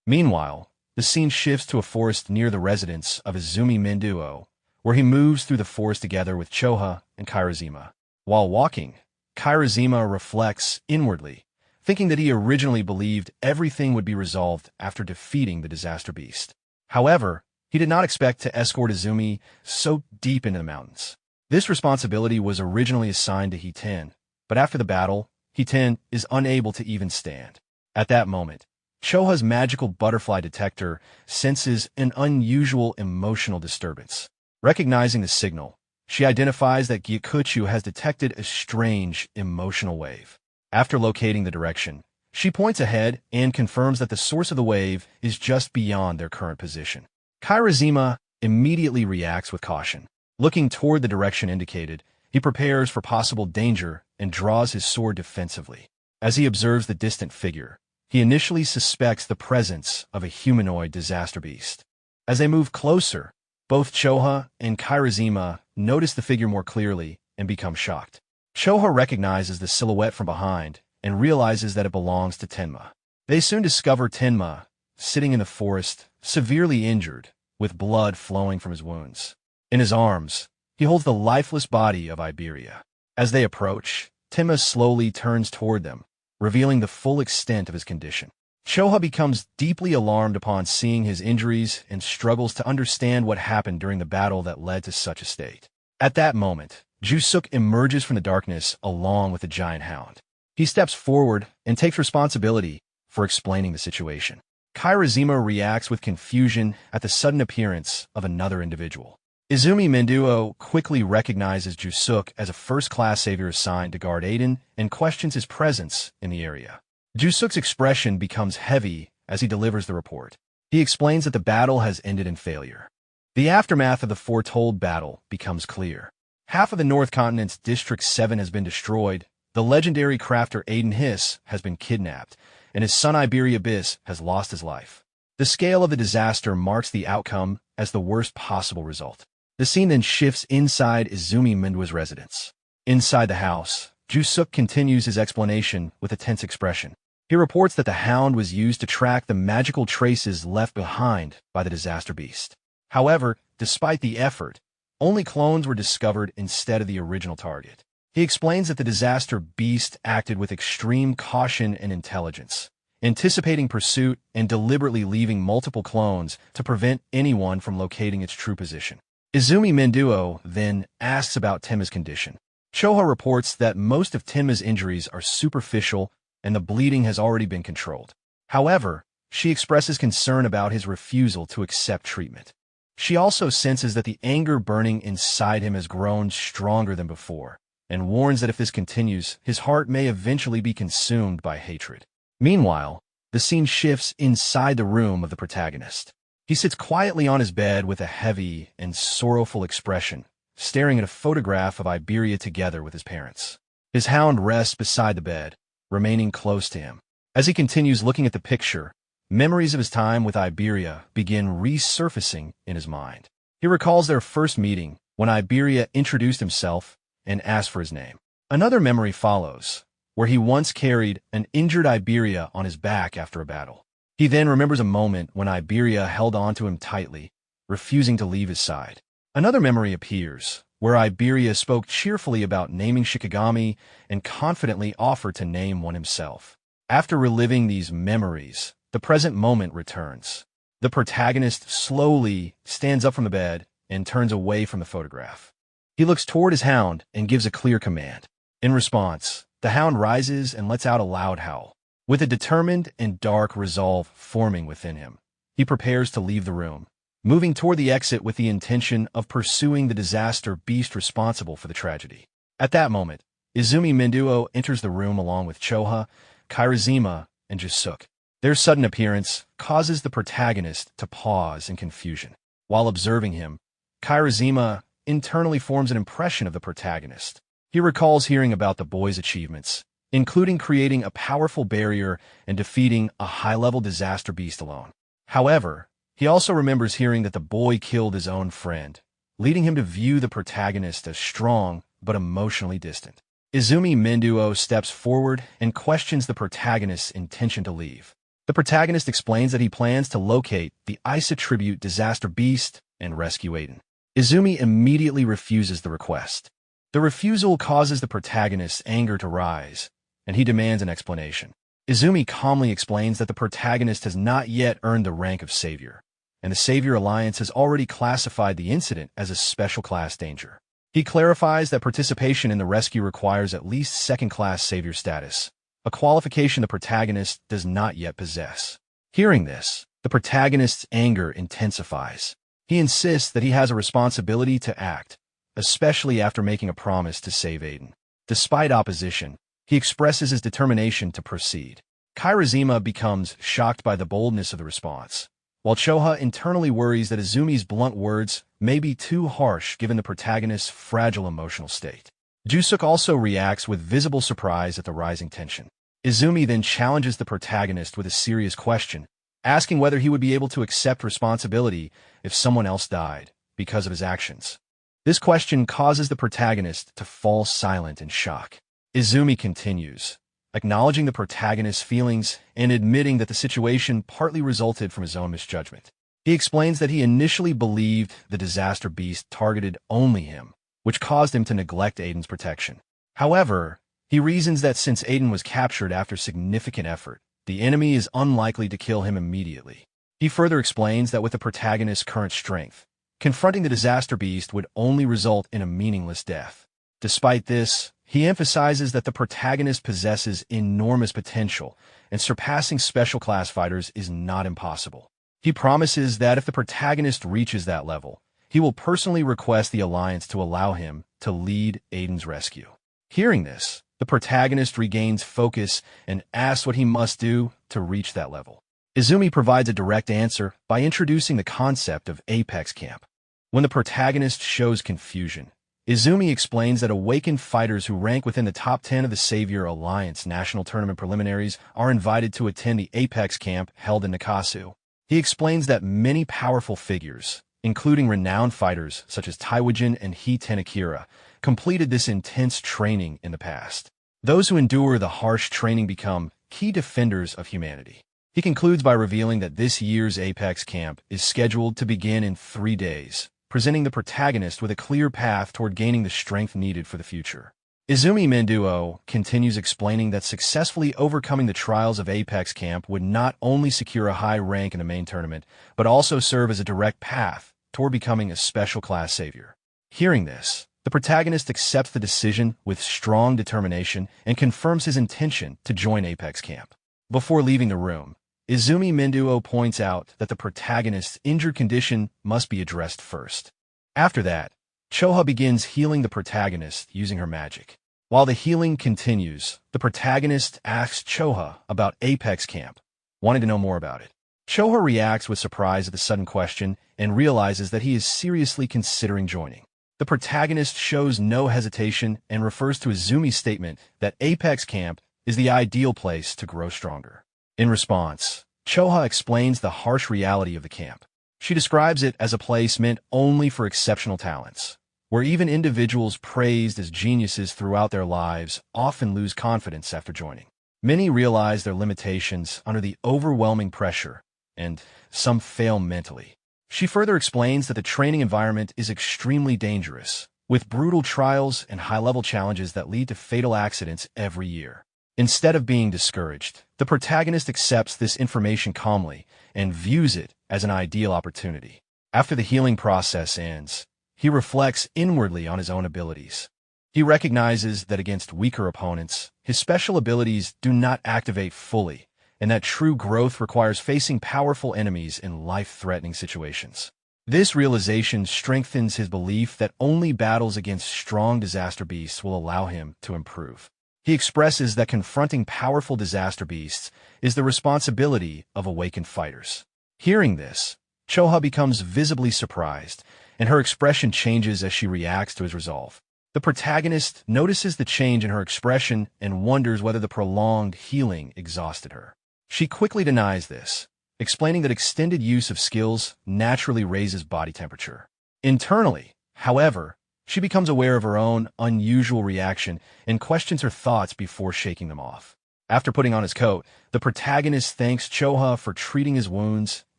Meanwhile, the scene shifts to a forest near the residence of Izumi Menduo, where he moves through the forest together with Choha and Kairazima. While walking, Kairazima reflects inwardly, thinking that he originally believed everything would be resolved after defeating the disaster beast. However, he did not expect to escort Izumi so deep into the mountains. This responsibility was originally assigned to Hiten, but after the battle, Hiten is unable to even stand. At that moment, Choha's magical butterfly detector senses an unusual emotional disturbance. Recognizing the signal, she identifies that Gyukuchu has detected a strange emotional wave. After locating the direction, she points ahead and confirms that the source of the wave is just beyond their current position. Kairazima immediately reacts with caution. Looking toward the direction indicated, he prepares for possible danger and draws his sword defensively. As he observes the distant figure, he initially suspects the presence of a humanoid disaster beast. As they move closer, both Choha and Kairazima notice the figure more clearly and become shocked. Choha recognizes the silhouette from behind and realizes that it belongs to Tenma. They soon discover Tenma, sitting in the forest, severely injured, with blood flowing from his wounds. In his arms, he holds the lifeless body of Iberia. As they approach, Tenma slowly turns toward them, revealing the full extent of his condition. Choha becomes deeply alarmed upon seeing his injuries and struggles to understand what happened during the battle that led to such a state. At that moment, Jusuk emerges from the darkness along with the giant hound. He steps forward and takes responsibility for explaining the situation. Kairazima reacts with confusion at the sudden appearance of another individual. Izumi Menduo quickly recognizes Jusuk as a first-class savior assigned to guard Aiden and questions his presence in the area. Jusuk's expression becomes heavy as he delivers the report. He explains that the battle has ended in failure. The aftermath of the foretold battle becomes clear. Half of the North Continent's District 7 has been destroyed, the legendary crafter Aiden Hiss has been kidnapped, and his son Iberia Biss has lost his life. The scale of the disaster marks the outcome as the worst possible result. The scene then shifts inside Izumi Mandua's residence. Inside the house, Jusuk continues his explanation with a tense expression. He reports that the hound was used to track the magical traces left behind by the disaster beast. However, despite the effort, only clones were discovered instead of the original target. He explains that the disaster beast acted with extreme caution and intelligence, anticipating pursuit and deliberately leaving multiple clones to prevent anyone from locating its true position. Izumi Manduo then asks about Tenma's condition. Choha reports that most of Tenma's injuries are superficial and the bleeding has already been controlled. However, she expresses concern about his refusal to accept treatment. She also senses that the anger burning inside him has grown stronger than before, and warns that if this continues, his heart may eventually be consumed by hatred. Meanwhile, the scene shifts inside the room of the protagonist. He sits quietly on his bed with a heavy and sorrowful expression, staring at a photograph of Iberia together with his parents. His hound rests beside the bed, remaining close to him. As he continues looking at the picture, memories of his time with Iberia begin resurfacing in his mind. He recalls their first meeting when Iberia introduced himself and asked for his name. Another memory follows, where he once carried an injured Iberia on his back after a battle. He then remembers a moment when Iberia held onto him tightly, refusing to leave his side. Another memory appears, where Iberia spoke cheerfully about naming Shikigami and confidently offered to name one himself. After reliving these memories, the present moment returns. The protagonist slowly stands up from the bed and turns away from the photograph. He looks toward his hound and gives a clear command. In response, the hound rises and lets out a loud howl. With a determined and dark resolve forming within him, he prepares to leave the room, moving toward the exit with the intention of pursuing the disaster beast responsible for the tragedy. At that moment, Izumi Manduo enters the room along with Choha, Kairazima, and Jusuk. Their sudden appearance causes the protagonist to pause in confusion. While observing him, Kairazima internally forms an impression of the protagonist. He recalls hearing about the boy's achievements, including creating a powerful barrier and defeating a high-level disaster beast alone. However, he also remembers hearing that the boy killed his own friend, leading him to view the protagonist as strong but emotionally distant. Izumi Manduo steps forward and questions the protagonist's intention to leave. The protagonist explains that he plans to locate the Ice Attribute Disaster Beast and rescue Aiden. Izumi immediately refuses the request. The refusal causes the protagonist's anger to rise, and he demands an explanation. Izumi calmly explains that the protagonist has not yet earned the rank of Savior, and the Savior Alliance has already classified the incident as a special class danger. He clarifies that participation in the rescue requires at least second-class Savior status, a qualification the protagonist does not yet possess. Hearing this, the protagonist's anger intensifies. He insists that he has a responsibility to act, especially after making a promise to save Aiden. Despite opposition, he expresses his determination to proceed. Kairazima becomes shocked by the boldness of the response, while Choha internally worries that Izumi's blunt words may be too harsh given the protagonist's fragile emotional state. Jusuk also reacts with visible surprise at the rising tension. Izumi then challenges the protagonist with a serious question, asking whether he would be able to accept responsibility if someone else died because of his actions. This question causes the protagonist to fall silent in shock. Izumi continues, acknowledging the protagonist's feelings and admitting that the situation partly resulted from his own misjudgment. He explains that he initially believed the disaster beast targeted only him, which caused him to neglect Aiden's protection. However, he reasons that since Aiden was captured after significant effort, the enemy is unlikely to kill him immediately. He further explains that with the protagonist's current strength, confronting the disaster beast would only result in a meaningless death. Despite this, he emphasizes that the protagonist possesses enormous potential, and surpassing special class fighters is not impossible. He promises that if the protagonist reaches that level, he will personally request the Alliance to allow him to lead Aiden's rescue. Hearing this, the protagonist regains focus and asks what he must do to reach that level. Izumi provides a direct answer by introducing the concept of Apex Camp. When the protagonist shows confusion, Izumi explains that awakened fighters who rank within the top 10 of the Savior Alliance national tournament preliminaries are invited to attend the Apex camp held in Nakasu. He explains that many powerful figures, including renowned fighters such as Taiwajin and Hii Tenakira, completed this intense training in the past. Those who endure the harsh training become key defenders of humanity. He concludes by revealing that this year's Apex camp is scheduled to begin in 3 days, presenting the protagonist with a clear path toward gaining the strength needed for the future. Izumi Menduo continues explaining that successfully overcoming the trials of Apex Camp would not only secure a high rank in the main tournament, but also serve as a direct path toward becoming a special class savior. Hearing this, the protagonist accepts the decision with strong determination and confirms his intention to join Apex Camp. Before leaving the room, Izumi Menduo points out that the protagonist's injured condition must be addressed first. After that, Choha begins healing the protagonist using her magic. While the healing continues, the protagonist asks Choha about Apex Camp, wanting to know more about it. Choha reacts with surprise at the sudden question and realizes that he is seriously considering joining. The protagonist shows no hesitation and refers to Izumi's statement that Apex Camp is the ideal place to grow stronger. In response, Choha explains the harsh reality of the camp. She describes it as a place meant only for exceptional talents, where even individuals praised as geniuses throughout their lives often lose confidence after joining. Many realize their limitations under the overwhelming pressure, and some fail mentally. She further explains that the training environment is extremely dangerous, with brutal trials and high-level challenges that lead to fatal accidents every year. Instead of being discouraged, the protagonist accepts this information calmly and views it as an ideal opportunity. After the healing process ends, he reflects inwardly on his own abilities. He recognizes that against weaker opponents, his special abilities do not activate fully, and that true growth requires facing powerful enemies in life-threatening situations. This realization strengthens his belief that only battles against strong disaster beasts will allow him to improve. He expresses that confronting powerful disaster beasts is the responsibility of awakened fighters. Hearing this, Choha becomes visibly surprised, and her expression changes as she reacts to his resolve. The protagonist notices the change in her expression and wonders whether the prolonged healing exhausted her. She quickly denies this, explaining that extended use of skills naturally raises body temperature. Internally, however, she becomes aware of her own unusual reaction and questions her thoughts before shaking them off. After putting on his coat, the protagonist thanks Choha for treating his wounds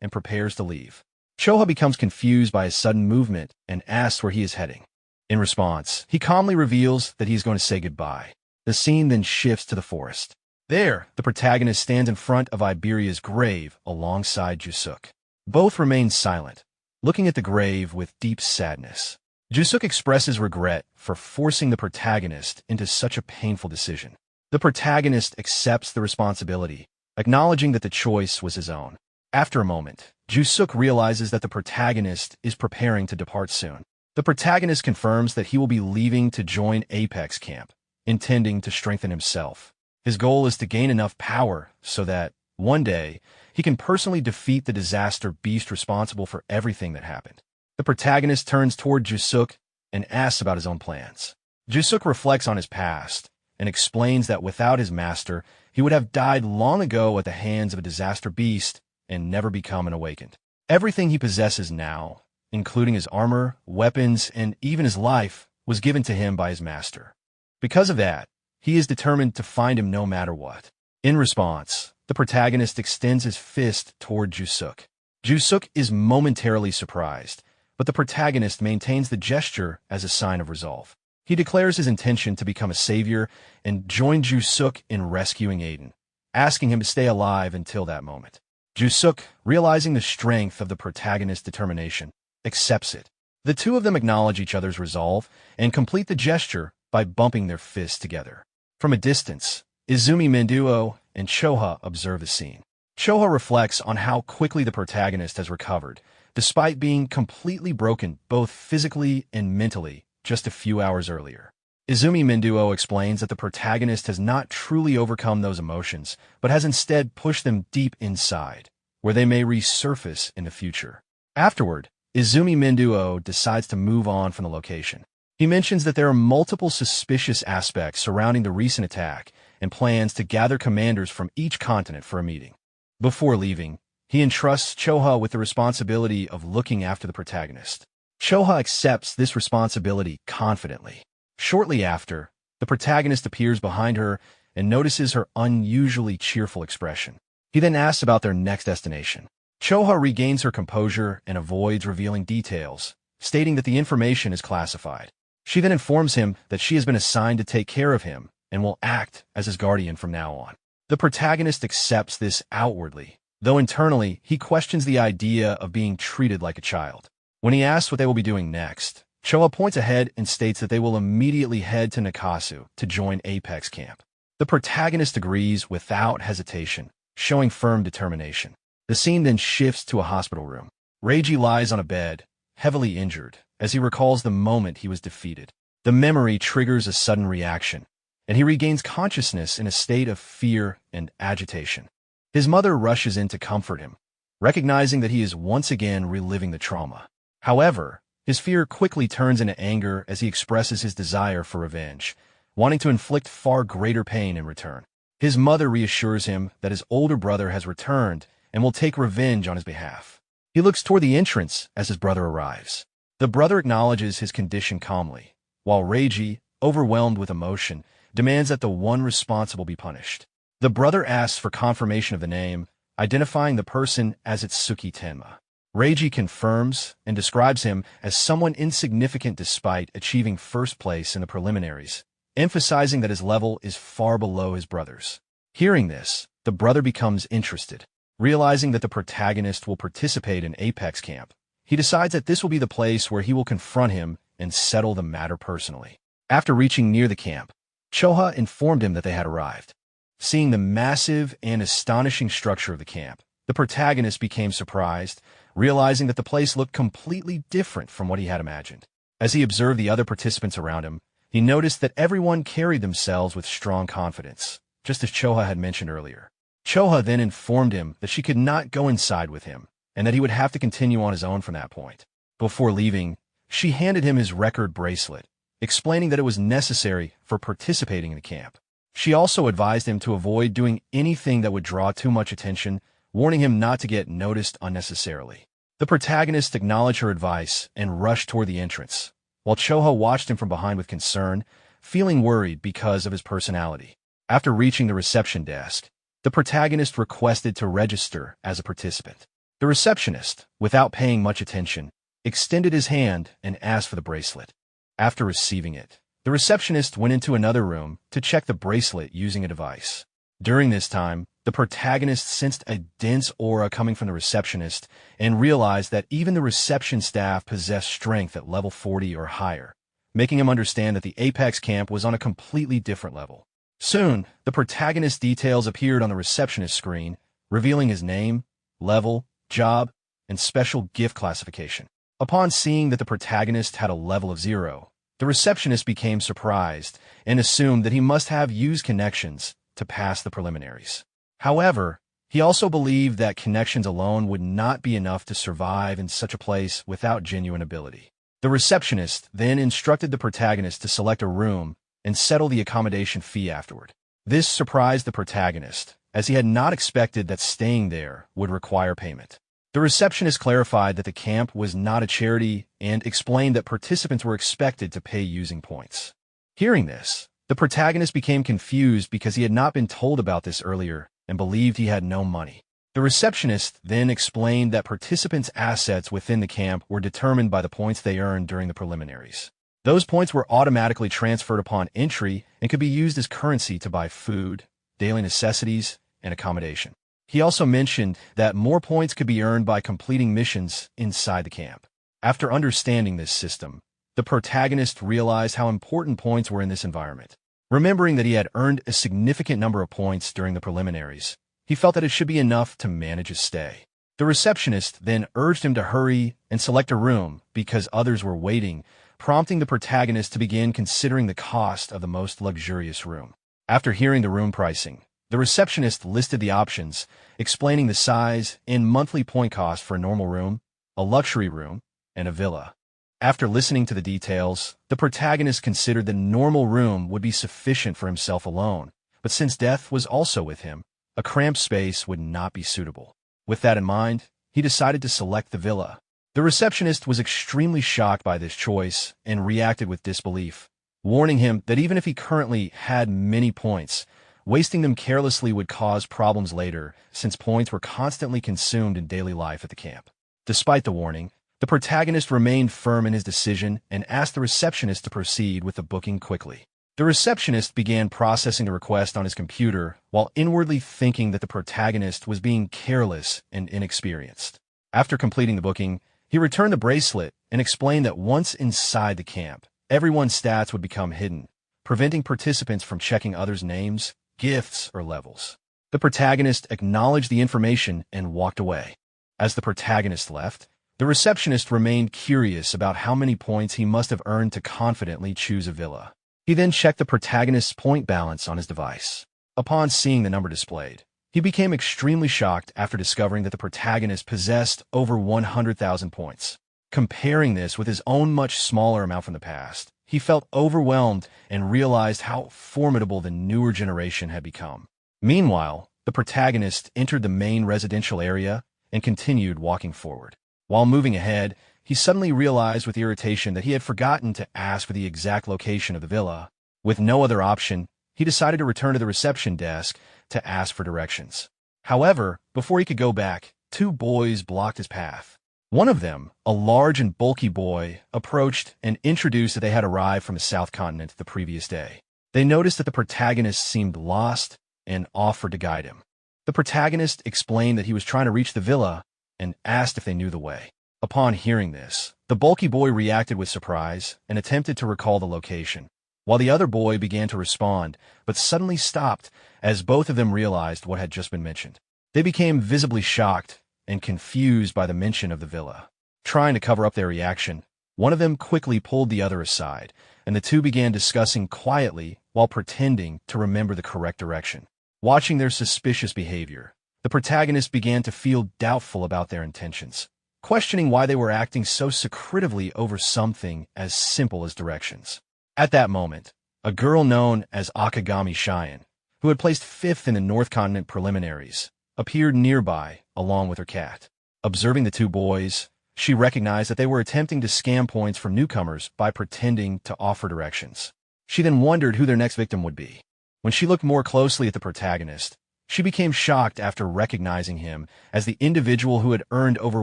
and prepares to leave. Choha becomes confused by his sudden movement and asks where he is heading. In response, he calmly reveals that he is going to say goodbye. The scene then shifts to the forest. There, the protagonist stands in front of Iberia's grave alongside Jusuk. Both remain silent, looking at the grave with deep sadness. Jusuk expresses regret for forcing the protagonist into such a painful decision. The protagonist accepts the responsibility, acknowledging that the choice was his own. After a moment, Jusuk realizes that the protagonist is preparing to depart soon. The protagonist confirms that he will be leaving to join Apex Camp, intending to strengthen himself. His goal is to gain enough power so that, one day, he can personally defeat the disaster beast responsible for everything that happened. The protagonist turns toward Jusuk and asks about his own plans. Jusuk reflects on his past and explains that without his master, he would have died long ago at the hands of a disaster beast and never become an awakened. Everything he possesses now, including his armor, weapons, and even his life, was given to him by his master. Because of that, he is determined to find him no matter what. In response, the protagonist extends his fist toward Jusuk. Jusuk is momentarily surprised, but the protagonist maintains the gesture as a sign of resolve. He declares his intention to become a savior and join Jusuk in rescuing Aiden, asking him to stay alive until that moment. Jusuk, realizing the strength of the protagonist's determination, accepts it. The two of them acknowledge each other's resolve and complete the gesture by bumping their fists together. From a distance, Izumi Menduo and Choha observe the scene. Choha reflects on how quickly the protagonist has recovered, despite being completely broken both physically and mentally just a few hours earlier. Izumi Menduo explains that the protagonist has not truly overcome those emotions, but has instead pushed them deep inside, where they may resurface in the future. Afterward, Izumi Minduo decides to move on from the location. He mentions that there are multiple suspicious aspects surrounding the recent attack and plans to gather commanders from each continent for a meeting. Before leaving, he entrusts Choha with the responsibility of looking after the protagonist. Choha accepts this responsibility confidently. Shortly after, the protagonist appears behind her and notices her unusually cheerful expression. He then asks about their next destination. Choha regains her composure and avoids revealing details, stating that the information is classified. She then informs him that she has been assigned to take care of him and will act as his guardian from now on. The protagonist accepts this outwardly, though internally he questions the idea of being treated like a child. When he asks what they will be doing next, Choa points ahead and states that they will immediately head to Nakasu to join Apex Camp. The protagonist agrees without hesitation, showing firm determination. The scene then shifts to a hospital room. Reiji lies on a bed, heavily injured, as he recalls the moment he was defeated. The memory triggers a sudden reaction, and he regains consciousness in a state of fear and agitation. His mother rushes in to comfort him, recognizing that he is once again reliving the trauma. However, his fear quickly turns into anger as he expresses his desire for revenge, wanting to inflict far greater pain in return. His mother reassures him that his older brother has returned and will take revenge on his behalf. He looks toward the entrance as his brother arrives. The brother acknowledges his condition calmly, while Reiji, overwhelmed with emotion, demands that the one responsible be punished. The brother asks for confirmation of the name, identifying the person as Itsuki Tenma. Reiji confirms and describes him as someone insignificant despite achieving first place in the preliminaries, emphasizing that his level is far below his brother's. Hearing this, the brother becomes interested. Realizing that the protagonist will participate in Apex Camp, he decides that this will be the place where he will confront him and settle the matter personally. After reaching near the camp, Choha informed him that they had arrived. Seeing the massive and astonishing structure of the camp, the protagonist became surprised, realizing that the place looked completely different from what he had imagined. As he observed the other participants around him, he noticed that everyone carried themselves with strong confidence, just as Choha had mentioned earlier. Choha then informed him that she could not go inside with him, and that he would have to continue on his own from that point. Before leaving, she handed him his record bracelet, explaining that it was necessary for participating in the camp. She also advised him to avoid doing anything that would draw too much attention, warning him not to get noticed unnecessarily. The protagonist acknowledged her advice and rushed toward the entrance, while Choha watched him from behind with concern, feeling worried because of his personality. After reaching the reception desk, the protagonist requested to register as a participant. The receptionist, without paying much attention, extended his hand and asked for the bracelet. After receiving it, the receptionist went into another room to check the bracelet using a device. During this time, the protagonist sensed a dense aura coming from the receptionist and realized that even the reception staff possessed strength at level 40 or higher, making him understand that the Apex Camp was on a completely different level. Soon, the protagonist's details appeared on the receptionist screen, revealing his name, level, job, and special gift classification. Upon seeing that the protagonist had a level of 0, the receptionist became surprised and assumed that he must have used connections to pass the preliminaries. However, he also believed that connections alone would not be enough to survive in such a place without genuine ability. The receptionist then instructed the protagonist to select a room and settle the accommodation fee afterward. This surprised the protagonist, as he had not expected that staying there would require payment. The receptionist clarified that the camp was not a charity and explained that participants were expected to pay using points. Hearing this, the protagonist became confused because he had not been told about this earlier and believed he had no money. The receptionist then explained that participants' assets within the camp were determined by the points they earned during the preliminaries. Those points were automatically transferred upon entry and could be used as currency to buy food, daily necessities, and accommodation. He also mentioned that more points could be earned by completing missions inside the camp. After understanding this system, the protagonist realized how important points were in this environment. Remembering that he had earned a significant number of points during the preliminaries, he felt that it should be enough to manage his stay. The receptionist then urged him to hurry and select a room because others were waiting, prompting the protagonist to begin considering the cost of the most luxurious room. After hearing the room pricing, the receptionist listed the options, explaining the size and monthly point cost for a normal room, a luxury room, and a villa. After listening to the details, the protagonist considered the normal room would be sufficient for himself alone, but since death was also with him, a cramped space would not be suitable. With that in mind, he decided to select the villa. The receptionist was extremely shocked by this choice and reacted with disbelief, warning him that even if he currently had many points, wasting them carelessly would cause problems later, since points were constantly consumed in daily life at the camp. Despite the warning, the protagonist remained firm in his decision and asked the receptionist to proceed with the booking quickly. The receptionist began processing the request on his computer while inwardly thinking that the protagonist was being careless and inexperienced. After completing the booking, he returned the bracelet and explained that once inside the camp, everyone's stats would become hidden, preventing participants from checking others' names, gifts, or levels. The protagonist acknowledged the information and walked away. As the protagonist left, the receptionist remained curious about how many points he must have earned to confidently choose a villa. He then checked the protagonist's point balance on his device. Upon seeing the number displayed, he became extremely shocked after discovering that the protagonist possessed over 100,000 points. Comparing this with his own much smaller amount from the past, he felt overwhelmed and realized how formidable the newer generation had become. Meanwhile, the protagonist entered the main residential area and continued walking forward. While moving ahead, he suddenly realized with irritation that he had forgotten to ask for the exact location of the villa. With no other option, he decided to return to the reception desk to ask for directions. However, before he could go back, two boys blocked his path. One of them, a large and bulky boy, approached and introduced that they had arrived from the South Continent the previous day. They noticed that the protagonist seemed lost and offered to guide him. The protagonist explained that he was trying to reach the villa and asked if they knew the way. Upon hearing this, the bulky boy reacted with surprise and attempted to recall the location, while the other boy began to respond, but suddenly stopped as both of them realized what had just been mentioned. They became visibly shocked and confused by the mention of the villa. Trying to cover up their reaction, one of them quickly pulled the other aside, and the two began discussing quietly while pretending to remember the correct direction. Watching their suspicious behavior, the protagonist began to feel doubtful about their intentions, questioning why they were acting so secretively over something as simple as directions. At that moment, a girl known as Akagami Cheyenne, who had placed 5th in the North Continent preliminaries, appeared nearby along with her cat. Observing the two boys, she recognized that they were attempting to scam points from newcomers by pretending to offer directions. She then wondered who their next victim would be. When she looked more closely at the protagonist, she became shocked after recognizing him as the individual who had earned over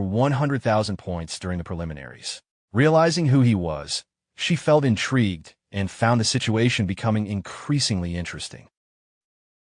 100,000 points during the preliminaries. Realizing who he was, she felt intrigued and found the situation becoming increasingly interesting.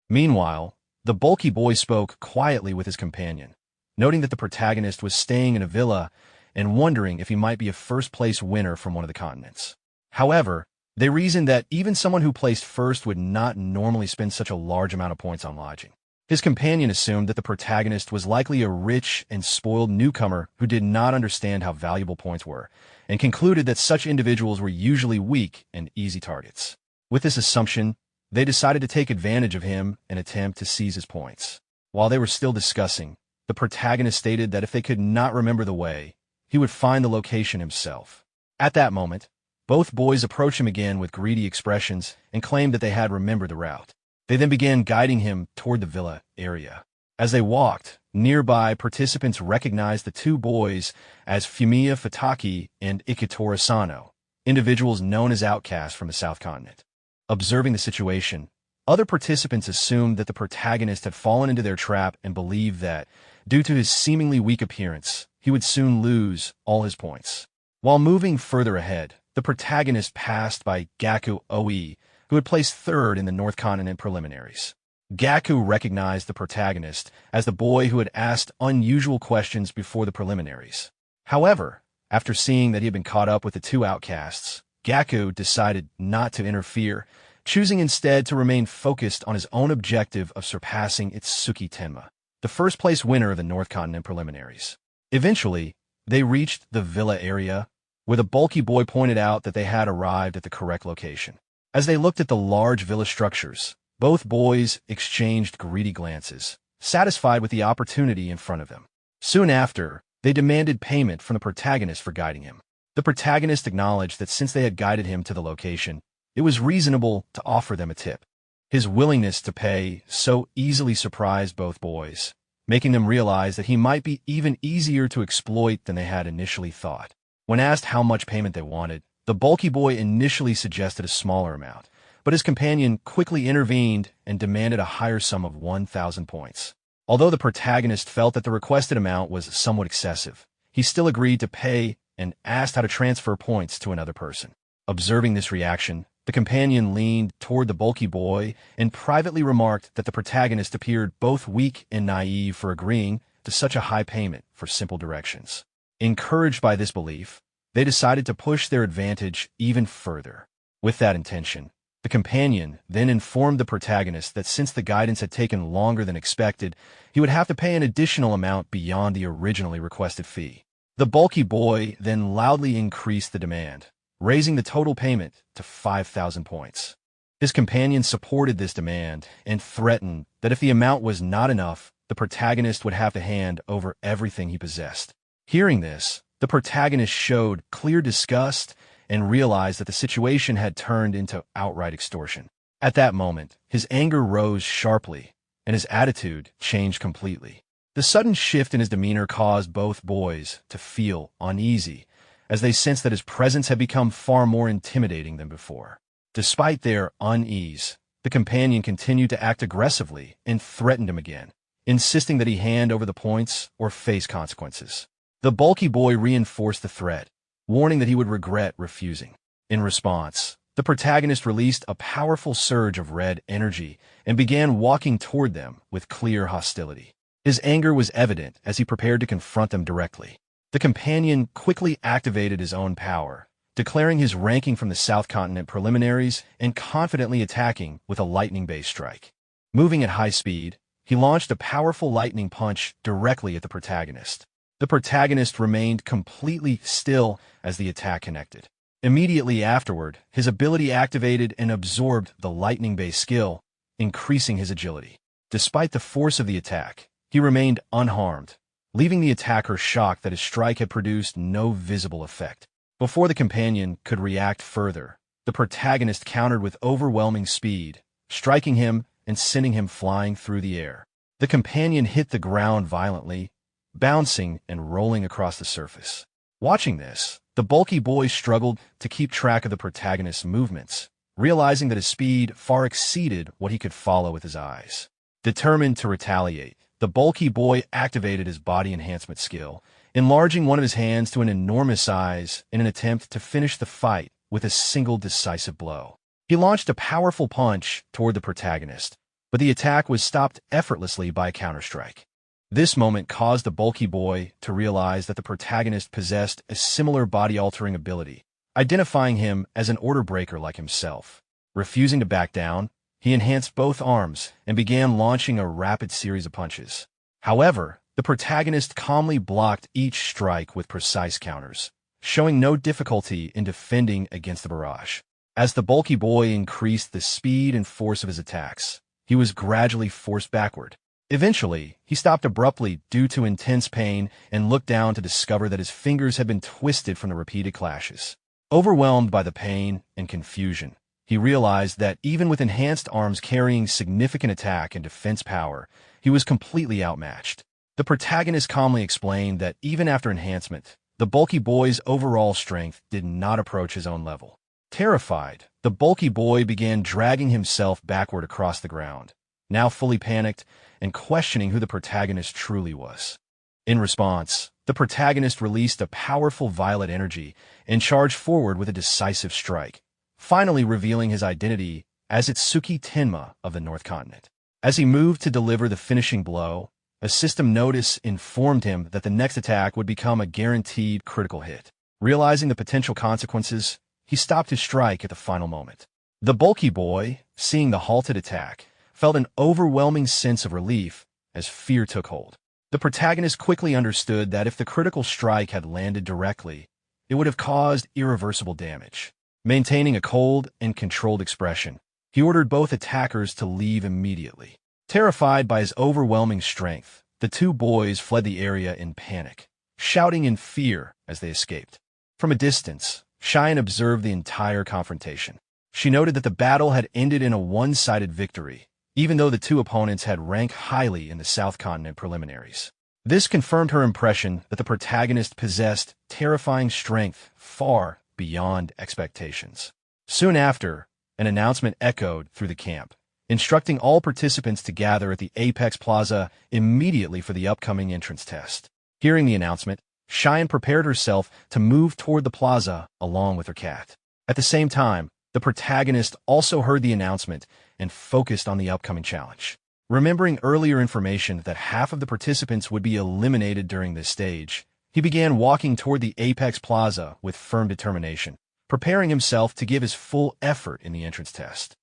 Meanwhile, the bulky boy spoke quietly with his companion, noting that the protagonist was staying in a villa and wondering if he might be a first-place winner from one of the continents. However, they reasoned that even someone who placed first would not normally spend such a large amount of points on lodging. His companion assumed that the protagonist was likely a rich and spoiled newcomer who did not understand how valuable points were, and concluded that such individuals were usually weak and easy targets. With this assumption, they decided to take advantage of him and attempt to seize his points. While they were still discussing, the protagonist stated that if they could not remember the way, he would find the location himself. At that moment, both boys approached him again with greedy expressions and claimed that they had remembered the route. They then began guiding him toward the villa area. As they walked, nearby participants recognized the two boys as Fumiya Futaki and Ikitora Sano, individuals known as outcasts from the South Continent. Observing the situation, other participants assumed that the protagonist had fallen into their trap and believed that, due to his seemingly weak appearance, he would soon lose all his points. While moving further ahead, the protagonist passed by Gaku Oi, who had placed 3rd in the North Continent preliminaries. Gaku recognized the protagonist as the boy who had asked unusual questions before the preliminaries. However, after seeing that he had been caught up with the two outcasts, Gaku decided not to interfere, choosing instead to remain focused on his own objective of surpassing Itsuki Tenma, the first-place winner of the North Continent preliminaries. Eventually, they reached the villa area, where the bulky boy pointed out that they had arrived at the correct location. As they looked at the large villa structures, both boys exchanged greedy glances, satisfied with the opportunity in front of them. Soon after, They demanded payment from the protagonist for guiding him. The protagonist acknowledged that since they had guided him to the location, it was reasonable to offer them a tip. His willingness to pay so easily surprised both boys, making them realize that he might be even easier to exploit than they had initially thought. When asked how much payment they wanted, the bulky boy initially suggested a smaller amount, but his companion quickly intervened and demanded a higher sum of 1,000 points. Although the protagonist felt that the requested amount was somewhat excessive, he still agreed to pay and asked how to transfer points to another person. Observing this reaction, the companion leaned toward the bulky boy and privately remarked that the protagonist appeared both weak and naive for agreeing to such a high payment for simple directions. Encouraged by this belief, they decided to push their advantage even further. With that intention, the companion then informed the protagonist that since the guidance had taken longer than expected, he would have to pay an additional amount beyond the originally requested fee. The bulky boy then loudly increased the demand, raising the total payment to 5,000 points. His companion supported this demand and threatened that if the amount was not enough, the protagonist would have to hand over everything he possessed. Hearing this, the protagonist showed clear disgust and realized that the situation had turned into outright extortion. At that moment, his anger rose sharply, and his attitude changed completely. The sudden shift in his demeanor caused both boys to feel uneasy, as they sensed that his presence had become far more intimidating than before. Despite their unease, the companion continued to act aggressively and threatened him again, insisting that he hand over the points or face consequences. The bulky boy reinforced the threat, warning that he would regret refusing. In response, the protagonist released a powerful surge of red energy and began walking toward them with clear hostility. His anger was evident as he prepared to confront them directly. The companion quickly activated his own power, declaring his ranking from the South Continent preliminaries and confidently attacking with a lightning-based strike. Moving at high speed, he launched a powerful lightning punch directly at the protagonist. The protagonist remained completely still as the attack connected. Immediately afterward, his ability activated and absorbed the lightning-based skill, increasing his agility. Despite the force of the attack, he remained unharmed, leaving the attacker shocked that his strike had produced no visible effect. Before the companion could react further, the protagonist countered with overwhelming speed, striking him and sending him flying through the air. The companion hit the ground violently, bouncing and rolling across the surface. Watching this, the bulky boy struggled to keep track of the protagonist's movements, realizing that his speed far exceeded what he could follow with his eyes. Determined to retaliate, the bulky boy activated his body enhancement skill, enlarging one of his hands to an enormous size in an attempt to finish the fight with a single decisive blow. He launched a powerful punch toward the protagonist, but the attack was stopped effortlessly by a counterstrike. This moment caused the bulky boy to realize that the protagonist possessed a similar body-altering ability, identifying him as an order breaker like himself. Refusing to back down, he enhanced both arms and began launching a rapid series of punches. However, the protagonist calmly blocked each strike with precise counters, showing no difficulty in defending against the barrage. As the bulky boy increased the speed and force of his attacks, he was gradually forced backward. Eventually, he stopped abruptly due to intense pain and looked down to discover that his fingers had been twisted from the repeated clashes. Overwhelmed by the pain and confusion, he realized that even with enhanced arms carrying significant attack and defense power, he was completely outmatched. The protagonist calmly explained that even after enhancement, the bulky boy's overall strength did not approach his own level. Terrified, the bulky boy began dragging himself backward across the ground, now fully panicked and questioning who the protagonist truly was. In response, the protagonist released a powerful violet energy and charged forward with a decisive strike, finally revealing his identity as Itsuki Tenma of the North Continent. As he moved to deliver the finishing blow, a system notice informed him that the next attack would become a guaranteed critical hit. Realizing the potential consequences, he stopped his strike at the final moment. The bulky boy, seeing the halted attack, felt an overwhelming sense of relief as fear took hold. The protagonist quickly understood that if the critical strike had landed directly, it would have caused irreversible damage. Maintaining a cold and controlled expression, he ordered both attackers to leave immediately. Terrified by his overwhelming strength, the two boys fled the area in panic, shouting in fear as they escaped. From a distance, Cheyenne observed the entire confrontation. She noted that the battle had ended in a one-sided victory, even though the two opponents had ranked highly in the South Continent preliminaries. This confirmed her impression that the protagonist possessed terrifying strength far beyond expectations. Soon after, an announcement echoed through the camp, instructing all participants to gather at the Apex Plaza immediately for the upcoming entrance test. Hearing the announcement, Cheyenne prepared herself to move toward the plaza along with her cat. At the same time, the protagonist also heard the announcement and focused on the upcoming challenge. Remembering earlier information that half of the participants would be eliminated during this stage, he began walking toward the Apex Plaza with firm determination, preparing himself to give his full effort in the entrance test.